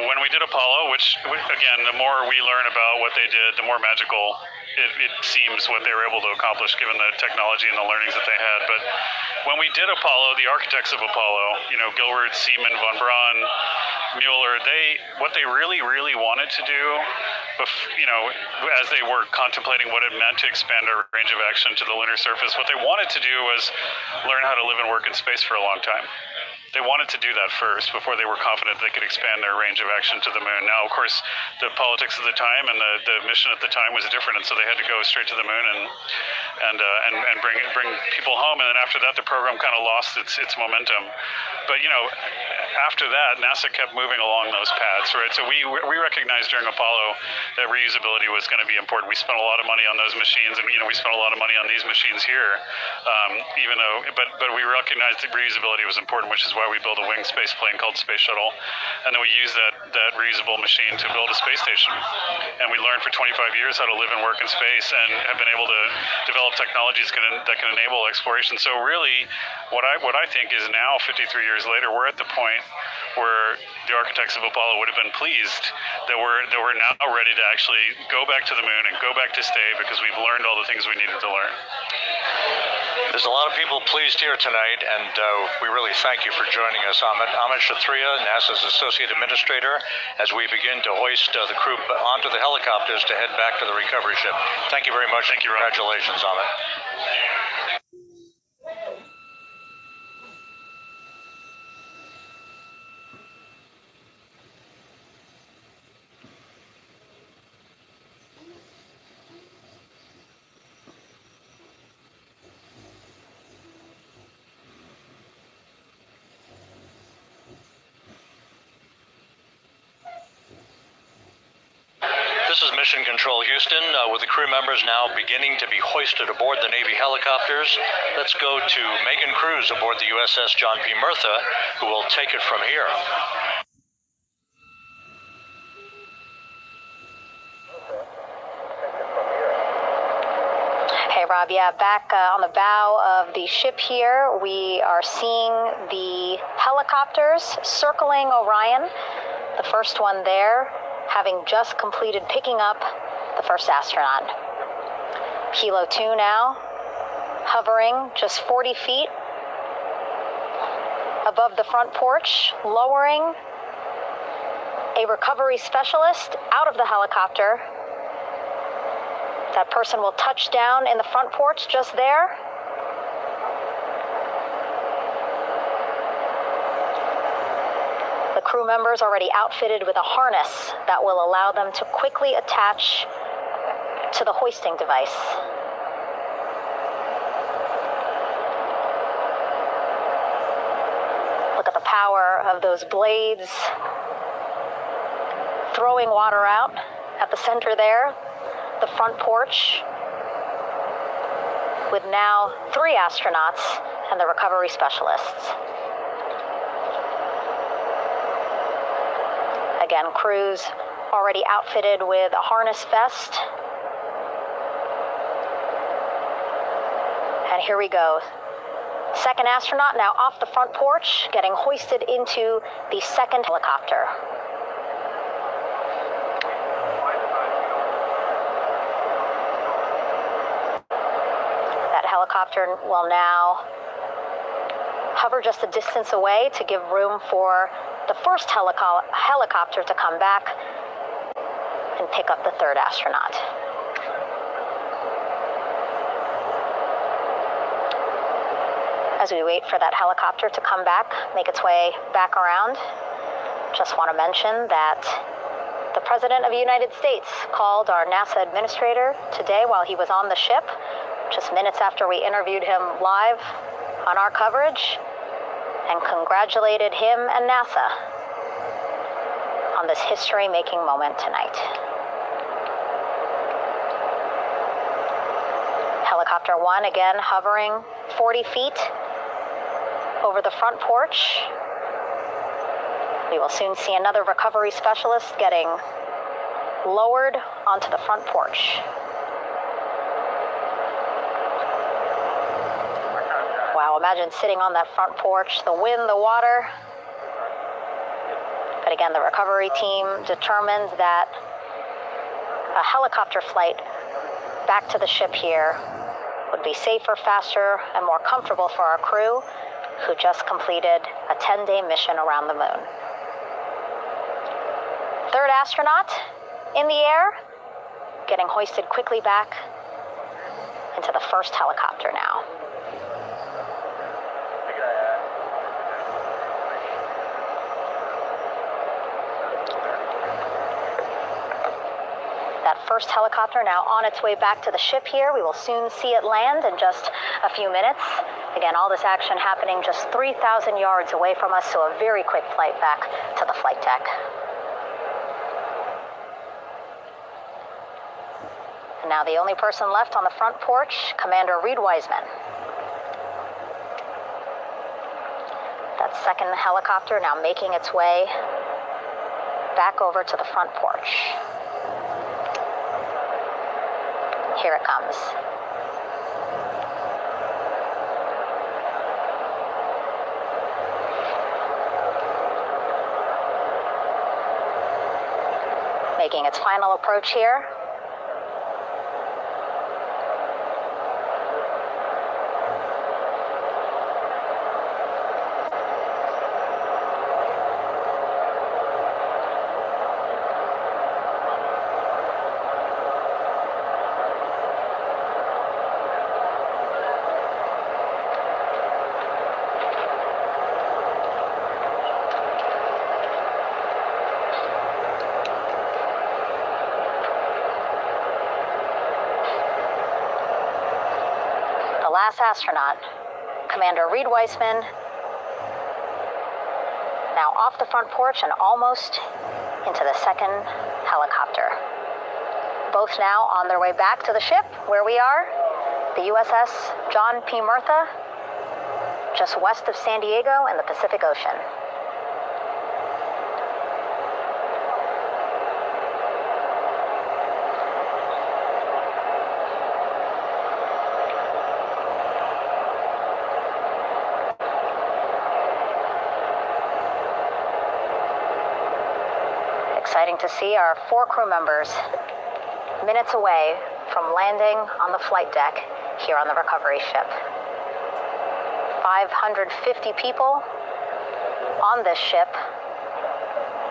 when we did Apollo, which again, the more we learn about what they did, the more magical it seems what they were able to accomplish given the technology and the learnings that they had. But when we did Apollo, the architects of Apollo, Gilbert, Seaman, von Braun, Mueller, what they really, really wanted to do, as they were contemplating what it meant to expand our range of action to the lunar surface, what they wanted to do was learn how to live and work in space for a long time. They wanted to do that first before they were confident they could expand their range of action to the moon. Now, of course, the politics of the time and the mission at the time was different, and so they had to go straight to the moon and bring people home. And then after that, the program kind of lost its momentum. But after that, NASA kept moving along those paths, right? So we recognized during Apollo that reusability was going to be important. We spent a lot of money on those machines, and we spent a lot of money on these machines here, but we recognized that reusability was important, which is why we built a winged space plane called Space Shuttle, and then we used that reusable machine to build a space station. And we learned for 25 years how to live and work in space, and have been able to develop technologies that can enable exploration. So really, what I think is now, 53 years later, we're at the point where the architects of Apollo would have been pleased that we're now ready to actually go back to the moon and go back to stay, because we've learned all the things we needed to learn. There's a lot of people pleased here tonight, and we really thank you for joining us. Amit Kshatriya, NASA's Associate Administrator, as we begin to hoist the crew onto the helicopters to head back to the recovery ship. Thank you very much. Thank you, Rob. Congratulations, Amit. This is Mission Control Houston, with the crew members now beginning to be hoisted aboard the Navy helicopters. Let's go to Megan Cruz aboard the USS John P. Murtha, who will take it from here. Hey, Rob, back on the bow of the ship here, we are seeing the helicopters circling Orion, the first one there, having just completed picking up the first astronaut. Helo 2 now, hovering just 40 feet above the front porch, lowering a recovery specialist out of the helicopter. That person will touch down in the front porch just there. Crew members already outfitted with a harness that will allow them to quickly attach to the hoisting device. Look at the power of those blades throwing water out at the center there, the front porch, with now 3 astronauts and the recovery specialists. Again, crews already outfitted with a harness vest. And here we go. Second astronaut now off the front porch, getting hoisted into the second helicopter. That helicopter will now hover just a distance away to give room for the first helicopter to come back and pick up the third astronaut. As we wait for that helicopter to come back, make its way back around, just want to mention that the President of the United States called our NASA administrator today while he was on the ship, just minutes after we interviewed him live on our coverage, and congratulated him and NASA on this history-making moment tonight. Helicopter 1 again hovering 40 feet over the front porch. We will soon see another recovery specialist getting lowered onto the front porch. Wow, imagine sitting on that front porch, the wind, the water. But again, the recovery team determined that a helicopter flight back to the ship here would be safer, faster, and more comfortable for our crew who just completed a 10-day mission around the moon. Third astronaut in the air, getting hoisted quickly back into the first helicopter now. That first helicopter now on its way back to the ship here. We will soon see it land in just a few minutes. Again, all this action happening just 3,000 yards away from us, so a very quick flight back to the flight deck. And now the only person left on the front porch, Commander Reed Wiseman. That second helicopter now making its way back over to the front porch. Here it comes. Making its final approach here. Last astronaut, Commander Reed Wiseman, now off the front porch and almost into the second helicopter. Both now on their way back to the ship where we are, the USS John P. Murtha, just west of San Diego in the Pacific Ocean. Exciting to see our 4 crew members minutes away from landing on the flight deck here on the recovery ship. 550 people on this ship,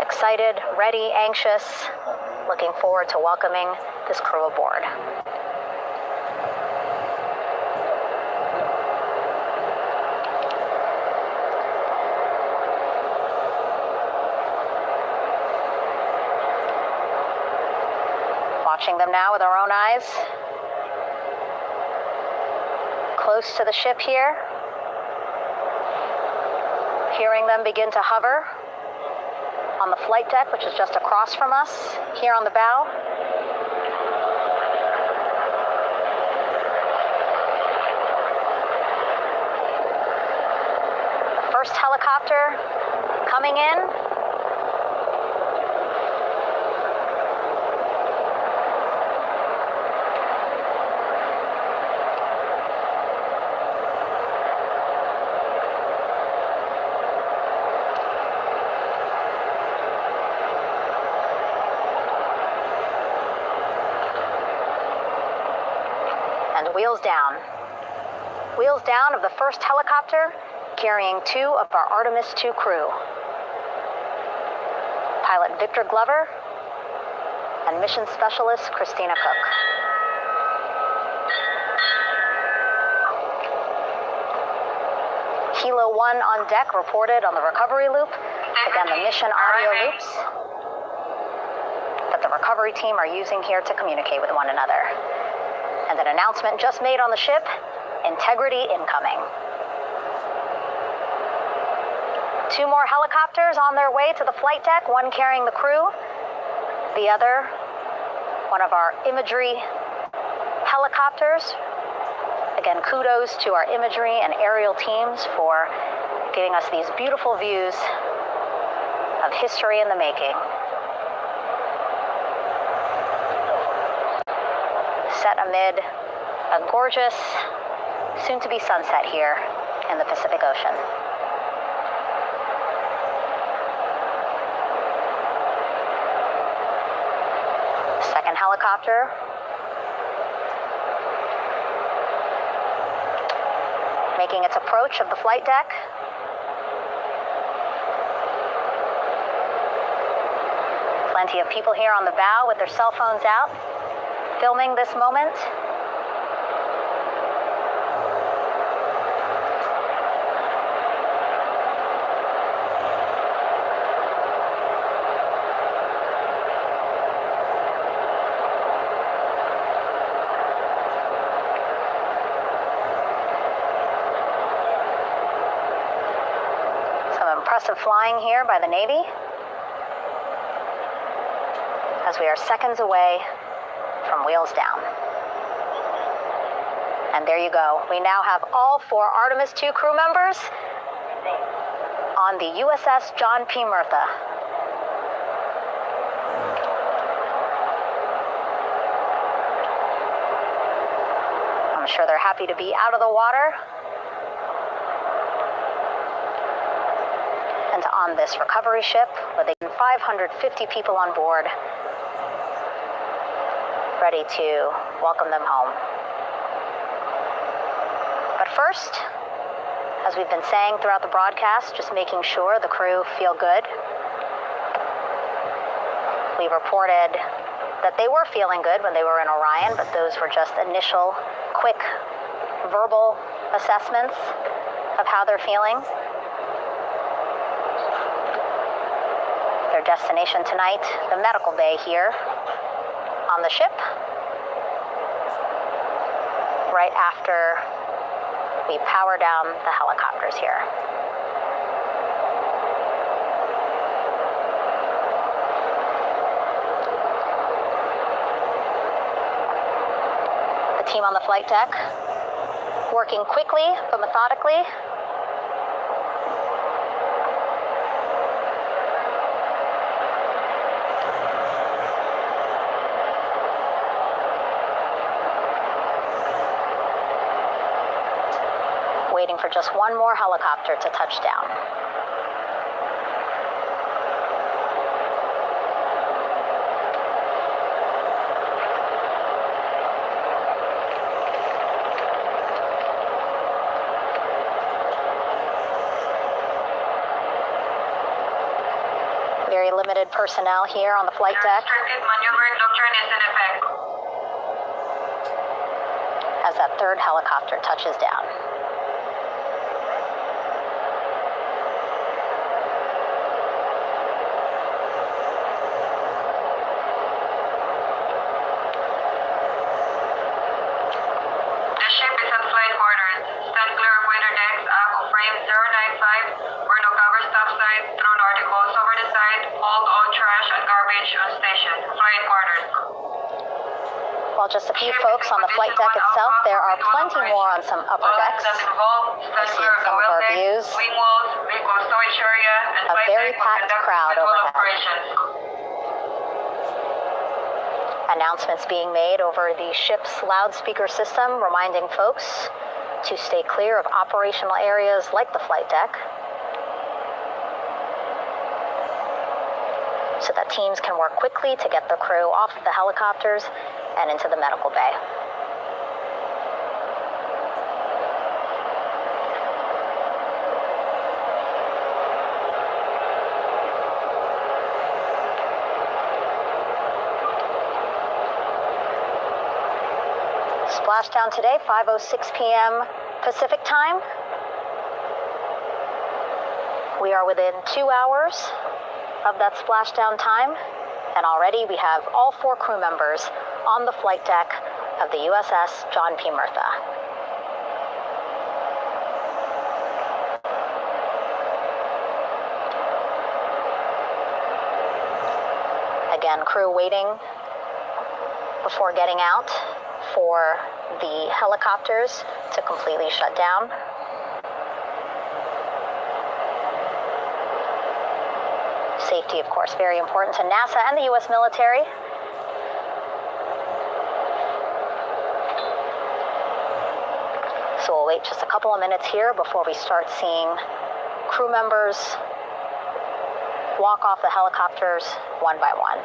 excited, ready, anxious, looking forward to welcoming this crew aboard. Watching them now with our own eyes. Close to the ship here. Hearing them begin to hover on the flight deck, which is just across from us, here on the bow. The first helicopter coming in. Wheels down. Wheels down of the first helicopter carrying 2 of our Artemis 2 crew. Pilot Victor Glover and mission specialist Christina Cook. Kilo 1 on deck reported on the recovery loop. Again, the mission audio loops that the recovery team are using here to communicate with one another. And an announcement just made on the ship, integrity incoming. 2 more helicopters on their way to the flight deck, one carrying the crew, the other, one of our imagery helicopters, Again, kudos to our imagery and aerial teams for giving us these beautiful views of history in the making. Set amid a gorgeous, soon-to-be sunset here in the Pacific Ocean. Second helicopter making its approach of the flight deck. Plenty of people here on the bow with their cell phones out, filming this moment. Impressive flying here by the Navy as we are seconds away from wheels down. And there you go. We now have all 4 Artemis II crew members on the USS John P. Murtha. I'm sure they're happy to be out of the water and on this recovery ship with 550 people on board, ready to welcome them home. But first, as we've been saying throughout the broadcast, just making sure the crew feel good. We reported that they were feeling good when they were in Orion, but those were just initial, quick, verbal assessments of how they're feeling. Their destination tonight, the medical bay here on the ship, right after we power down the helicopters here. The team on the flight deck working quickly but methodically. Waiting for just one more helicopter to touch down. Very limited personnel here on the flight deck. Maneuver doctrine is in effect. As that third helicopter touches down. While just a few folks on the flight deck itself, there are plenty more on some upper decks. I see in some of our views a very packed crowd overhead. Announcements being made over the ship's loudspeaker system, reminding folks to stay clear of operational areas like the flight deck, so that teams can work quickly to get the crew off of the helicopters and into the medical bay. Splashdown today, 5:06 p.m. Pacific time. We are within 2 hours of that splashdown time, and already we have all 4 crew members on the flight deck of the USS John P. Murtha. Again, crew waiting before getting out for the helicopters to completely shut down. Safety, of course, very important to NASA and the U.S. military. So we'll wait just a couple of minutes here before we start seeing crew members walk off the helicopters one by one.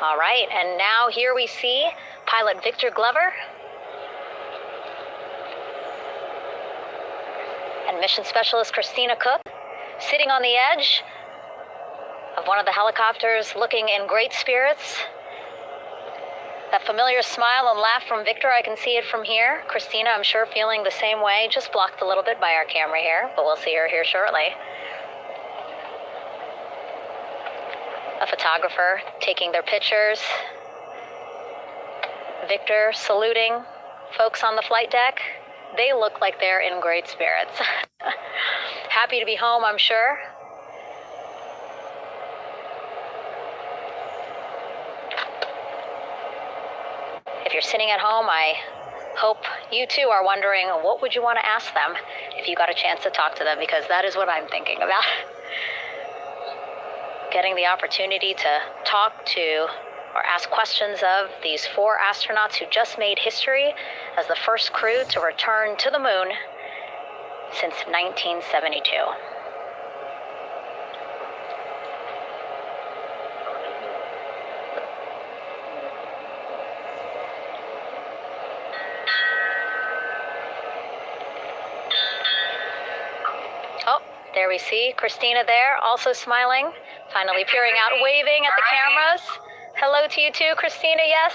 All right, and now here we see pilot Victor Glover and mission specialist Christina Cook sitting on the edge of one of the helicopters, looking in great spirits. That familiar smile and laugh from Victor, I can see it from here. Christina, I'm sure, feeling the same way, just blocked a little bit by our camera here, but we'll see her here shortly. A photographer taking their pictures. Victor saluting folks on the flight deck. They look like they're in great spirits. Happy to be home, I'm sure. If you're sitting at home, I hope you too are wondering, what would you want to ask them if you got a chance to talk to them? Because that is what I'm thinking about. Getting the opportunity to talk to or ask questions of these 4 astronauts who just made history as the first crew to return to the moon since 1972. Oh, there we see Christina there, also smiling, finally peering out, waving at the cameras. Hello to you too, Christina, yes.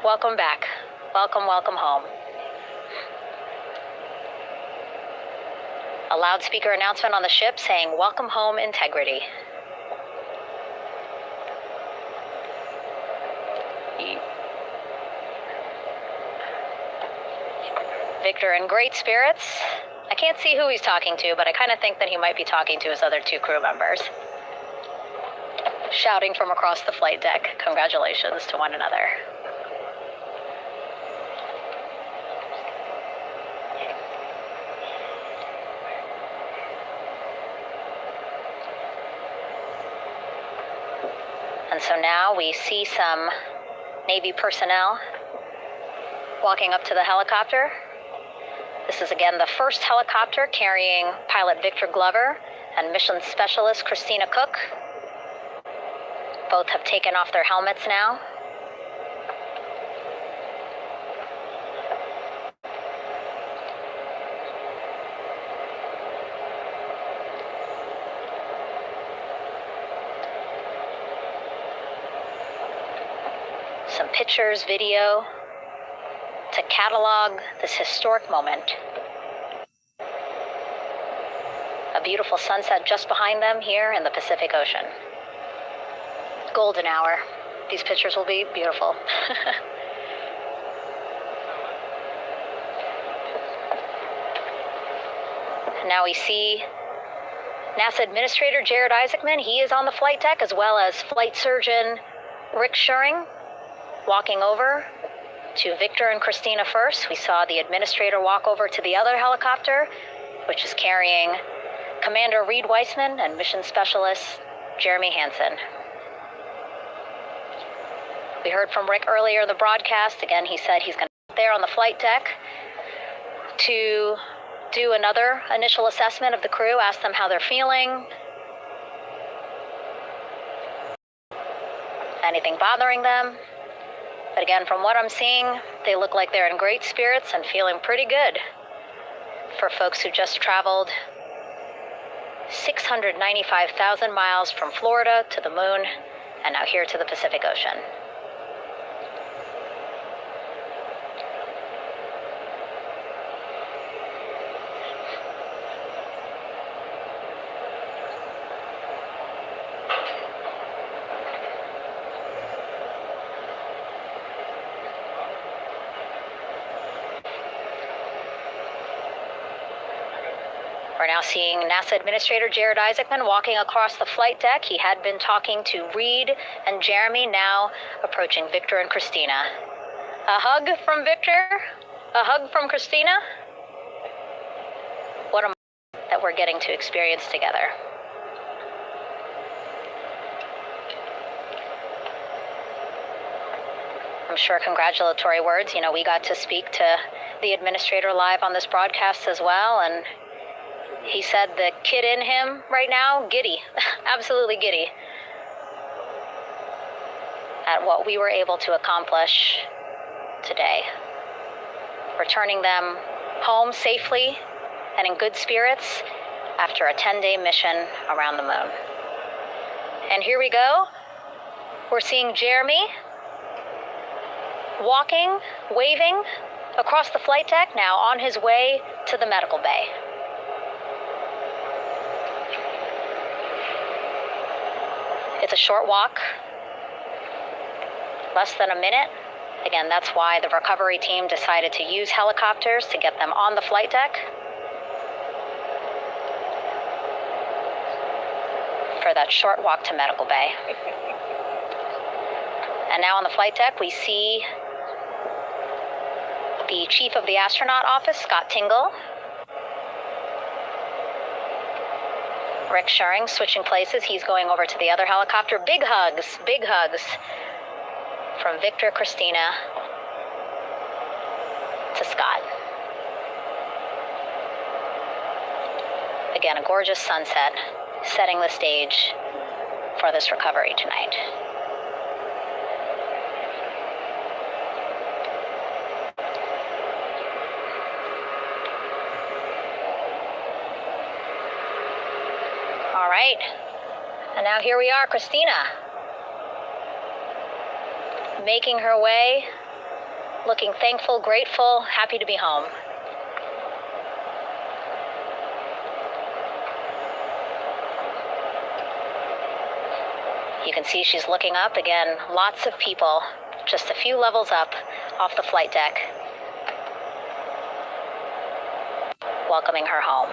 Welcome back. Welcome, welcome home. A loudspeaker announcement on the ship saying, "Welcome home, Integrity." Victor in great spirits. I can't see who he's talking to, but I kind of think that he might be talking to his other 2 crew members. Shouting from across the flight deck, congratulations to one another. And so now we see some Navy personnel walking up to the helicopter. This is again the first helicopter carrying pilot Victor Glover and mission specialist Christina Cook. Both have taken off their helmets now. Some pictures, video to catalog this historic moment. A beautiful sunset just behind them here in the Pacific Ocean. Golden hour. These pictures will be beautiful. Now we see NASA Administrator Jared Isaacman. He is on the flight deck, as well as Flight Surgeon Rick Schuring walking over to Victor and Christina first. We saw the administrator walk over to the other helicopter, which is carrying Commander Reed Weissman and Mission Specialist Jeremy Hansen. We heard from Rick earlier in the broadcast. Again, he said he's going to be there on the flight deck to do another initial assessment of the crew, ask them how they're feeling, anything bothering them. But again, from what I'm seeing, they look like they're in great spirits and feeling pretty good for folks who just traveled 695,000 miles from Florida to the moon and now here to the Pacific Ocean. We're now seeing NASA Administrator Jared Isaacman walking across the flight deck. He had been talking to Reed and Jeremy, now approaching Victor and Christina. A hug from Victor? A hug from Christina? What a moment that we're getting to experience together. I'm sure congratulatory words. You know, we got to speak to the administrator live on this broadcast as well, and he said the kid in him right now, giddy, absolutely giddy at what we were able to accomplish today. Returning them home safely and in good spirits after a 10-day mission around the moon. And here we go. We're seeing Jeremy walking, waving across the flight deck, now on his way to the medical bay. It's a short walk, less than a minute. Again, that's why the recovery team decided to use helicopters to get them on the flight deck for that short walk to medical bay. And now on the flight deck, we see the chief of the astronaut office, Scott Tingle. Rick Schuring switching places. He's going over to the other helicopter. Big hugs from Victor, Christina to Scott. Again, a gorgeous sunset setting the stage for this recovery tonight. All right, and now here we are, Christina, making her way, looking thankful, grateful, happy to be home. You can see she's looking up. Again, lots of people, just a few levels up off the flight deck, welcoming her home.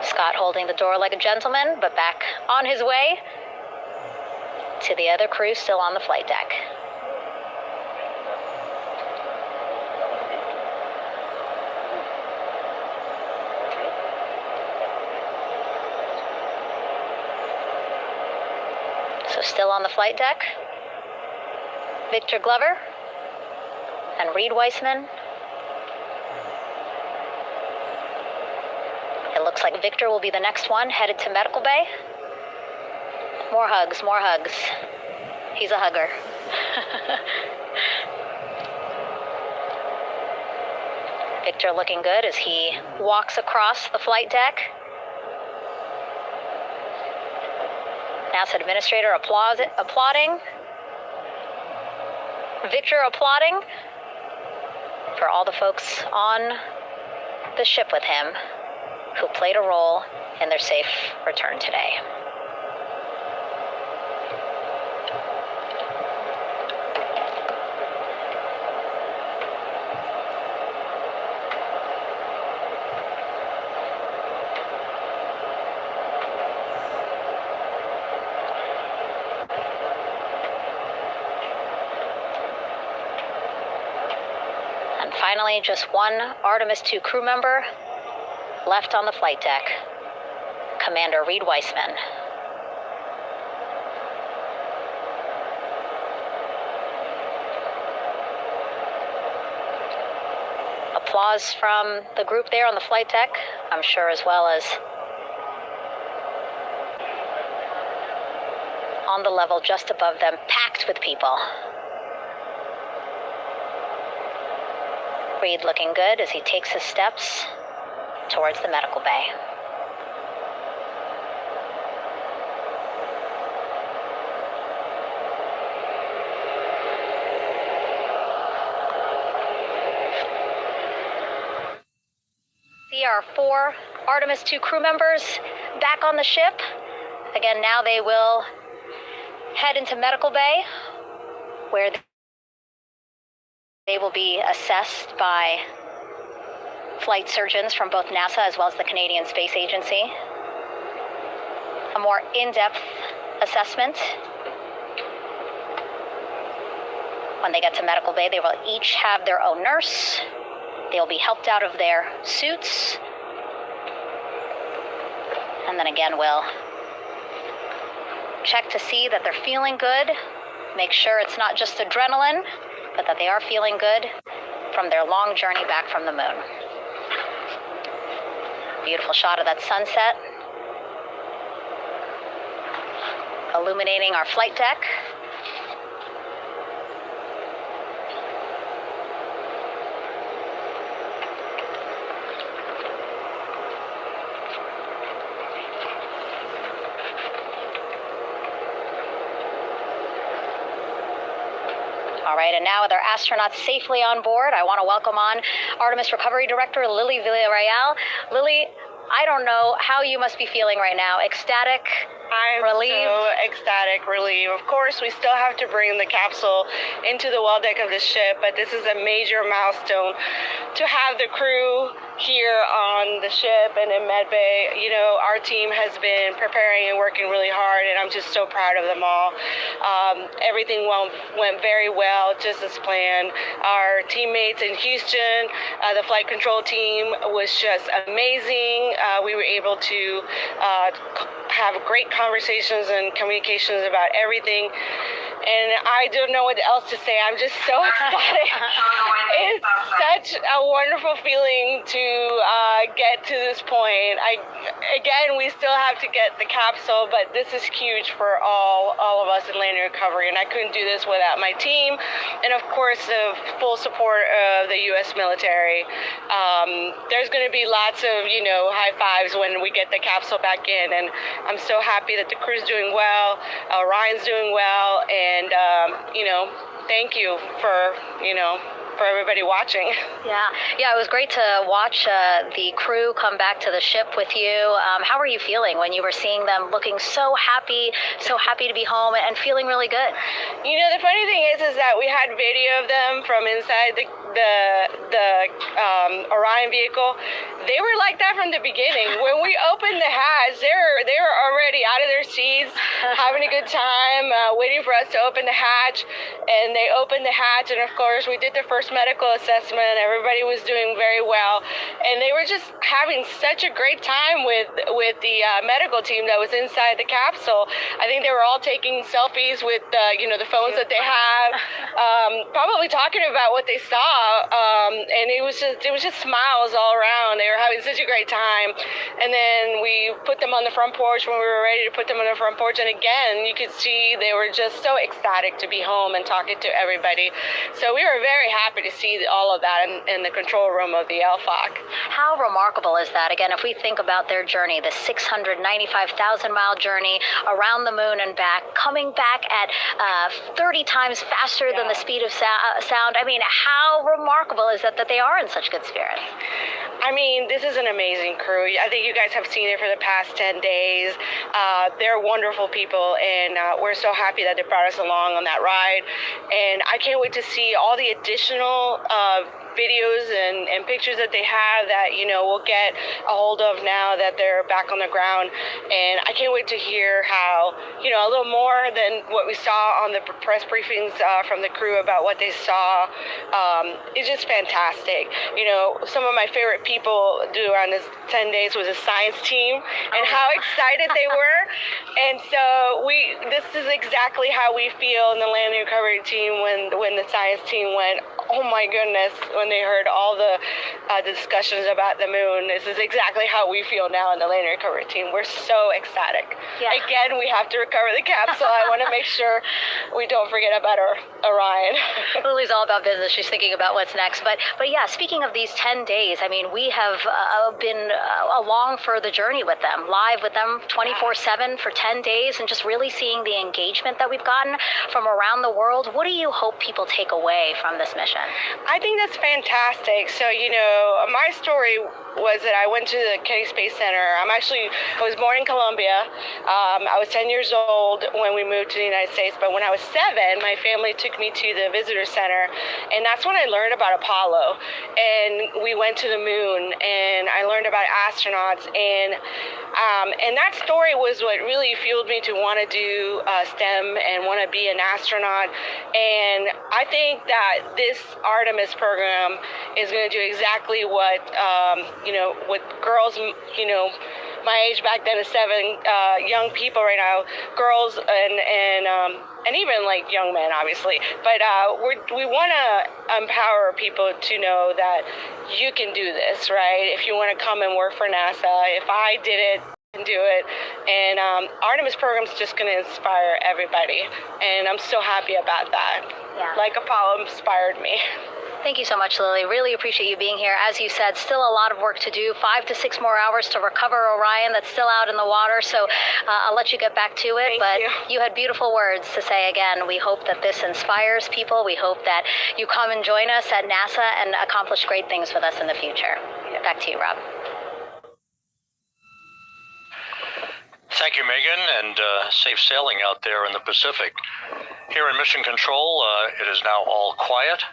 Scott holding the door like a gentleman, but back on his way to the other crew still on the flight deck. So still on the flight deck, Victor Glover and Reed Weissman. It looks like Victor will be the next one headed to medical bay. More hugs, more hugs. He's a hugger. Victor looking good as he walks across the flight deck. NASA administrator applauding. Victor applauding for all the folks on the ship with him who played a role in their safe return today. And finally, just one Artemis 2 crew member left on the flight deck, Commander Reed Weissman. Applause from the group there on the flight deck, I'm sure, as well as on the level just above them, packed with people. Reed looking good as he takes his steps towards the medical bay. See our 4 Artemis 2 crew members back on the ship. Again, now they will head into medical bay, where they will be assessed by flight surgeons from both NASA as well as the Canadian Space Agency. A more in-depth assessment. When they get to medical bay, they will each have their own nurse. They will be helped out of their suits. And then again, we'll check to see that they're feeling good. Make sure it's not just adrenaline, but that they are feeling good from their long journey back from the moon. Beautiful shot of that sunset, illuminating our flight deck. All right, and now with our astronauts safely on board, I want to welcome on Artemis Recovery Director Lily Villarreal. Lily, I don't know how you must be feeling right now. Ecstatic? I'm relieved? so ecstatic, relieved. Of course, we still have to bring the capsule into the well deck of the ship, but this is a major milestone to have the crew here on the ship and in medbay. You know, our team has been preparing and working really hard, and I'm just so proud of them all. Everything went very well, just as planned. Our teammates in Houston, the flight control team, was just amazing. We were able to have great conversations and communications about everything. And I don't know what else to say. I'm just so excited. It's such a wonderful feeling to get to this point. Again, we still have to get the capsule, but this is huge for all of us in landing recovery. And I couldn't do this without my team, and of course the full support of the U.S. military. There's going to be lots of high fives when we get the capsule back in, and I'm so happy that the crew's doing well, Ryan's doing well, and thank you for for everybody watching. Yeah, it was great to watch the crew come back to the ship with you. How were you feeling when you were seeing them looking so happy to be home and feeling really good? The funny thing is that we had video of them from inside the Orion vehicle. They were like that from the beginning. When we opened the hatch, they were already out of their seats, having a good time, waiting for us to open the hatch. And they opened the hatch, and of course we did the first medical assessment. Everybody was doing very well, and they were just having such a great time with the medical team that was inside the capsule. I think they were all taking selfies with the phones that they have, probably talking about what they saw, and it was just smiles all around. They were having such a great time. And then we put them on the front porch when we were ready to put them them on the front porch, and again, you could see they were just so ecstatic to be home and talking to everybody. So we were very happy to see all of that in the control room of the LFOC. How remarkable is that? Again, if we think about their journey, the 695,000-mile journey around the moon and back, coming back at 30 times faster than the speed of sound. I mean, how remarkable is that they are in such good spirits? I mean, this is an amazing crew. I think you guys have seen it for the past 10 days. They're wonderful people, and we're so happy that they brought us along on that ride. And I can't wait to see all the additional videos and pictures that they have that, you know, we'll get a hold of now that they're back on the ground. And I can't wait to hear how, you know, a little more than what we saw on the press briefings from the crew about what they saw. It's just fantastic. You know, some of my favorite people around this 10 days was the science team and how excited they were. And so this is exactly how we feel in the landing recovery team when the science team went, oh my goodness, when they heard all the discussions about the moon. This is exactly how we feel now in the landing recovery team. We're so ecstatic. Yeah. Again, we have to recover the capsule. I want to make sure we don't forget about our Orion. Lily's all about business. She's thinking about what's next. But yeah, speaking of these 10 days, I mean, we have been along for the journey with them, live with them 24/7 for 10 days, and just really seeing the engagement that we've gotten from around the world. What do you hope people take away from this mission? I think that's fantastic. So, you know, my story was that I went to the Kennedy Space Center. I was born in Colombia. I was 10 years old when we moved to the United States, but when I was 7, my family took me to the visitor center, and that's when I learned about Apollo. And we went to the moon, and I learned about astronauts, and that story was what really fueled me to want to do STEM and want to be an astronaut. And I think that this Artemis program is going to do exactly what what girls, you know, my age back then is 7, young people right now, girls and even like young men, obviously. But we want to empower people to know that you can do this, right? If you want to come and work for NASA, if I did it, can do it. And Artemis program is just going to inspire everybody, and I'm so happy about that. Yeah. Like Apollo inspired me. Thank you so much, Lily. Really appreciate you being here. As you said, still a lot of work to do. 5 to 6 more hours to recover Orion that's still out in the water. So I'll let you get back to it. But you had beautiful words to say again. We hope that this inspires people. We hope that you come and join us at NASA and accomplish great things with us in the future. Back to you, Rob. Thank you, Megan, and safe sailing out there in the Pacific. Here in Mission Control, it is now all quiet.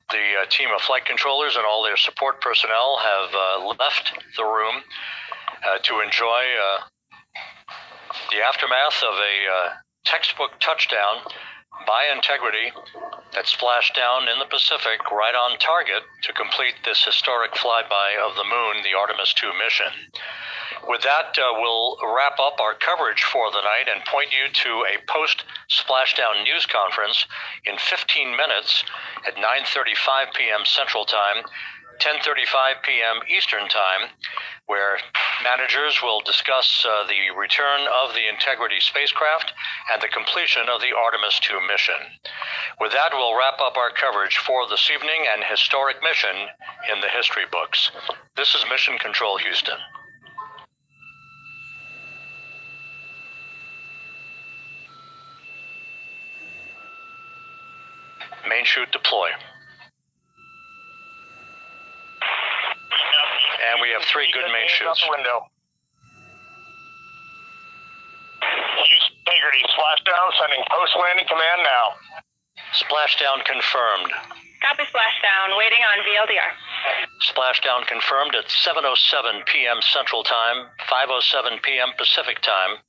The team of flight controllers and all their support personnel have left the room to enjoy the aftermath of a textbook touchdown by Integrity at Splashdown in the Pacific, right on target to complete this historic flyby of the moon, the Artemis II mission. With that, we'll wrap up our coverage for the night and point you to a post-Splashdown news conference in 15 minutes at 9:35 p.m. Central Time, 10:35 p.m. Eastern Time, where managers will discuss the return of the Integrity spacecraft and the completion of the Artemis II mission. With that, we'll wrap up our coverage for this evening and historic mission in the history books. This is Mission Control Houston. Main chute deploy. And we have 3 good main chutes. Window. Houston Integrity, splashdown, sending post-landing command now. Splashdown confirmed. Copy Splashdown, waiting on VLDR. Splashdown confirmed at 7:07 p.m. Central Time, 5:07 p.m. Pacific Time.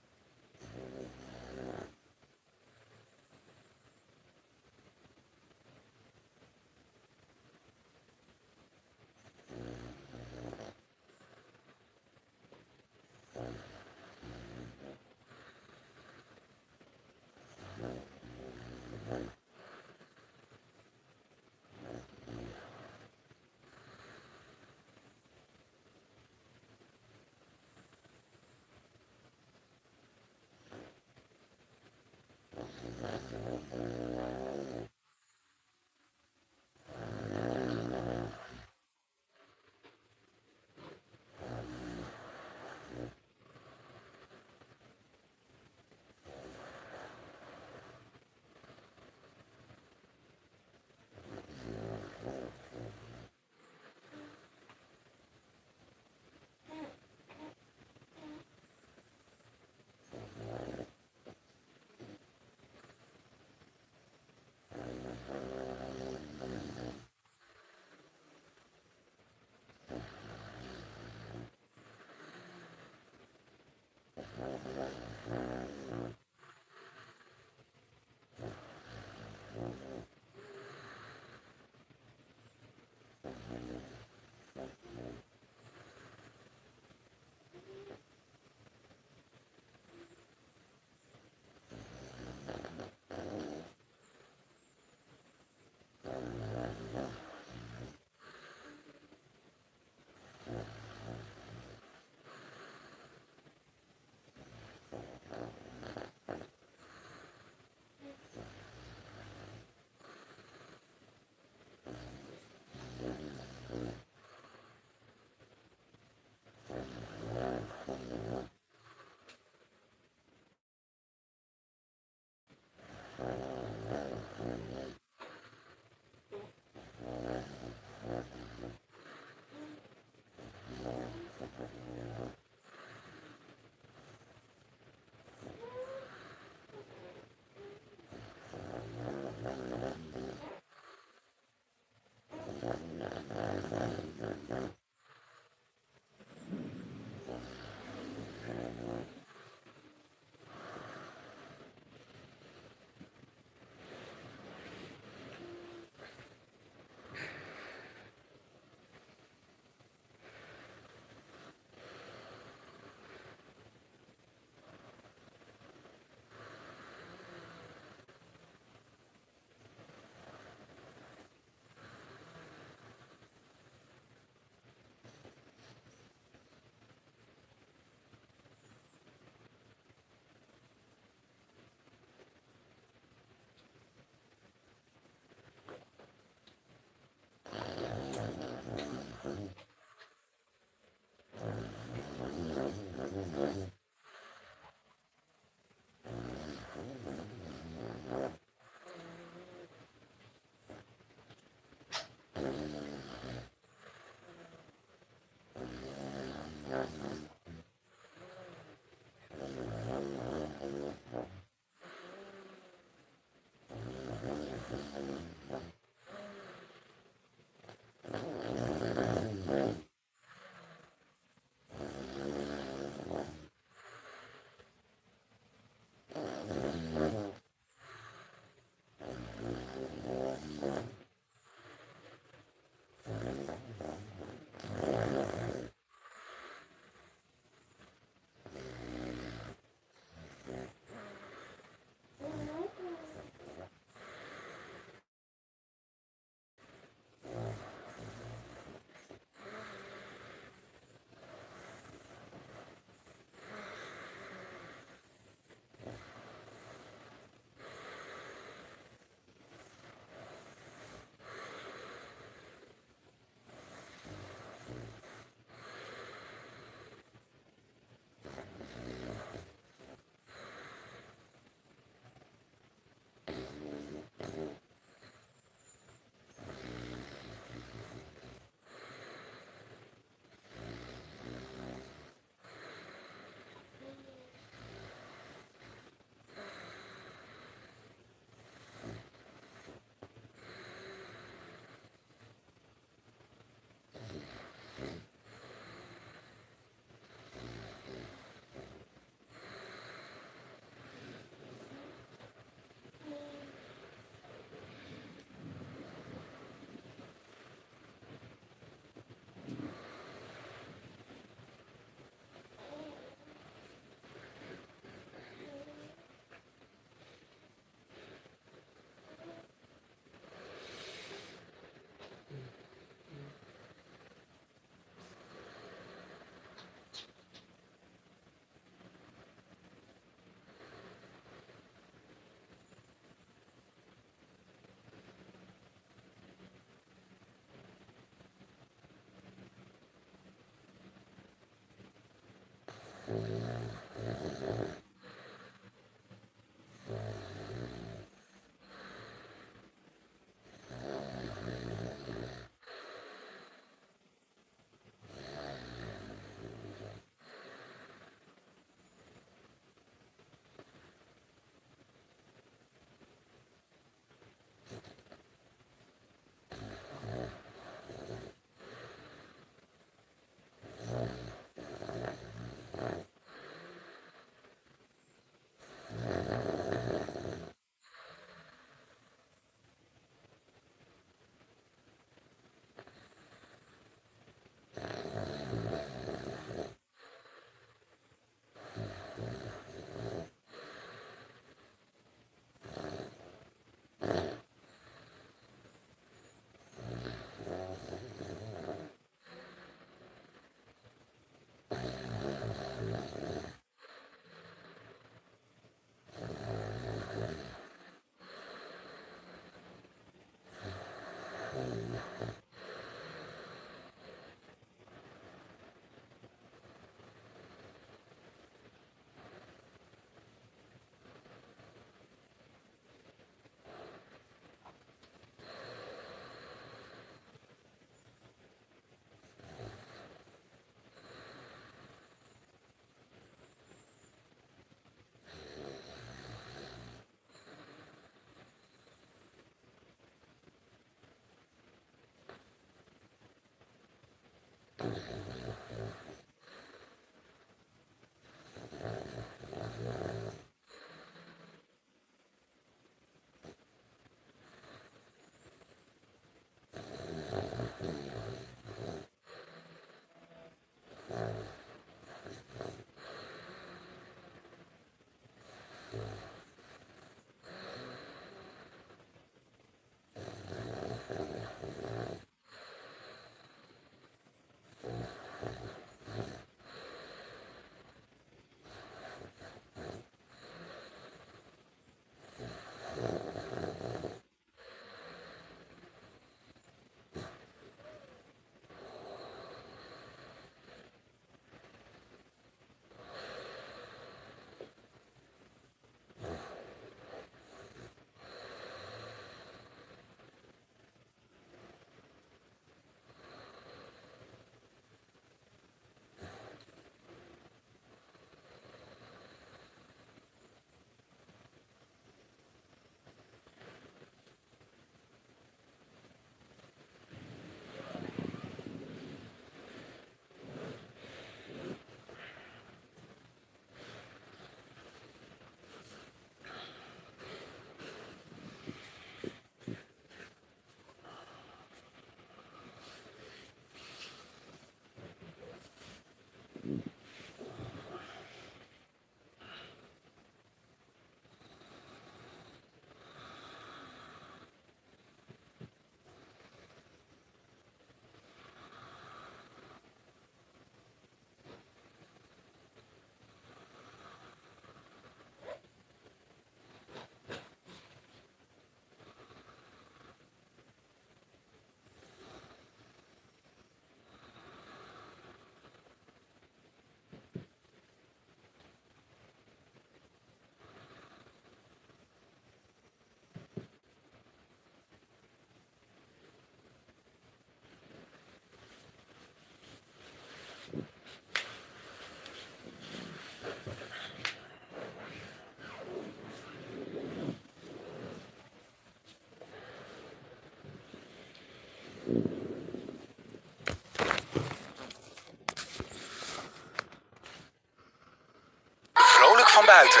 Vrolijk van buiten,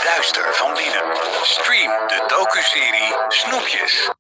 duister van binnen. Stream de docuserie Snoepjes.